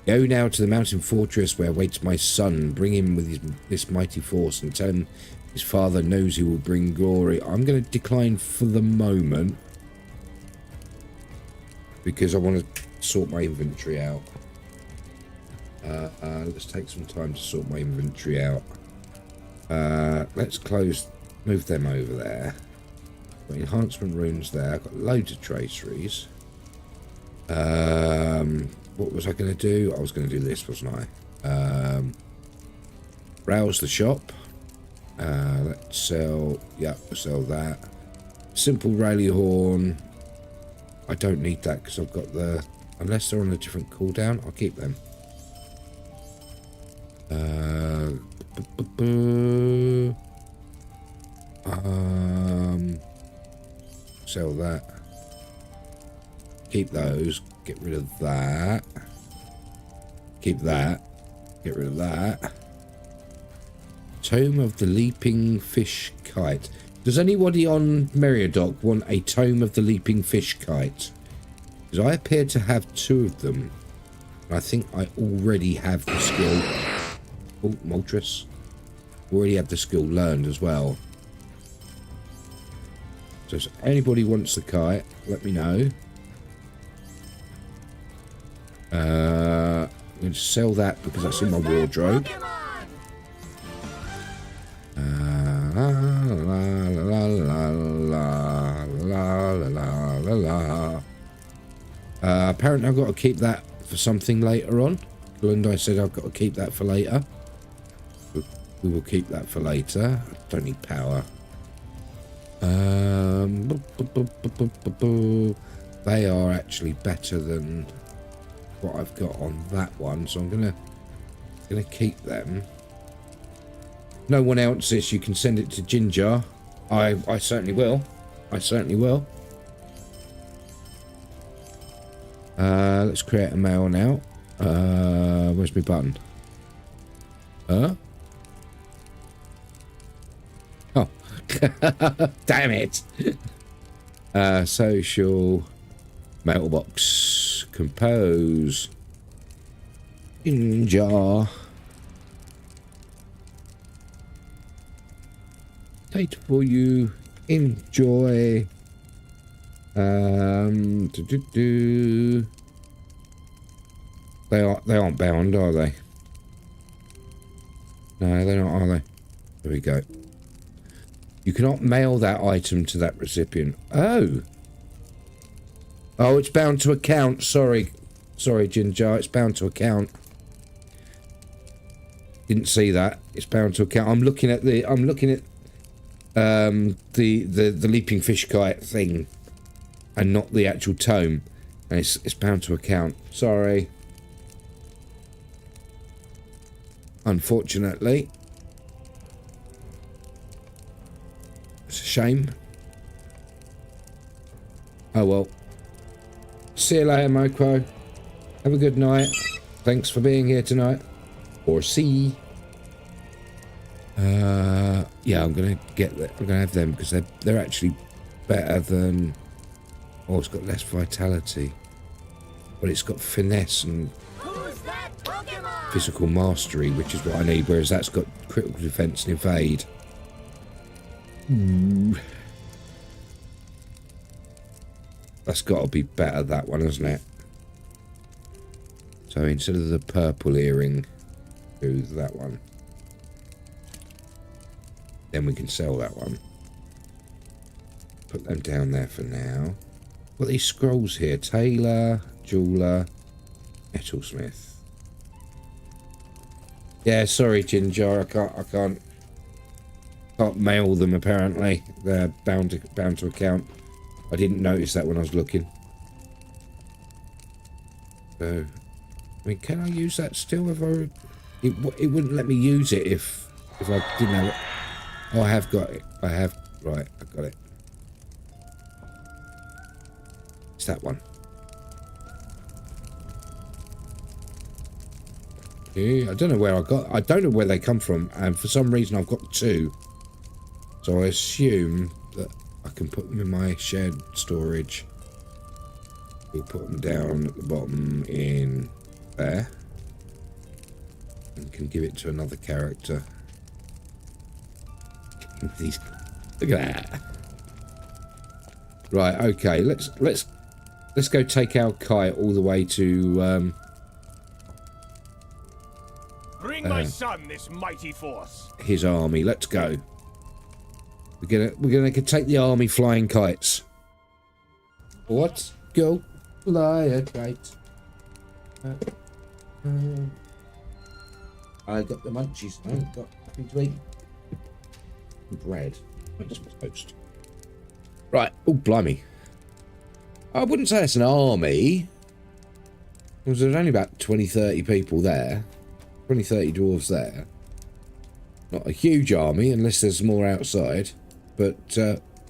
Go now to the mountain fortress where waits my son. Bring him with this mighty force and tell him his father knows he will bring glory. I'm going to decline for the moment because I want to sort my inventory out. Let's take some time to sort my inventory out. Let's move them over there. Got enhancement runes there. I've got loads of traceries. What was I going to do? I was going to do this, wasn't I? Browse the shop. Let's sell. Yep, we'll sell that. Simple rally horn. I don't need that because I've got the. Unless they're on a different cooldown, I'll keep them. Sell that. Keep those. Get rid of that. Keep that. Get rid of that. Tome of the Leaping Fish Kite. Does anybody on Meriadoc want a Tome of the Leaping Fish Kite? Because I appear to have 2 of them. I think I already have the skill. Oh, Moltres. Already have the skill learned as well. So if anybody wants the kite, let me know. I'm going to sell that because that's in my wardrobe. La, la, la, la, la, la, la, la. Apparently I've got to keep that for something later on. Glenda, I said I've got to keep that for later. We will keep that for later. I don't need power. They are actually better than what I've got on that one, so I'm gonna keep them. No one else's. You can send it to Ginger. I certainly will. I certainly will. Let's create a mail now. Where's my button? Oh. Damn it. Social mailbox. Compose. In jar. Date for you. Enjoy. They aren't bound, are they? No, they're not, are they? There we go. You cannot mail that item to that recipient. Oh. Oh, it's bound to account. Sorry. Sorry, Ginger. It's bound to account. Didn't see that. It's bound to account. I'm looking at the leaping fish kite thing and not the actual tome. And it's bound to account. Sorry. Unfortunately. It's a shame. Oh well. See you later, Moko. Have a good night. Thanks for being here tonight. Or see. Yeah, I'm gonna get that. I'm gonna have them because they're actually better than. Oh, it's got less vitality, but it's got finesse and physical mastery, which is what I need. Whereas that's got critical defense and evade. That's got to be better, that one, hasn't it? So instead of the purple earring, do that one. Then we can sell that one. Put them down there for now. What are these scrolls here? Tailor, jeweler, metalsmith. Yeah, sorry, Ginger. I can't mail them. Apparently, they're bound to account. I didn't notice that when I was looking. So, I mean, can I use that still? It wouldn't let me use it if I didn't have it. Oh, I have got it. I have. Right, I got it. It's that one. Yeah, I don't know where I don't know where they come from, and for some reason I've got two. So I assume that I can put them in my shared storage. We'll put them down at the bottom in there. And can give it to another character. Look at that. Right, okay, let's go take our kite all the way to bring my son this mighty force. His army. Let's go. We're gonna take the army flying kites. What? Go fly a kite. I got the munchies. I ain't got nothing to eat. Bread. Makes my toast. Right. Oh, blimey. I wouldn't say it's an army. There's only about 20-30 people there. 20-30 dwarves there. Not a huge army, unless there's more outside. But,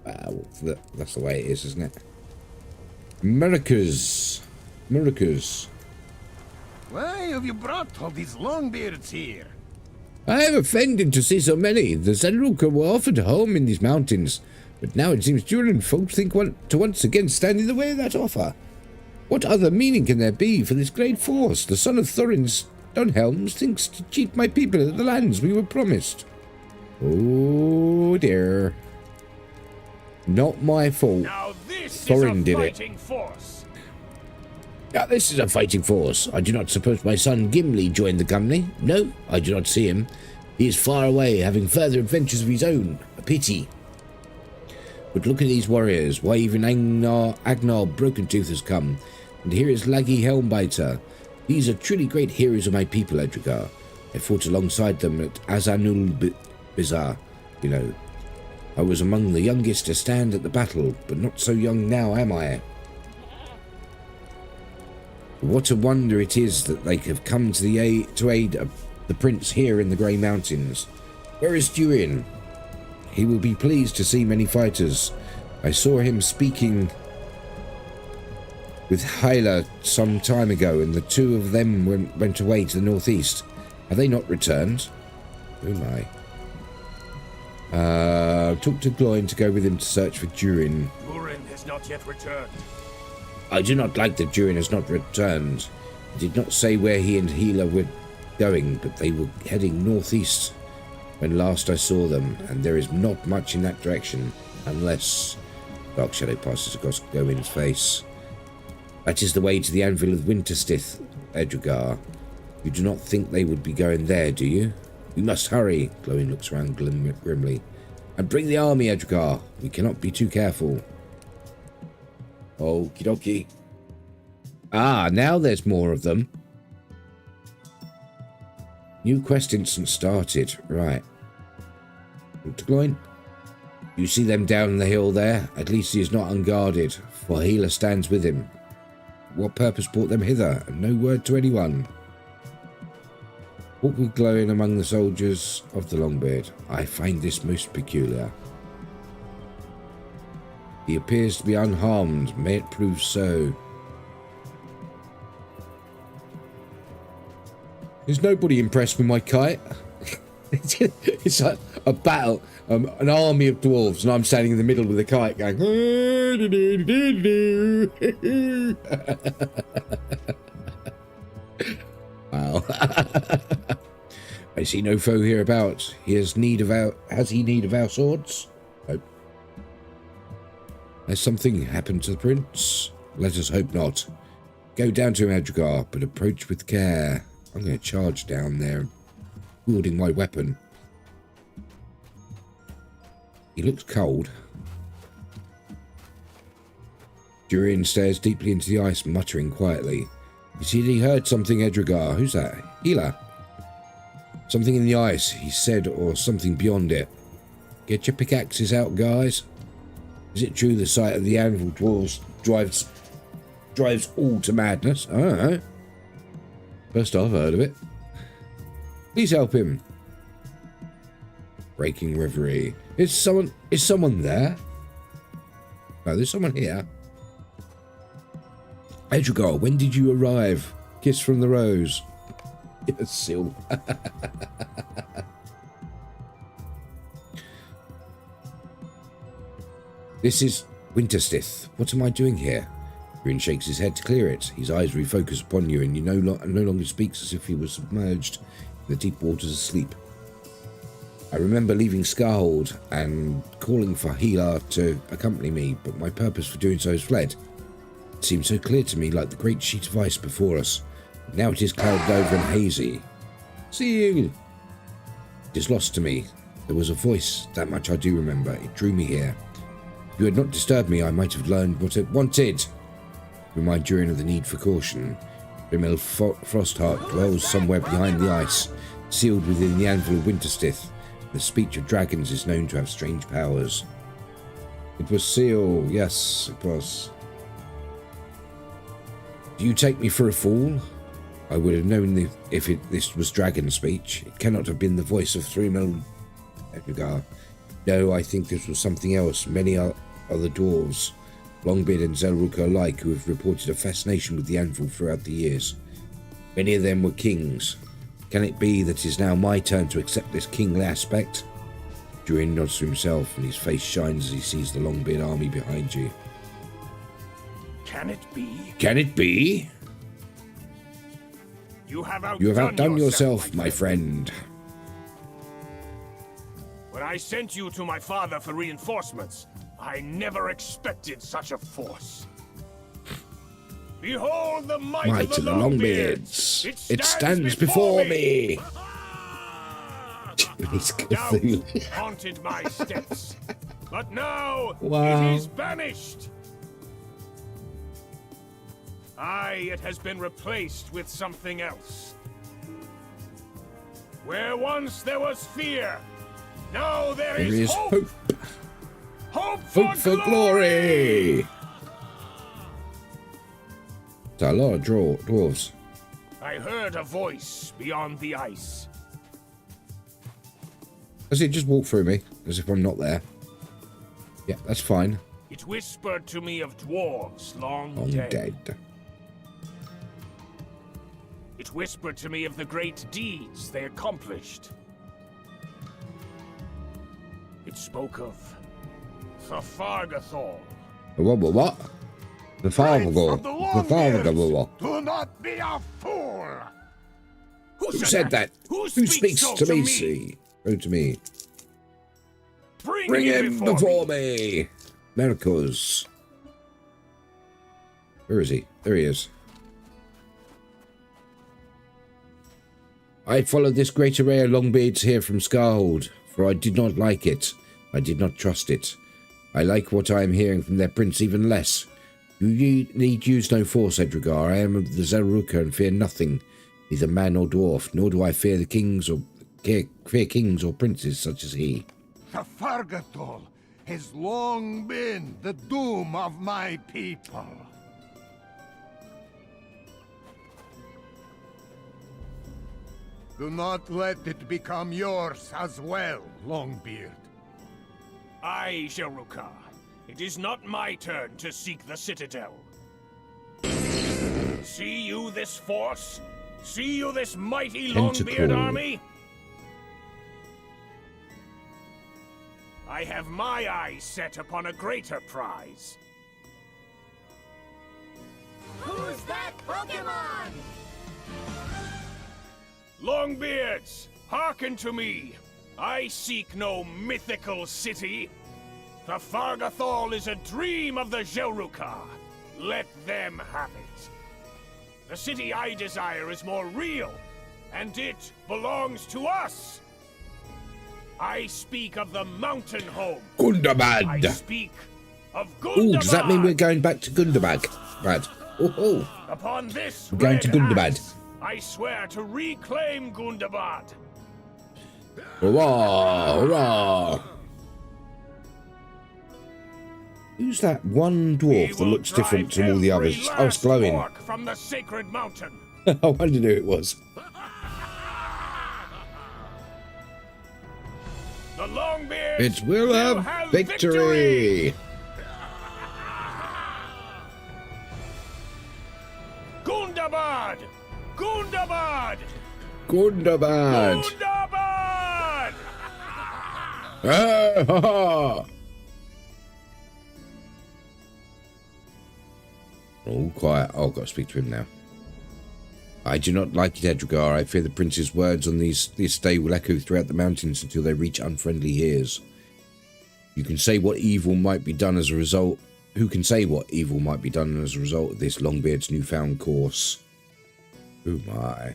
that's the way it is, isn't it? Americas. Why have you brought all these longbeards here? I am offended to see so many. The Zenruka were offered a home in these mountains, but now it seems Duran folk think to once again stand in the way of that offer. What other meaning can there be for this great force? The son of Thorin's Dunhelms thinks to cheat my people of the lands we were promised. Oh dear. Not my fault. Now this Thorin is a did it. fighting force. This is a fighting force. I do not suppose my son Gimli joined the company. No, I do not see him. He is far away, having further adventures of his own. A pity. But look at these warriors. Why, even Agnar Broken Tooth has come. And here is Laggy Helmbiter. These are truly great heroes of my people, Edrigar. I fought alongside them at Azanul Bizarre. You know, I was among the youngest to stand at the battle, but not so young now, am I? What a wonder it is that they have come to aid of the prince here in the Grey Mountains. Where is Durin? He will be pleased to see many fighters. I saw him speaking with Hyla some time ago, and the two of them went away to the northeast. Have they not returned? Oh my. Talk to Gloin to go with him to search for Durin. Durin has not yet returned. I do not like that Durin has not returned. He did not say where he and Hela were going, but they were heading northeast when last I saw them, and there is not much in that direction, unless... Dark shadow passes across Gloin's face. That is the way to the Anvil of Winterstith, Edrigar. You do not think they would be going there, do you? We must hurry. Gloin looks around grimly. And bring the army, Edrigar. We cannot be too careful. Okie dokie. Ah, now there's more of them. New quest instance started. Right. To Gloin. You see them down the hill there? At least he is not unguarded, for Hela stands with him. What purpose brought them hither? And no word to anyone. Walk with Gloin among the soldiers of the Longbeard. I find this most peculiar. He appears to be unharmed. May it prove so. Is nobody impressed with my kite? It's like a battle, an army of dwarves, and I'm standing in the middle with a kite going. Wow. I see no foe hereabouts. Has he need of our swords? Nope. Has something happened to the prince? Let us hope not. Go down to him, Edrigar, but approach with care. I'm going to charge down there, wielding my weapon. He looks cold. Durin stares deeply into the ice, muttering quietly. You see, he heard something, Edrigar. Who's that? Hela. Something in the ice, he said, or something beyond it. Get your pickaxes out, guys. Is it true the sight of the anvil dwarves drives all to madness? I don't know. First I've heard of it. Please help him. Breaking reverie. Is someone there? No, there's someone here. Edrigar, when did you arrive? Kiss from the rose. Yes, Sil. This is Winterstith. What am I doing here? Durin shakes his head to clear it. His eyes refocus upon you, and you no longer speaks as if he was submerged in the deep waters of sleep. I remember leaving Scarhold and calling for Hela to accompany me, but my purpose for doing so has fled. It seemed so clear to me, like the great sheet of ice before us. But now it is clouded over and hazy. See you. It is lost to me. There was a voice, that much I do remember. It drew me here. If you had not disturbed me, I might have learned what it wanted. Remind Durin of the need for caution. Brimil Frostheart dwells somewhere behind the ice, sealed within the anvil of Winterstith. The speech of dragons is known to have strange powers. It was Seal. Yes, it was. Do you take me for a fool? I would have known if this was dragon speech. It cannot have been the voice of Thrimil Edrigar. No, I think this was something else. Many other dwarves, Longbeard and Zelruka alike, who have reported a fascination with the anvil throughout the years. Many of them were kings. Can it be that it is now my turn to accept this kingly aspect? Durin nods to himself, and his face shines as he sees the Longbeard army behind you. Can it be? Can it be? You have outdone yourself, my friend. When I sent you to my father for reinforcements, I never expected such a force. Behold the might, Might of the Longbeards. Longbeards. It stands before me. Japanese Doubt Cthulhu. haunted my steps, but now Wow. it is banished. Aye, it has been replaced with something else. Where once there was fear, now there There is is hope. hope. Hope For glory. There's a lot of dwarves. I heard a voice beyond the ice. Does it just walk through me as if I'm not there? Yeah, that's fine. It whispered to me of dwarves long I'm dead. dead. It whispered to me of the great deeds they accomplished. It spoke of Thargarthor. What? The father go. Of the The father go. Longbeards, do not be a fool. Who said that? Who speaks so to me? See, go to me. Bring him before me. Miracles. Where is he? There he is. I followed this great array of Longbeards here from Scarhold, for I did not like it. I did not trust it. I like what I am hearing from their prince even less. You need use no force, Edrigar. I am of the Zaruka and fear nothing, neither man nor dwarf, nor do I fear the kings or princes such as he. Thargarthor has long been the doom of my people. Do not let it become yours as well, Longbeard. Aye, Jaruka. It is not my turn to seek the citadel. See you this force? See you this mighty Longbeard Tentacle. army? I have my eyes set upon a greater prize. Who's that Pokemon? Longbeards, hearken to me. I seek no mythical city. The Thargarthor is a dream of the Jaruka. Let them have it. The city I desire is more real, and it belongs to us. I speak of the mountain home. I Gundabad. speak of Ooh, Gundabad. does that mean we're going back to Gundabad? Bad. Oh. Upon this We're going to red Gundabad. axe, I swear to reclaim Gundabad. Hurrah! Hurrah! Who's that one dwarf that We will looks different drive to all the every others? Oh, it's last glowing. orc from the sacred mountain. I wondered who it was. The Longbeards It will have victory! Gundabad! Gundabad! Gundabad! Gundabad! Ah, ha, ha. All quiet. Oh, I've got to speak to him now. I do not like it, Edrigar. I fear the prince's words on this day will echo throughout the mountains until they reach unfriendly ears. You can say what evil might be done as a result. Who can say what evil might be done as a result of this Longbeard's newfound course? Oh my.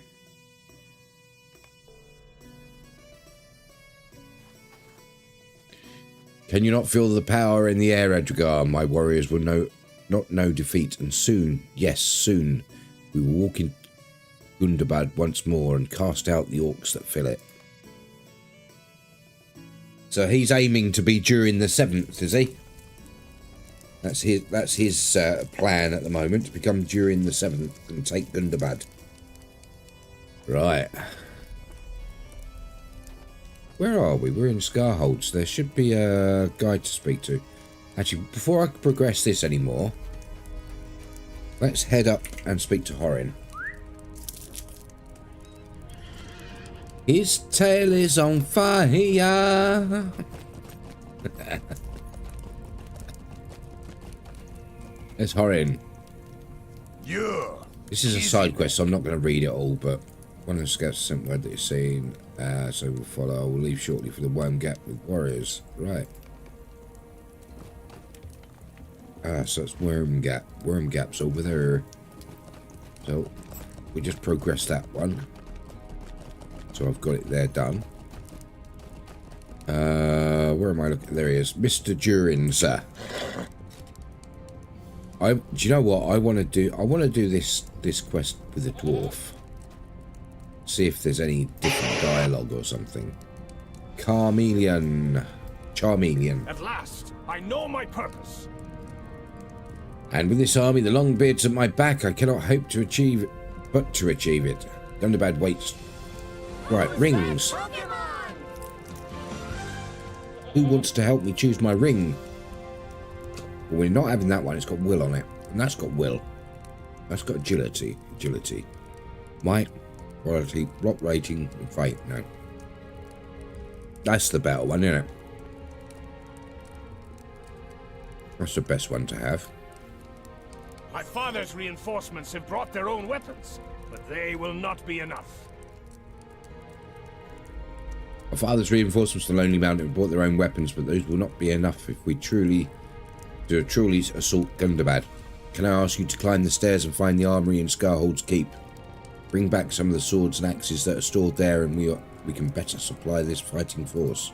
Can you not feel the power in the air, Edrigar? My warriors will not know defeat, and soon, yes, soon, we will walk in Gundabad once more and cast out the orcs that fill it. So he's aiming to be during the 7th, is he? That's his plan at the moment, to become during the 7th and take Gundabad. Right. Where are we? We're in Scarhold, so there should be a guide to speak to. Actually, before I progress this anymore, let's head up and speak to Horin. His tail is on fire. There's Horin. You. This is a side quest, so I'm not going to read it all, but one of the scouts sent word that you're seeing, so we'll follow. I will leave shortly for the Worm Gap with warriors. Right. So it's Worm Gap. Worm Gap's over there. So we just progress that one. So I've got it there done. Where am I looking? There he is, Mr. Durins. Do you know what I want to do? I want to do this quest with a dwarf. See if there's any different dialogue or something. Charmeleon. At last, I know my purpose. And with this army, the long beards at my back, I cannot hope to achieve it, but to achieve it. Gundabad waits. Right, rings. Who wants to help me choose my ring? Well, we're not having that one. It's got will on it. And that's got will. That's got agility. Might, quality, block rating, and fate. No. That's the better one, isn't it? That's the best one to have. My father's reinforcements have brought their own weapons, but they will not be enough. My father's reinforcements to the Lonely Mountain have brought their own weapons, but those will not be enough if we truly assault Gundabad. Can I ask you to climb the stairs and find the armory in Scarhold's Keep? Bring back some of the swords and axes that are stored there, and we can better supply this fighting force.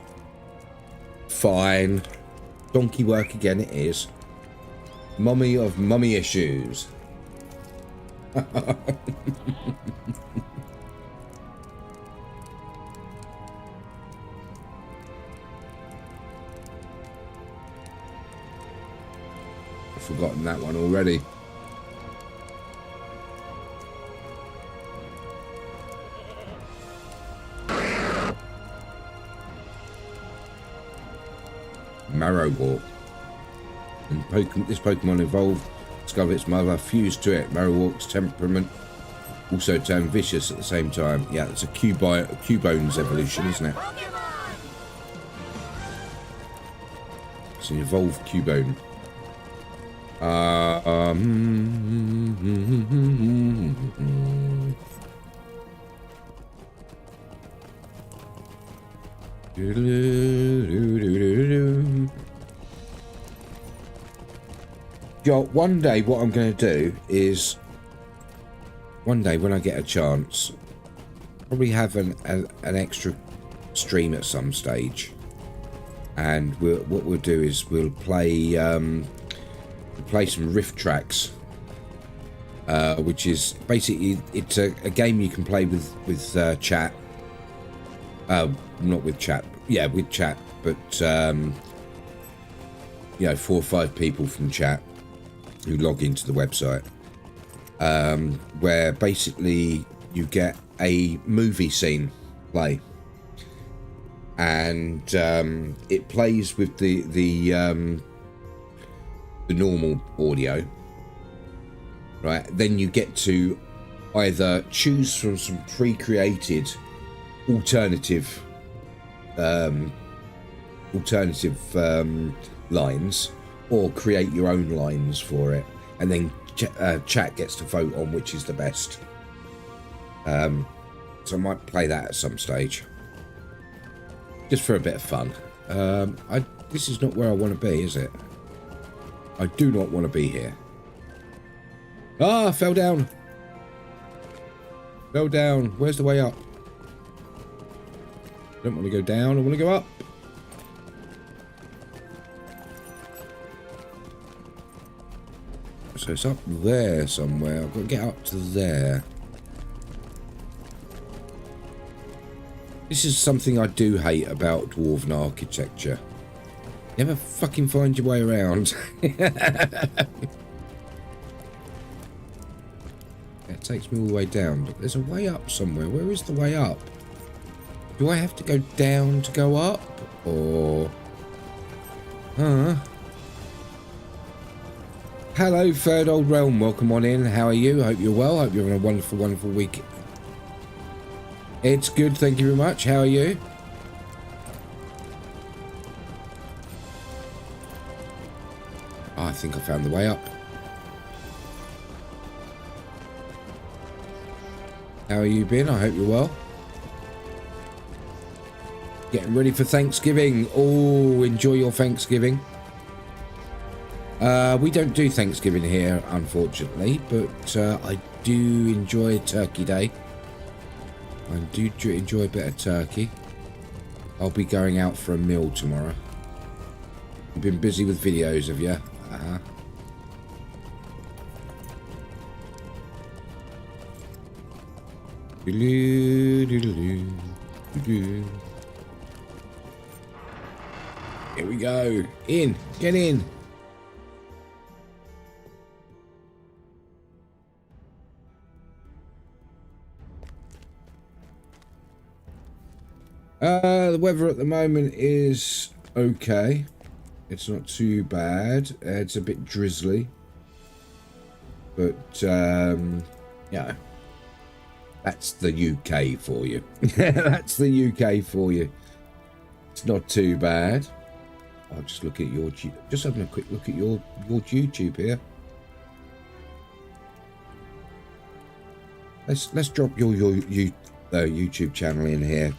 Fine. Donkey work again it is. Mummy of mummy issues. I've forgotten that one already. Marrowwalk. And this Pokemon evolved, discovered its mother, fused to it. Marrowwalk's temperament also turned vicious at the same time. Yeah, it's a Cubone's evolution, isn't it? It's an evolved Cubone. Yo, one day what I'm going to do is, one day when I get a chance, probably have an extra stream at some stage, and what we'll do is we'll play some riff tracks, which is basically it's a game you can play with chat. Not with chat, yeah, with chat, but you know, 4 or 5 people from chat who log into the website, where basically you get a movie scene play, and it plays with the normal audio, right? Then you get to either choose from some pre-created alternative lines, or create your own lines for it, and then chat gets to vote on which is the best. So I might play that at some stage, just for a bit of fun. This is not where I want to be, is it? I do not want to be here. Ah, I fell down. Fell down. Where's the way up? I don't want to go down, I want to go up. So it's up there somewhere. I've got to get up to there. This is something I do hate about Dwarven architecture. You never fucking find your way around. It takes me all the way down, but there's a way up somewhere. Where is the way up? Do I have to go down to go up? Or... Hello, Third Old Realm. Welcome on in. How are you? Hope you're well. Hope you're having a wonderful, wonderful week. It's good, thank you very much. How are you? Oh, I think I found the way up. How are you been? I hope you're well. Getting ready for Thanksgiving. Oh, enjoy your Thanksgiving. We don't do Thanksgiving here, unfortunately, but I do enjoy Turkey Day. I do enjoy a bit of turkey. I'll be going out for a meal tomorrow. You've been busy with videos, have you? Uh-huh. Here we go. In. Get in. The weather at the moment is okay. It's not too bad. It's a bit drizzly. But, yeah. That's the UK for you. That's the UK for you. It's not too bad. I'll just look at your... Just having a quick look at your YouTube here. Let's drop your YouTube channel in here.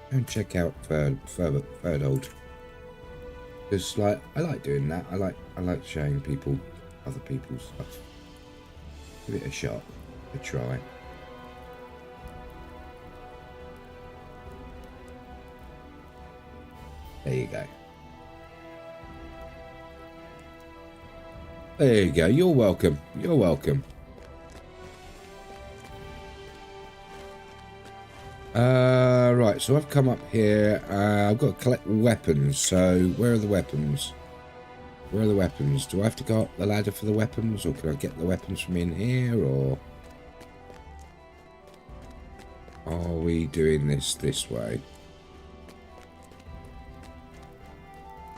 And check out Third Old. Because like I like doing that. I like showing people other people's stuff. Give it a shot. A try. There you go. There you go. You're welcome. You're welcome. Right, so I've come up here. I've got to collect weapons. So where are the weapons? Where are the weapons? Do I have to go up the ladder for the weapons, or can I get the weapons from in here, or are we doing this way?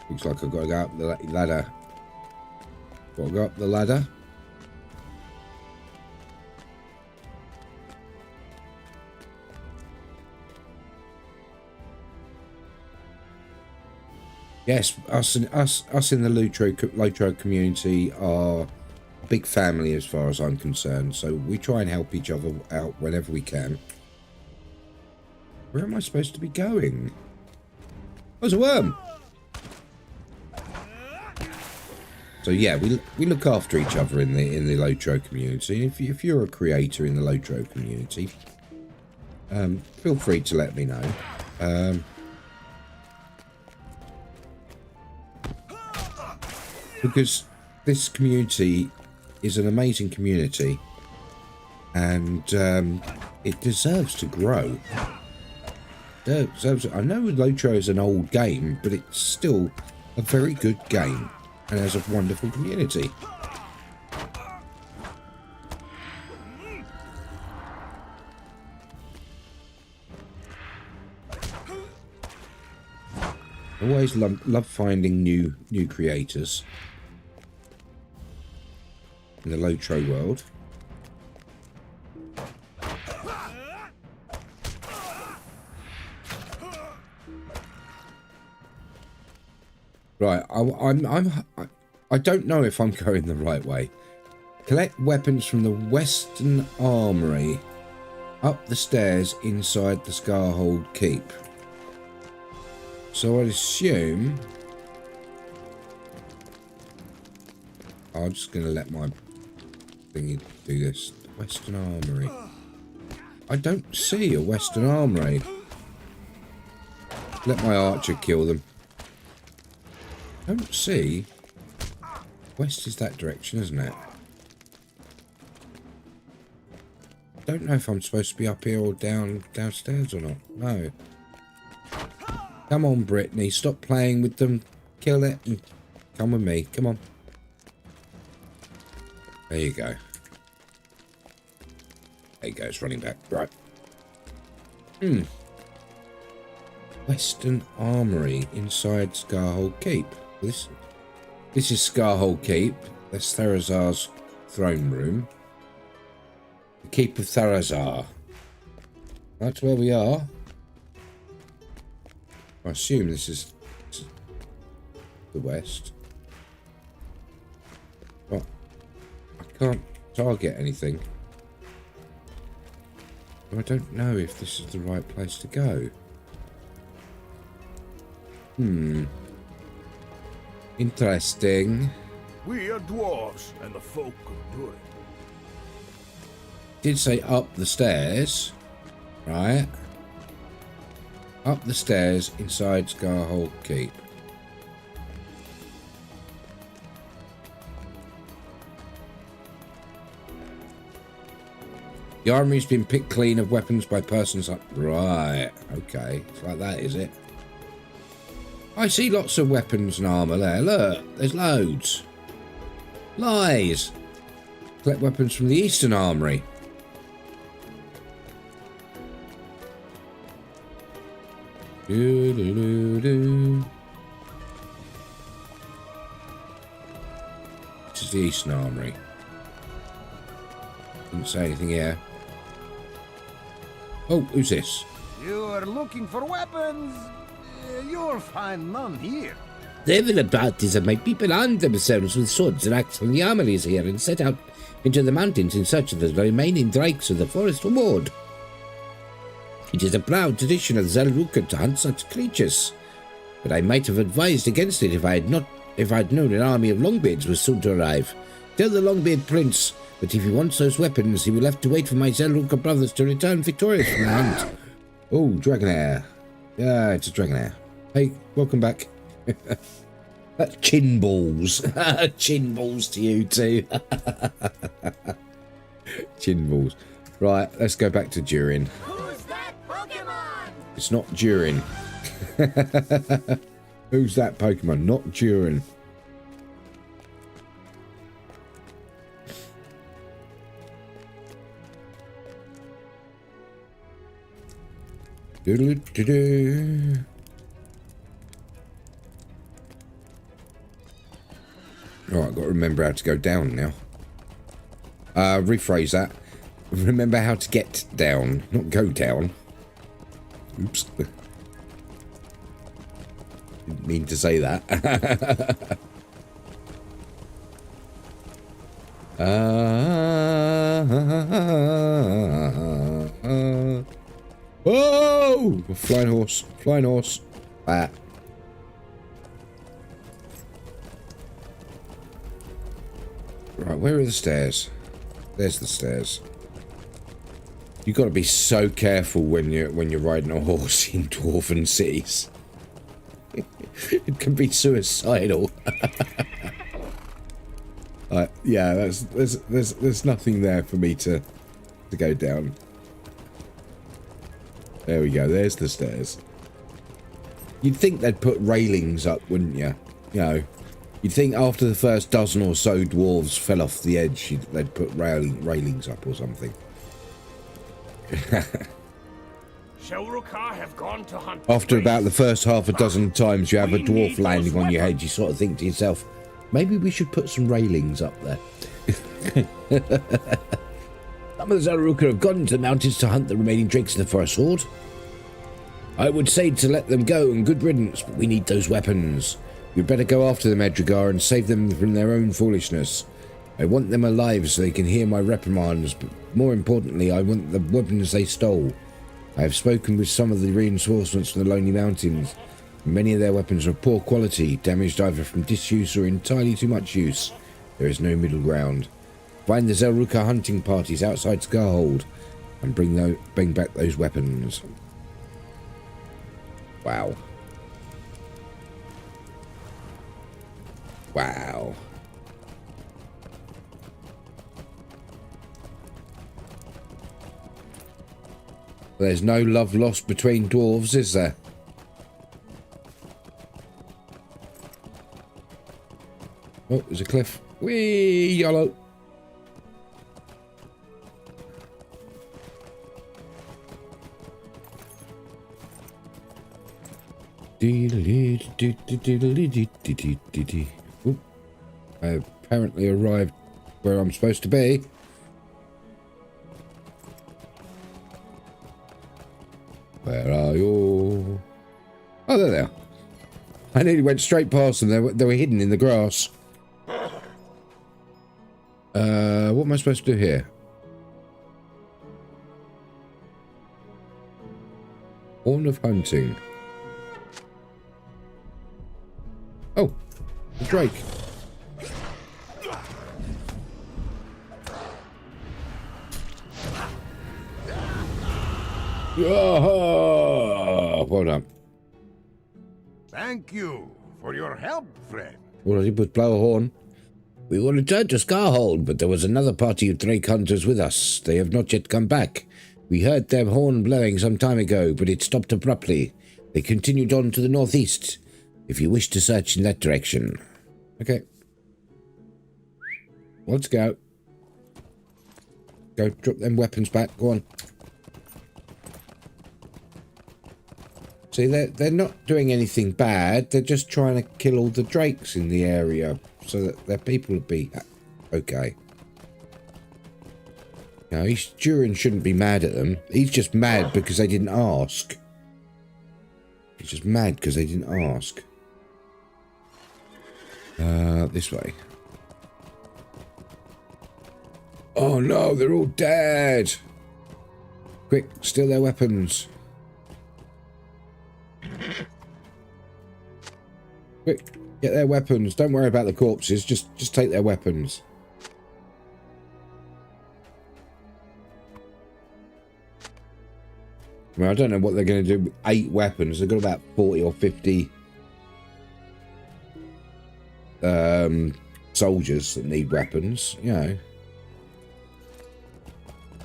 Looks like I've got to go up the ladder. Got to go up the ladder. Yes, us in the LotRO community are a big family as far as I'm concerned. So we try and help each other out whenever we can. Where am I supposed to be going? Oh, there's a worm. So yeah, we look after each other in the LotRO community. If you're a creator in the LotRO community, feel free to let me know. Because this community is an amazing community, and it deserves to grow. I know LotRO is an old game, but it's still a very good game and has a wonderful community. I always love finding new creators in the LotRO world. Right, I don't know if I'm going the right way. Collect weapons from the Western Armory up the stairs inside the Scarhold Keep. So I'd assume I'm just going to let my thingy do this. Western Armory. I don't see a Western Armory. Let my archer kill them. Don't see. West is that direction, isn't it? Don't know if I'm supposed to be up here or downstairs or not. No. Come on, Brittany. Stop playing with them. Kill it and come with me. Come on. There you go. There you go. It's running back. Right. Western Armory inside Scarhold Keep. This is Scarhold Keep. That's Therazar's throne room. The Keep of Therazar. That's where we are. I assume this is the west. But I can't target anything. I don't know if this is the right place to go. Interesting. We are dwarves, and the folk of Durin. Did say up the stairs, right? Up the stairs inside Scarhold Keep. The armory's been picked clean of weapons by persons up. Right, okay. It's like that, is it? I see lots of weapons and armour there. Look, there's loads. Lies. Collect weapons from the Eastern Armory. Do, do, do, do. This is the Eastern Armory. Didn't say anything here. Oh, who's this? You are looking for weapons? You'll find none here. The evil about is that my people armed themselves with swords and axes from the armories here and set out into the mountains in search of the remaining drakes of the forest reward. It is a proud tradition of Zelruka to hunt such creatures, but I might have advised against it if I had known an army of Longbeards was soon to arrive. Tell the Longbeard Prince that if he wants those weapons, he will have to wait for my Zelruka brothers to return victorious from the hunt. Oh, Dragonair. Yeah, it's a Dragonair. Hey, welcome back. That's chin balls. Chin balls to you too. Chin balls. Right, let's go back to Durin. Who's that Pokemon? It's not Durin. Who's that Pokemon? Not Durin. Doodle-doo-doo. Oh, I've got to remember how to go down now. Rephrase that. Remember how to get down, not go down. Oops. Didn't mean to say that. Whoa! Flying horse. Flying horse. Ah. Right, where are the stairs? There's the stairs. You've got to be so careful when you're riding a horse in dwarven cities. It can be suicidal. Yeah, there's nothing there for me to go down. There we go. There's the stairs. You'd think they'd put railings up, wouldn't you? You know, you'd think after the first dozen or so dwarves fell off the edge, they'd put railings up or something. Zelruka have gone to hunt. After about the first half a dozen times you have a dwarf landing on your head, you sort of think to yourself, maybe we should put some railings up there. Some of the Zelruka have gone to the mountains to hunt the remaining drakes in the forest horde. I would say to let them go and good riddance, but we need those weapons. We'd better go after them, Edrigar, and save them from their own foolishness. I want them alive so they can hear my reprimands, but more importantly, I want the weapons they stole. I have spoken with some of the reinforcements from the Lonely Mountains. Many of their weapons are poor quality, damaged either from disuse or entirely too much use. There is no middle ground. Find the Zelruka hunting parties outside Scarhold and bring back those weapons. Wow. Wow. There's no love lost between dwarves, is there? Oh, there's a cliff. Whee, yellow. Oop. I apparently arrived where I'm supposed to be. Where are you? Oh, there they are. I nearly went straight past them. They were hidden in the grass. What am I supposed to do here? Horn of Hunting. Oh, the Drake. Oh, well done. Thank you for your help, friend. All I did was blow a horn. We will return to Scarhold, but there was another party of Drake hunters with us. They have not yet come back. We heard their horn blowing some time ago, but it stopped abruptly. They continued on to the northeast. If you wish to search in that direction. Okay. Let's go. Go, drop them weapons back. Go on. See, they're not doing anything bad. They're just trying to kill all the drakes in the area so that their people will be okay. Now, Durin shouldn't be mad at them. He's just mad because they didn't ask. He's just mad because they didn't ask. This way. Oh no, they're all dead. Quick, steal their weapons. Quick, get their weapons. Don't worry about the corpses. Just take their weapons. I mean, I don't know what they're going to do with 8 weapons. They've got about 40 or 50 soldiers that need weapons, you know.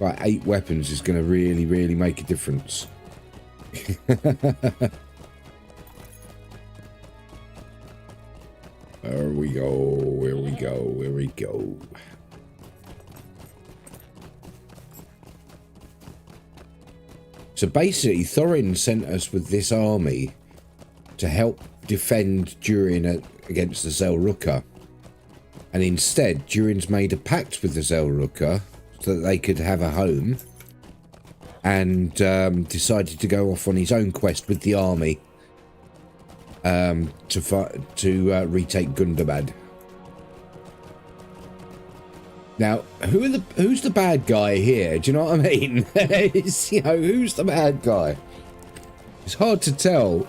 Like 8 weapons is going to really, really make a difference. There we go, here we go, here we go. So basically, Thorin sent us with this army to help defend Durin against the Zelruka. And instead, Durin's made a pact with the Zelruka so that they could have a home. And decided to go off on his own quest with the army to retake Gundabad. Now, who's the bad guy here? Do you know what I mean? You know, who's the bad guy? It's hard to tell.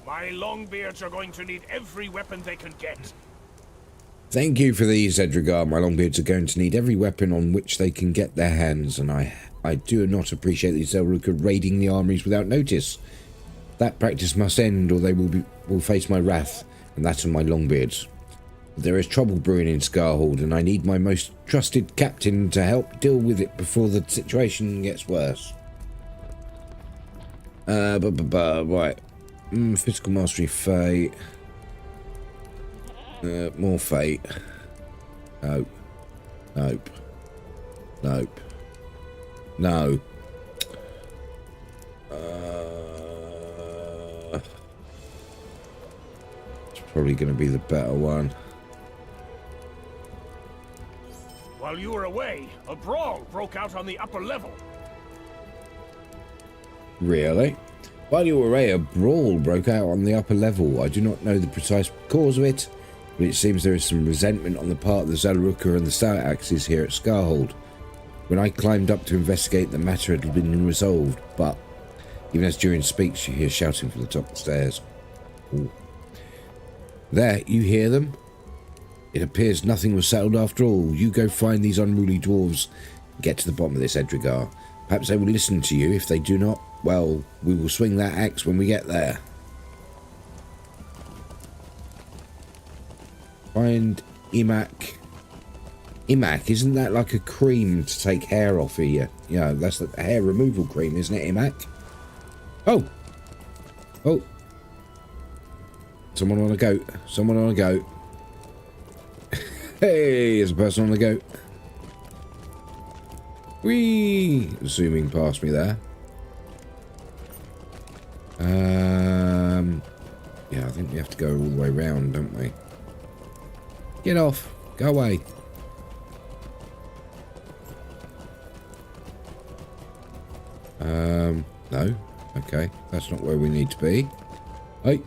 My Longbeards are going to need every weapon they can get. Thank you for these, Edrigar. My Longbeards are going to need every weapon on which they can get their hands, and I do not appreciate these Zelruka raiding the armories without notice. That practice must end, or they will face my wrath, and that of my Longbeards. There is trouble brewing in Scarhold, and I need my most trusted captain to help deal with it before the situation gets worse. Right. Physical mastery, fate. More fate. Nope. Nope. Nope. No. It's probably going to be the better one. While you were away, a brawl broke out on the upper level. Really? While you were away, a brawl broke out on the upper level. I do not know the precise cause of it, but it seems there is some resentment on the part of the Zelruka and the Stout Axes here at Scarhold. When I climbed up to investigate, the matter had been resolved, but even as Durin speaks, you hear shouting from the top of the stairs. Ooh. There, you hear them? It appears nothing was settled after all. You go find these unruly dwarves and get to the bottom of this, Edrigar. Perhaps they will listen to you. If they do not, well, we will swing that axe when we get there. Find Imak. Imak, isn't that like a cream to take hair off of you? Yeah, that's the hair removal cream, isn't it, Imak? Oh! Oh! Someone on a goat. Someone on a goat. Hey, there's a person on a goat. Whee! Zooming past me there. Yeah, I think we have to go all the way round, don't we? Get off. Go away. No. Okay, that's not where we need to be. Hey.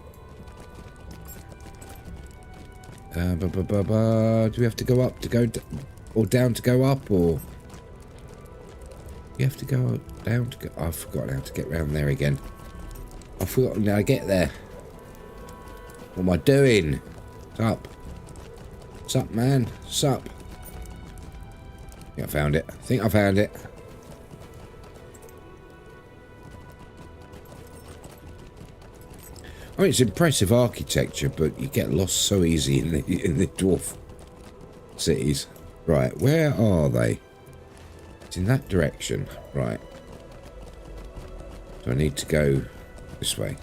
Do we have to go up to go or down to go up, or you have to go down to go? I've forgotten how to get round there again. I've forgotten how to get there. What am I doing? Up. Sup, man? Sup? I think I found it. I think I found it. I mean, it's impressive architecture, but you get lost so easy in the dwarf cities. Right, where are they? It's in that direction. Right. So I need to go this way.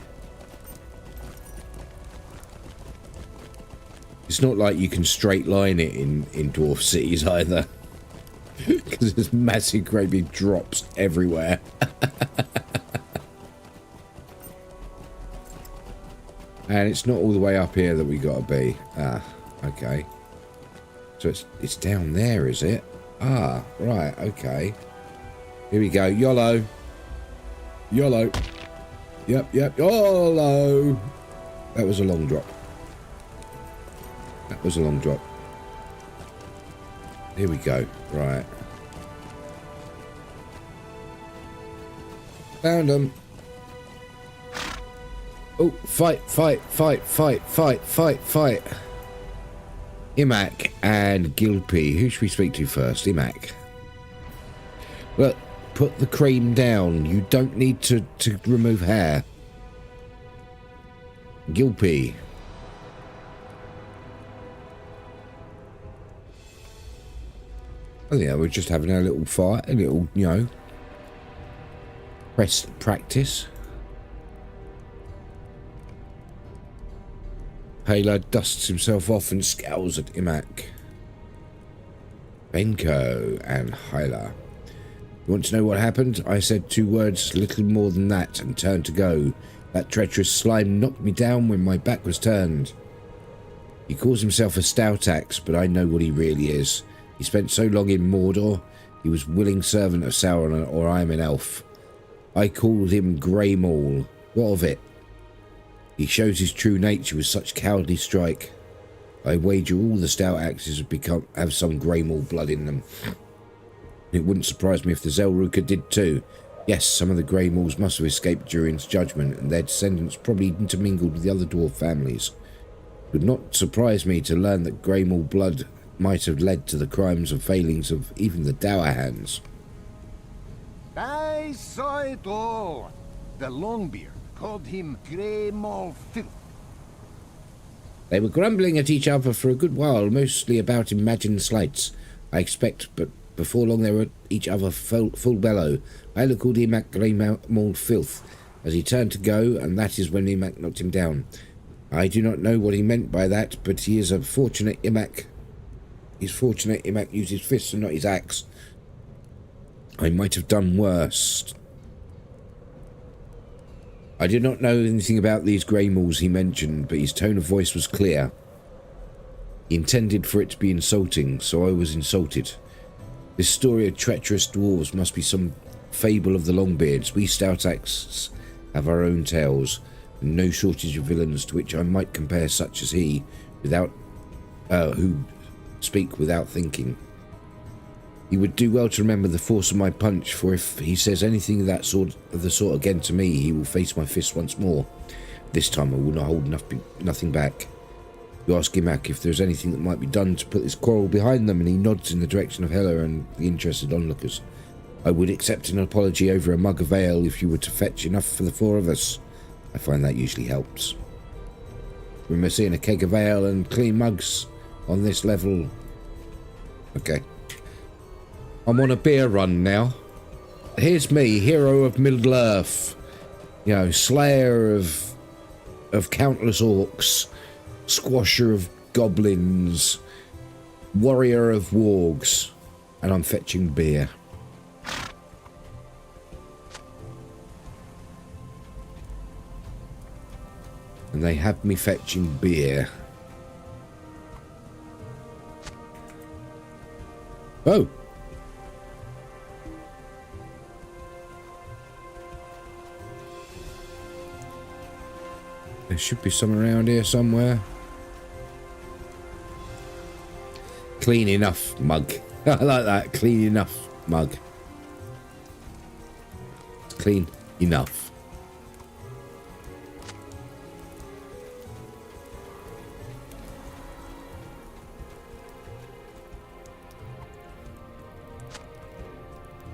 It's not like you can straight line it in dwarf cities either. Because there's massive great big drops everywhere. And it's not all the way up here that we gotta be. Ah, okay. So it's down there, is it? Ah, right, okay. Here we go. YOLO. YOLO. Yep. YOLO. That was a long drop. That was a long drop. Here we go. Right. Found them. Oh, fight. Imac and Gilpy. Who should we speak to first? Imac. Look, put the cream down. You don't need to remove hair. Gilpy. Oh yeah, we're just having a little fight, a little, you know, practice. Halo dusts himself off and scowls at Imac. Benko and Hyla. You want to know what happened? I said 2 words, little more than that, and turned to go. That treacherous slime knocked me down when my back was turned. He calls himself a stout axe, but I know what he really is. He spent so long in Mordor, he was willing servant of Sauron, or I am an elf. I called him Grey Maul. What of it? He shows his true nature with such cowardly strike. I wager all the stout axes have some Grey Maul blood in them. It wouldn't surprise me if the Zelruka did too. Yes, some of the Grey Mauls must have escaped Durin's judgment, and their descendants probably intermingled with the other dwarf families. It would not surprise me to learn that Grey Maul blood might have led to the crimes and failings of even the Dour Hands. I saw it all. The Longbeard called him Grey Maul Filth. They were grumbling at each other for a good while, mostly about imagined slights, I expect, but before long they were at each other full bellow. I called Emac Grey Maul Filth as he turned to go, and that is when Emac knocked him down. I do not know what he meant by that, but he is a fortunate Emac. He's fortunate Emac used his fists and not his axe. I might have done worse. I did not know anything about these Grey Mauls he mentioned, but his tone of voice was clear. He intended for it to be insulting, so I was insulted. This story of treacherous dwarves must be some fable of the Longbeards. We stout axes have our own tales, and no shortage of villains to which I might compare such as he, who speak without thinking. He would do well to remember the force of my punch, for if he says anything of the sort again to me, he will face my fist once more. This time I will not hold nothing back. You ask Imac if there is anything that might be done to put this quarrel behind them, and he nods in the direction of Hela and the interested onlookers. I would accept an apology over a mug of ale if you were to fetch enough for the 4 of us. I find that usually helps. Remember seeing a keg of ale and clean mugs on this level? Okay. I'm on a beer run now. Here's me, hero of Middle-earth. You know, slayer of countless orcs, squasher of goblins, warrior of wargs, and I'm fetching beer. And they have me fetching beer. Oh! There should be some around here somewhere. Clean enough mug. I like that. Clean enough mug. Clean enough.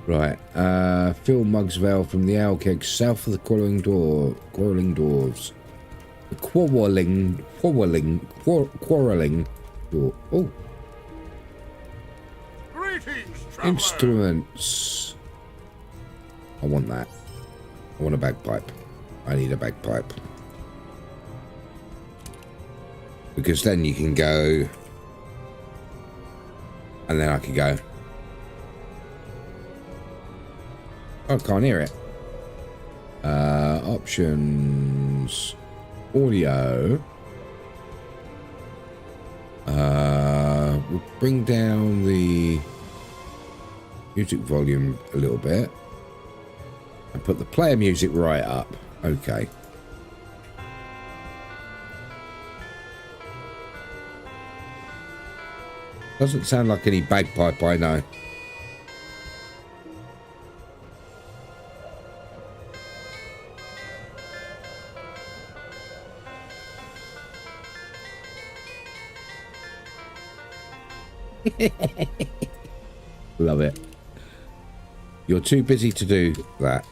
Right. Phil Mugsvale from the Owl Keg, south of the Quarreling Dwarves. The Quarreling Door. Oh. Greetings, traveler. Instruments. I want that. I want a bagpipe. I need a bagpipe. Because then you can go. And then I can go. Oh, I can't hear it. Options. Audio. We'll bring down the music volume a little bit. And put the player music right up. Okay. Doesn't sound like any bagpipe I know. Love it. You're too busy to do that.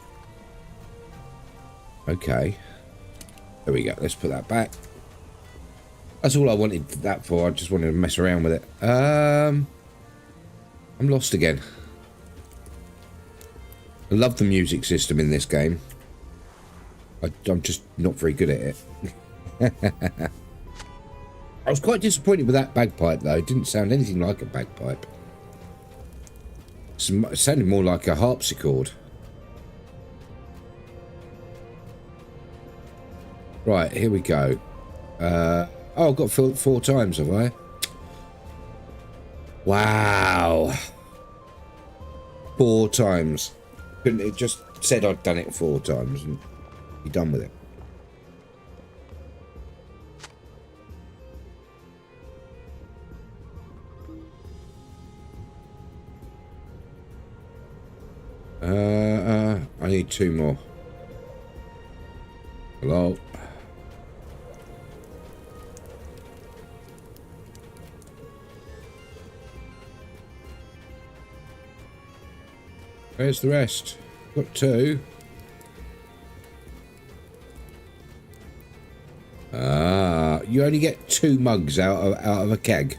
Okay. There we go. Let's put that back. That's all I wanted that for. I just wanted to mess around with it. I'm lost again. I love the music system in this game. I'm just not very good at it. I was quite disappointed with that bagpipe though. It didn't sound anything like a bagpipe. It sounded more like a harpsichord. Right, here we go. Oh, I've got filled 4 times, have I? Wow. 4 times. It just said I'd done it 4 times and be done with it. I need 2 more. Hello. Where's the rest? Got 2. You only get 2 mugs out of a keg.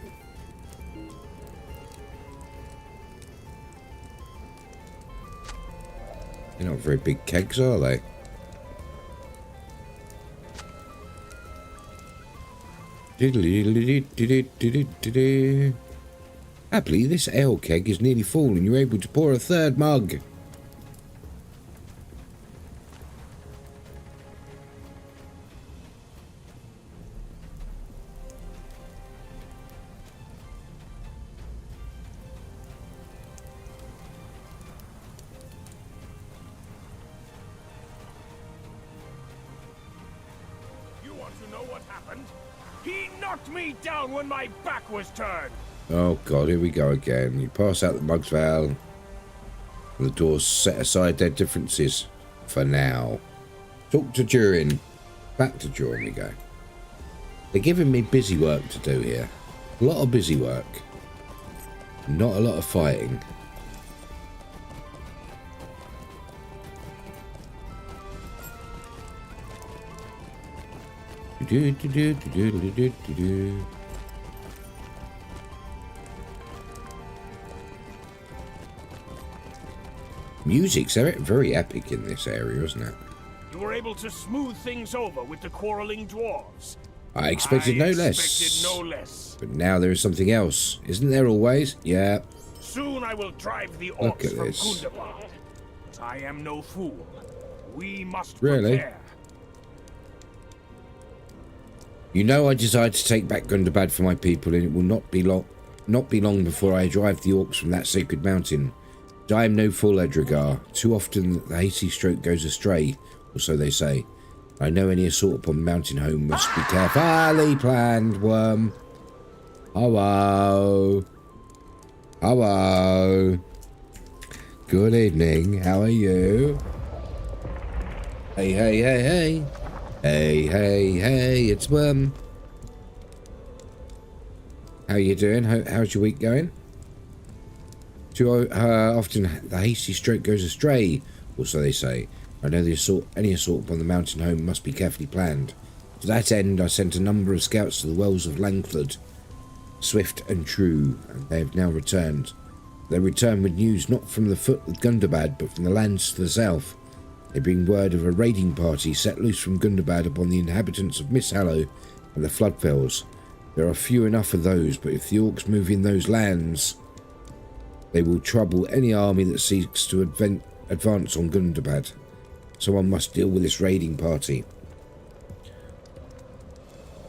They're not very big kegs, are they? Happily, this ale keg is nearly full and you're able to pour a 3rd mug. You want to know what happened? He knocked me down when my back was turned. Oh god, here we go again. You pass out the mugs valve. The doors set aside their differences for now. Talk to Durin. Back to Durin we go. They're giving me busy work to do here. A lot of busy work. Not a lot of fighting. Music's very epic in this area, isn't it? You were able to smooth things over with the quarreling dwarves. I expected no less. But now there is something else. Isn't there always? Yeah. Soon I will drive the Look Orcs at from this. Gundabad. But I am no fool. We must Really? prepare. You know I desire to take back Gundabad for my people, and it will not be long before I drive the Orcs from that sacred mountain. But I am no fool, Edrigar. Too often the hasty stroke goes astray, or so they say. I know any assault upon mountain home must be carefully planned, worm. Hello. Hello. Good evening. How are you? Hey, hey, hey, hey. Hey, hey, hey, it's Worm. How you doing? How's your week going? Too often the hasty stroke goes astray, or so they say. I know any assault upon the mountain home must be carefully planned. To that end, I sent a number of scouts to the wells of Langford, swift and true, and they have now returned. They return with news not from the foot of Gundabad, but from the lands to the south. They bring word of a raiding party set loose from Gundabad upon the inhabitants of Misthallow and the Floodfells. There are few enough of those, but if the Orcs move in those lands, they will trouble any army that seeks to advance on Gundabad. Someone must deal with this raiding party.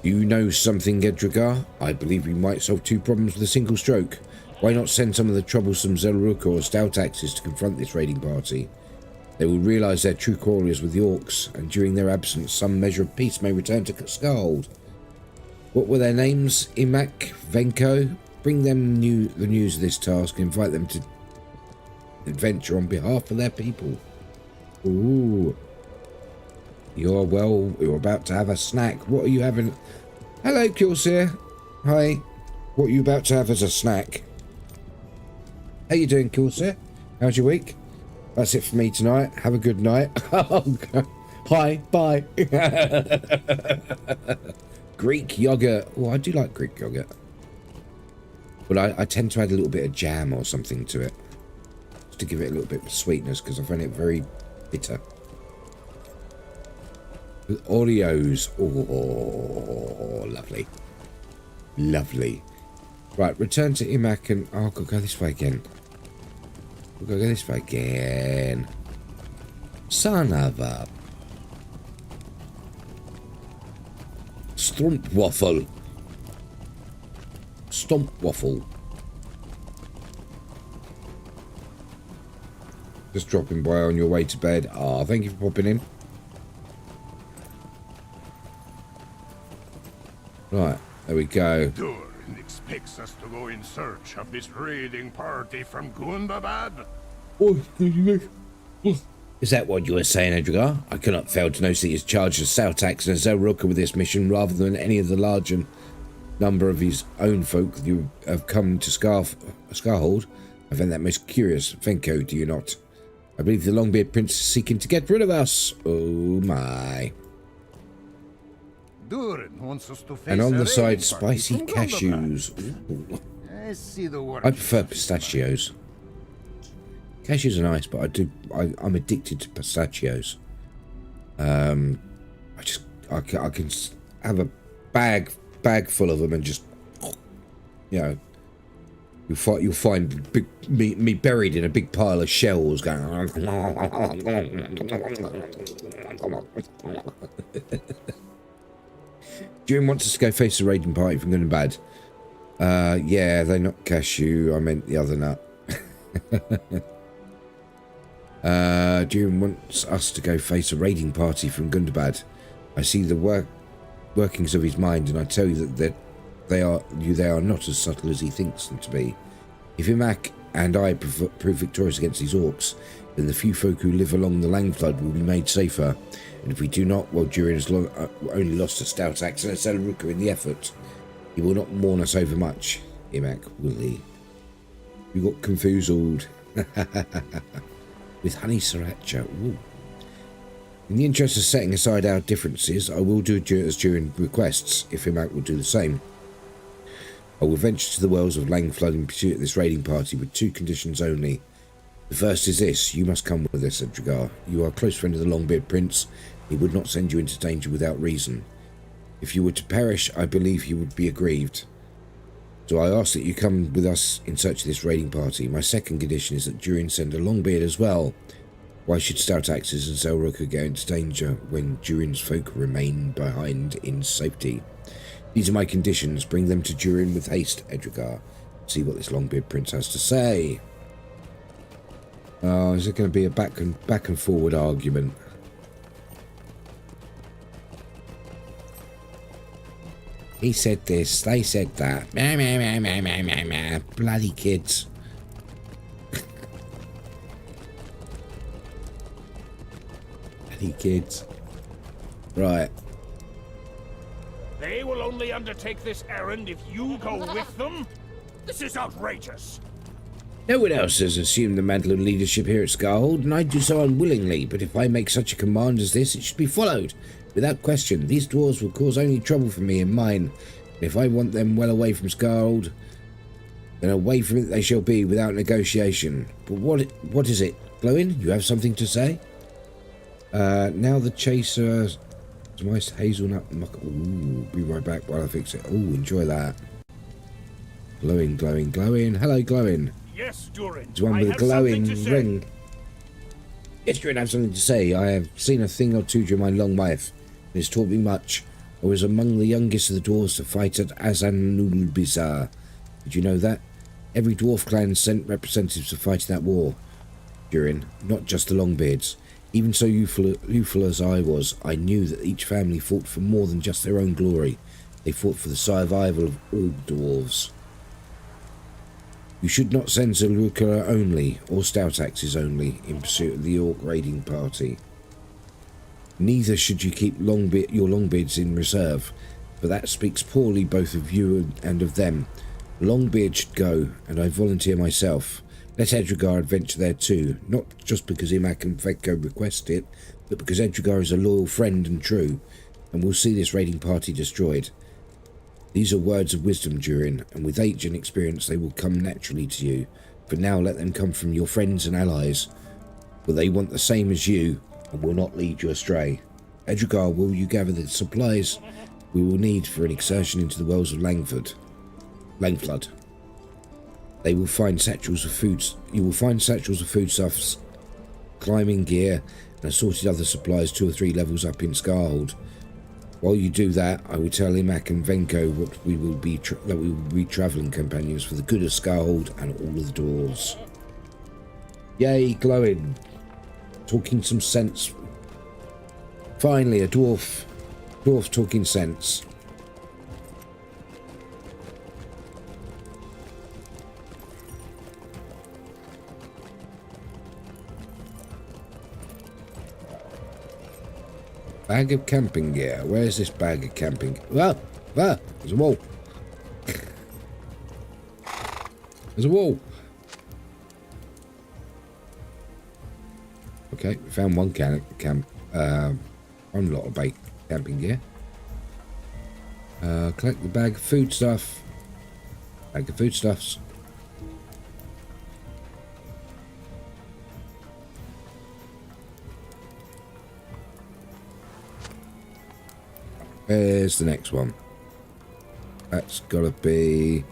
Do you know something, Edrigar? I believe we might solve 2 problems with a single stroke. Why not send some of the troublesome Zelruka or Stout Axes to confront this raiding party? They will realise their true quarrel is with the Orcs, and during their absence some measure of peace may return to Skarld. What were their names? Imak, Venko? Bring them the news of this task and invite them to adventure on behalf of their people. Ooh. You're about to have a snack. What are you having? Hello, Kilseer. Hi. What are you about to have as a snack? How you doing, Kilseer? How's your week? That's it for me tonight. Have a good night. Hi. Bye. Greek yogurt. Oh, I do like Greek yogurt. But I tend to add a little bit of jam or something to it. Just to give it a little bit of sweetness, because I find it very bitter. With Oreos. Oh, lovely. Lovely. Right, return to Imak and... Oh, I'll go this way again. We'll go this way again. Son of a... Stomp waffle. Stomp waffle. Just dropping by on your way to bed. Ah, thank you for popping in. Right, there we go. Durin expects us to go in search of this raiding party from Gundabad. Is that what you were saying, Edgar? I cannot fail to notice that he is charged as Sautax and Zelruka with this mission rather than any of the larger number of his own folk who have come to Skarhold. I find that most curious. Venko, do you not? I believe the Longbeard Prince is seeking to get rid of us. Oh my. Durin wants us to face And on a the side, raiding spicy party from cashews. Gundabad. I see the work. I prefer pistachios. Cashews are nice, but I'm addicted to pistachios. I can have a bag full of them and just, you know, you'll find me buried in a big pile of shells going. Durin wants us to go face the raiding party from Gundabad. Yeah, they're not cashew. I meant the other nut. Durin wants us to go face a raiding party from Gundabad. I see the workings of his mind, and I tell you that they are not as subtle as he thinks them to be. If Imak and I prove victorious against these Orcs, then the few folk who live along the Langflood will be made safer. And if we do not, well, Durin has only lost a Stout Axe and a Zelruka in the effort. He will not mourn us over much, Imak, will he? You got confoozled. With honey sriracha. Ooh. In the interest of setting aside our differences, I will do as Durin requests, if Imak will do the same. I will venture to the wells of Langflood in pursuit of this raiding party with 2 conditions only. The first is this: you must come with us, Edrigar. You are a close friend of the Longbeard Prince. He would not send you into danger without reason. If you were to perish, I believe he would be aggrieved. So I ask that you come with us in search of this raiding party. My second condition is that Durin send a Longbeard as well. Why should Stout Axes and Zelruka go into danger when Durin's folk remain behind in safety? These are my conditions. Bring them to Durin with haste, Edrigar. See what this Longbeard Prince has to say. Oh, is it going to be a back and forward argument? He said this, they said that. Bloody kids. Bloody kids. Right. They will only undertake this errand if you go with them? This is outrageous. No one else has assumed the mantle of leadership here at Scarhold, and I do so unwillingly, but if I make such a command as this, it should be followed. Without question, these dwarves will cause only trouble for me and mine, and if I want them well away from Scarhold, then away from it they shall be without negotiation. But what is it? Glowin, you have something to say? Now the chaser... Nice hazelnut muck. Ooh, be right back while I fix it. Ooh, enjoy that. Glowing, glowing, glowing. Hello, glowing. Yes, Durin. It's one with a glowing ring. Yes, Durin, I have something to say. I have seen a thing or two during my long life. It has taught me much. I was among the youngest of the dwarves to fight at Azanulbizar. Did you know that? Every dwarf clan sent representatives to fight in that war. Durin, not just the Longbeards. Even so youthful as I was, I knew that each family fought for more than just their own glory. They fought for the survival of all dwarves. You should not send Zelruka only, or stout axes only, in pursuit of the Orc raiding party. Neither should you keep your Longbeards in reserve, for that speaks poorly both of you and of them. Longbeard should go, and I volunteer myself. Let Edrigar adventure there too, not just because Imak and Fekko request it, but because Edrigar is a loyal friend and true, and will see this raiding party destroyed. These are words of wisdom, Durin, and with age and experience they will come naturally to you. For now let them come from your friends and allies, for they want the same as you, and will not lead you astray. Edrigar, will you gather the supplies we will need for an excursion into the wells of Langflood? They will find satchels of foods. You will find satchels of foodstuffs, climbing gear, and assorted other supplies 2 or 3 levels up in Scarhold. While you do that, I will tell Imak and Venko that we will be travelling companions for the good of Scarhold and all of the dwarves. Yay, glowing! Talking some sense. Finally, a dwarf talking sense. Bag of camping gear. Where's this bag of camping? Ah! There's a wall. There's a wall. Okay, we found one one lot of camping gear. Collect the bag of foodstuff. Bag of foodstuffs. Where's the next one? That's gotta be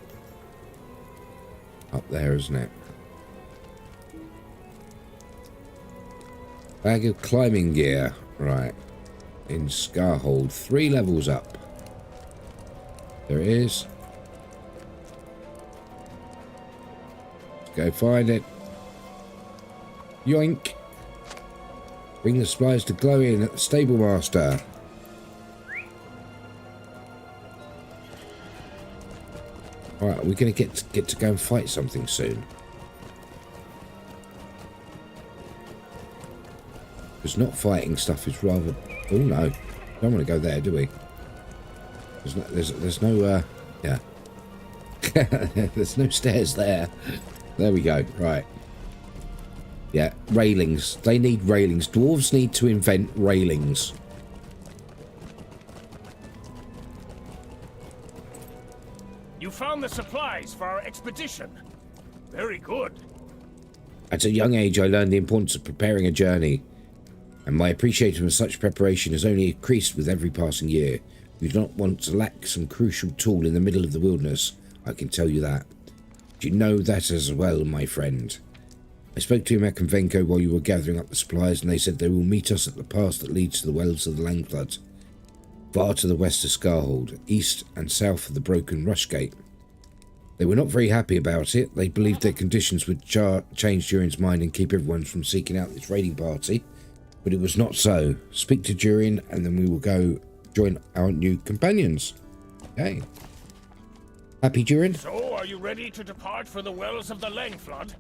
up there, isn't it? Bag of climbing gear. Right. In Scarhold. 3 levels up. There it is. Let's go find it. Yoink. Bring the supplies to Glowin at the stable master. Alright, we're going to get to go and fight something soon. Because not fighting stuff is rather... Oh no, don't want to go there, do we? There's no yeah. There's no stairs there. There we go, right. Yeah, railings. They need railings. Dwarves need to invent railings. You found the supplies for our expedition. Very good. At a young age, I learned the importance of preparing a journey, and my appreciation of such preparation has only increased with every passing year. We do not want to lack some crucial tool in the middle of the wilderness, I can tell you that. Do you know that as well, my friend? I spoke to Imak and Venko while you were gathering up the supplies, and they said they will meet us at the pass that leads to the wells of the Langflood, far to the west of Scarhold, east and south of the broken Rushgate. They were not very happy about it. They believed their conditions would change Durin's mind and keep everyone from seeking out this raiding party, but it was not so. Speak to Durin, and then we will go join our new companions. Okay. Happy, Durin? So, are you ready to depart for the wells of the Langflood?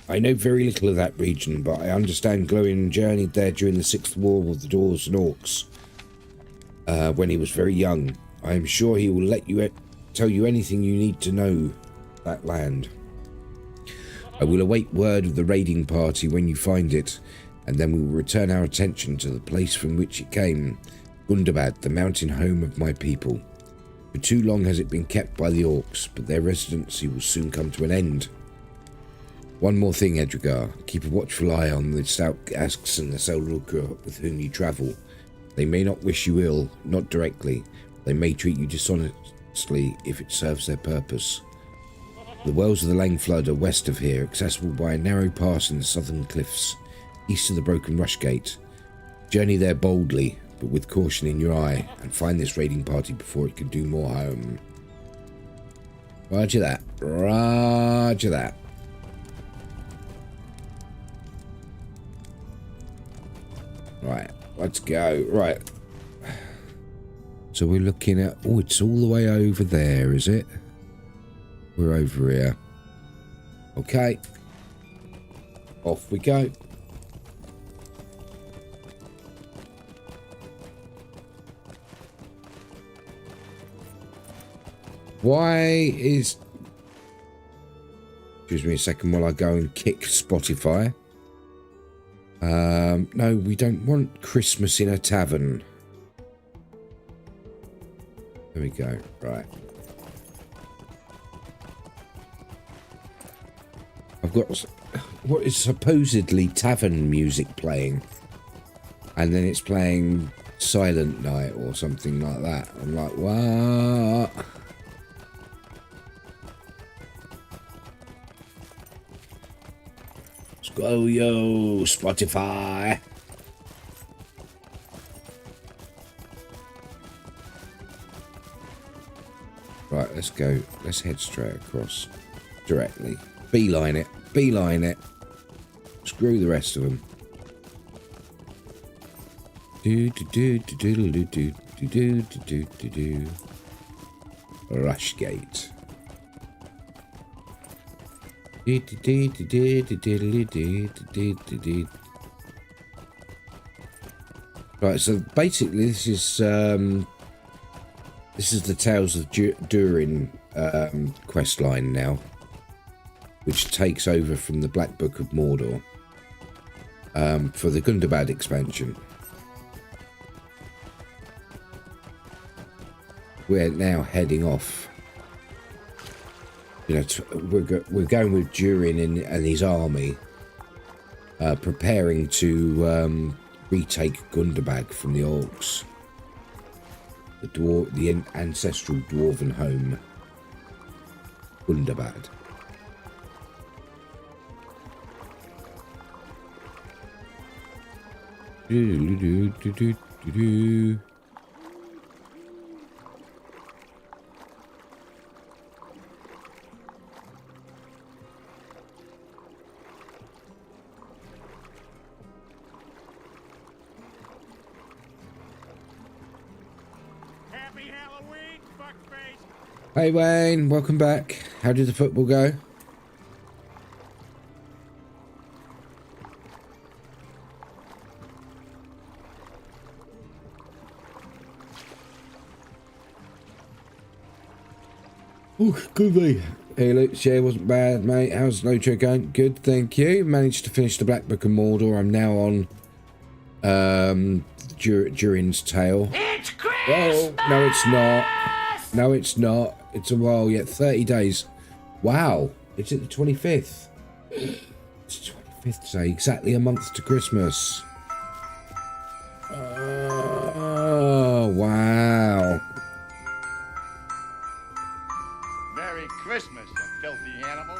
I know very little of that region, but I understand Glowin journeyed there during the 6th War with the Dwarves and Orcs, when he was very young. I am sure he will let you tell you anything you need to know that land. I will await word of the raiding party when you find it, and then we will return our attention to the place from which it came, Gundabad, the mountain home of my people. For too long has it been kept by the Orcs, but their residency will soon come to an end. One more thing, Edrigar. Keep a watchful eye on the Outcasts and the Selruka with whom you travel. They may not wish you ill, not directly. They may treat you dishonestly if it serves their purpose. The wells of the Lang Flood are west of here, accessible by a narrow pass in the southern cliffs, east of the broken rush gate. Journey there boldly, but with caution in your eye, and find this raiding party before it can do more harm. Roger that. Roger that. Right, let's go. Right. So we're looking at... Oh, it's all the way over there, is it? We're over here. Okay. Off we go. Why is... Excuse me a second while I go and kick Spotify. No, we don't want Christmas in a tavern. There we go. Right. I've got what is supposedly tavern music playing, and then it's playing Silent Night or something like that. I'm like, what? Let's go, yo, Spotify. Right, let's go. Let's head straight across directly. Beeline it. Beeline it. Screw the rest of them. Rushgate. Right, so basically this is the Tales of Durin quest line now, which takes over from the Black Book of Mordor for the Gundabad expansion. We're now heading off. You know, we're going with Durin and his army, preparing to retake Gundabad from the Orcs, the ancestral dwarven home, Gundabad. Happy Halloween, fuckface! Hey Wayne, welcome back. How did the football go? Oh, good mate. Hey Luke, yeah, wasn't bad, mate. How's LotRO going? Good, thank you. Managed to finish the Black Book of Mordor. I'm now on Durin's Tale. It's Christmas! Oh, no it's not. No it's not. It's a while yet. 30 days. Wow. It's at the 25th. It's 25th day. Exactly a month to Christmas. Oh, wow. Merry Christmas, you filthy animal.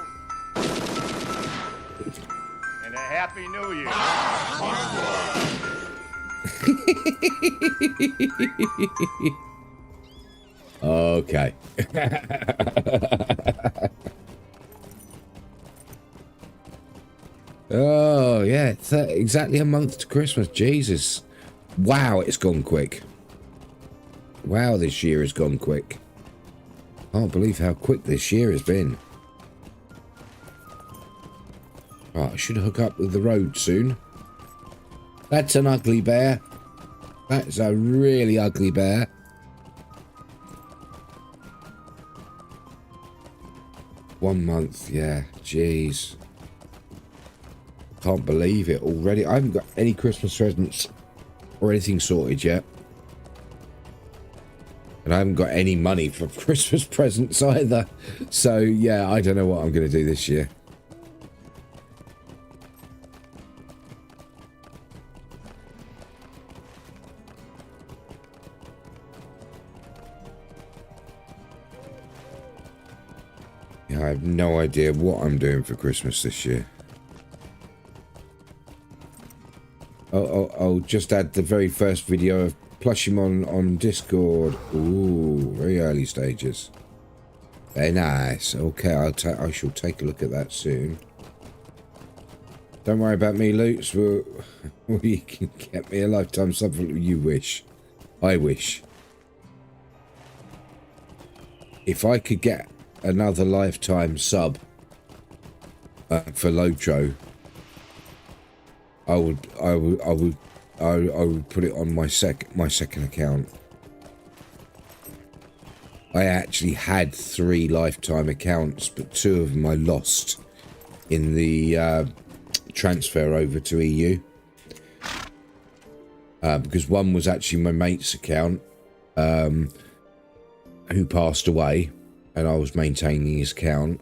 And a Happy New Year. Okay. Oh, yeah. It's exactly a month to Christmas. Jesus. Wow, it's gone quick. Wow, this year has gone quick. Can't believe how quick this year has been. Right, I should hook up with the road soon. That's an ugly bear. That's a really ugly bear. One month, yeah. Jeez. Can't believe it already. I haven't got any Christmas presents or anything sorted yet. And I haven't got any money for Christmas presents either. So, yeah, I don't know what I'm going to do this year. Yeah, I have no idea what I'm doing for Christmas this year. I'll just add the very first video of Plushim on Discord. Ooh, very early stages. Very nice. Okay, I shall take a look at that soon. Don't worry about me, Lutz. You can get me a lifetime sub if you wish. I wish. If I could get another lifetime sub for LotRO, I would put it on my second account. I actually had 3 lifetime accounts, but 2 of them I lost in the transfer over to EU. Because one was actually my mate's account, who passed away, and I was maintaining his account.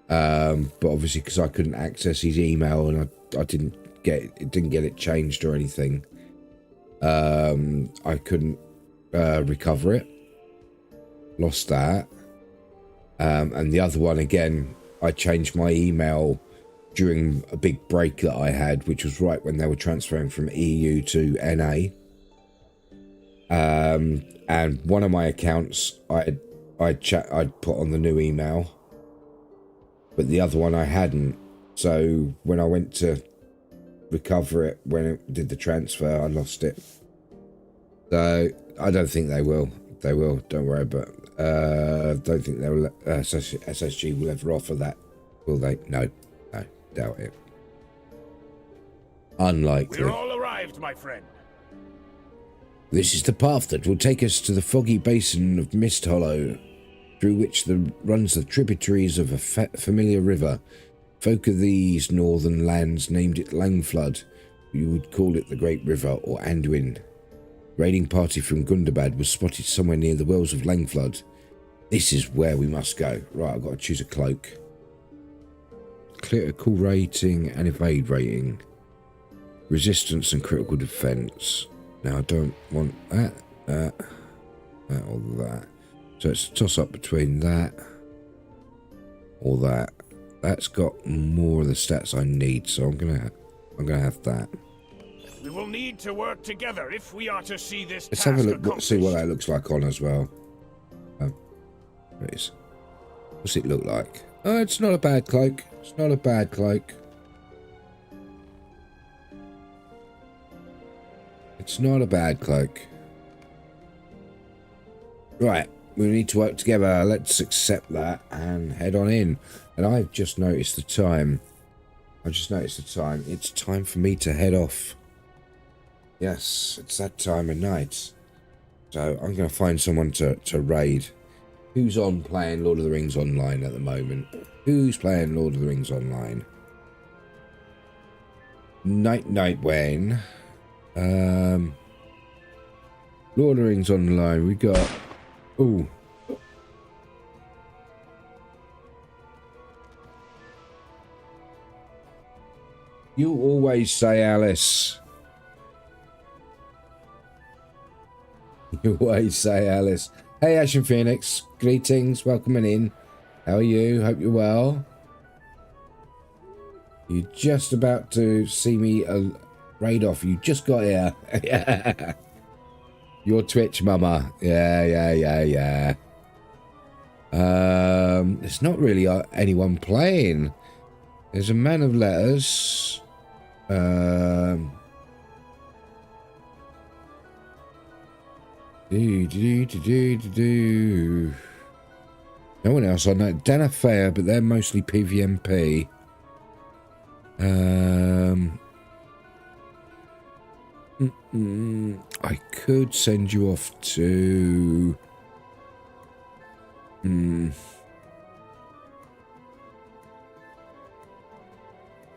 But obviously, because I couldn't access his email and I didn't get it changed or anything, I couldn't recover it. Lost that. And the other one, again, I changed my email during a big break that I had, which was right when they were transferring from EU to NA. And one of my accounts I'd put on the new email, but the other one I hadn't. So when I went to recover it, when it did the transfer, I lost it. So I don't think they will. They will. Don't worry. But don't think they will. SSG will ever offer that, will they? No, doubt it. Unlikely. We're all arrived, my friend. This is the path that will take us to the foggy basin of Mist Hollow, through which runs the tributaries of a familiar river. Folk of these northern lands named it Langflood. You would call it the Great River or Anduin. Raiding party from Gundabad was spotted somewhere near the wells of Langflood. This is where we must go. Right, I've got to choose a cloak. Critical rating and evade rating. Resistance and critical defense. Now I don't want that or that. So it's a toss up between that or that. That's got more of the stats I need, so I'm gonna have that. We will need to work together if we are to see this. Let's have a look. See what that looks like on as well. Please. What's it look like? Oh, it's not a bad cloak. It's not a bad cloak. It's not a bad cloak. Right. We need to work together. Let's accept that and head on in. And I've just noticed the time. It's time for me to head off. Yes, it's that time of night. So I'm going to find someone to raid. Who's on playing Lord of the Rings Online at the moment? Who's playing Lord of the Rings Online? Night, Wayne. Lord of the Rings Online. We got... Ooh. You always say Alice. You always say Alice. Hey, Ash and Phoenix. Greetings. Welcoming in. How are you? Hope you're well. You're just about to see me raid off. You just got here. Yeah. Your Twitch, mama. Yeah. There's not really anyone playing. There's a man of letters. No one else on that. Danafea, but they're mostly PvMP. I could send you off to...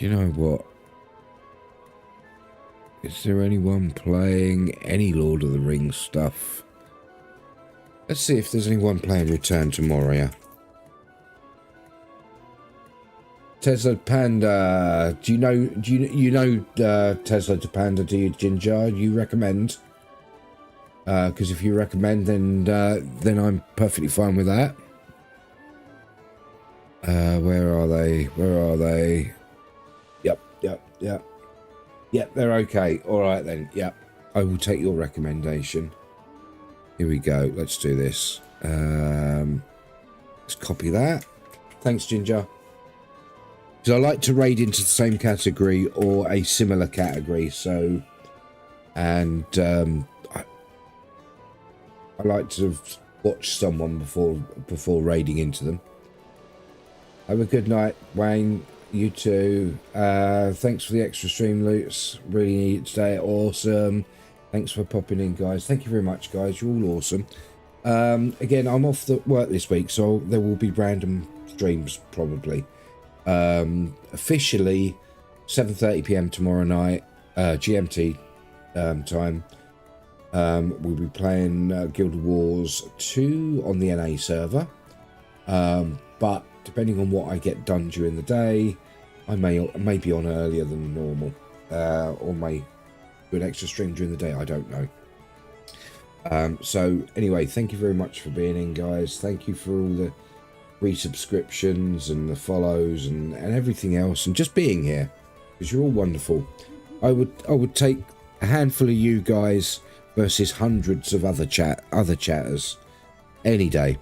You know what? Is there anyone playing any Lord of the Rings stuff? Let's see if there's anyone playing Return to Moria. Tesla Panda, do you know Tesla to Panda? Do you, Ginger? You recommend? Because if you recommend, then I'm perfectly fine with that. Where are they? Where are they? Yep, they're okay. All right then. Yep, I will take your recommendation. Here we go. Let's do this. Let's copy that. Thanks, Ginger. Because I like to raid into the same category or a similar category. So, and I like to watch someone before raiding into them. Have a good night, Wayne. You too. Thanks for the extra stream loots. Really needed today. Awesome. Thanks for popping in, guys. Thank you very much, guys. You're all awesome. Again, I'm off the work this week, so there will be random streams probably. Officially 7:30 p.m. tomorrow night, GMT time. We'll be playing Guild Wars 2 on the NA server. But depending on what I get done during the day, I may be on earlier than normal, or may do an extra stream during the day. I don't know. So anyway, thank you very much for being in, guys. Thank you for all the resubscriptions and the follows and everything else, and just being here, because you're all wonderful. I would take a handful of you guys versus hundreds of other chatters any day.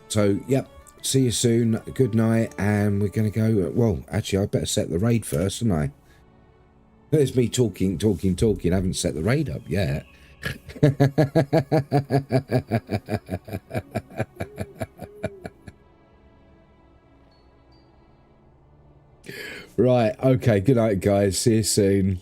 So yep, see you soon. Good night, and we're gonna go. Well, actually, I better set the raid first, don't I? There's me talking. I haven't set the raid up yet. Right, okay, good night, guys. See you soon.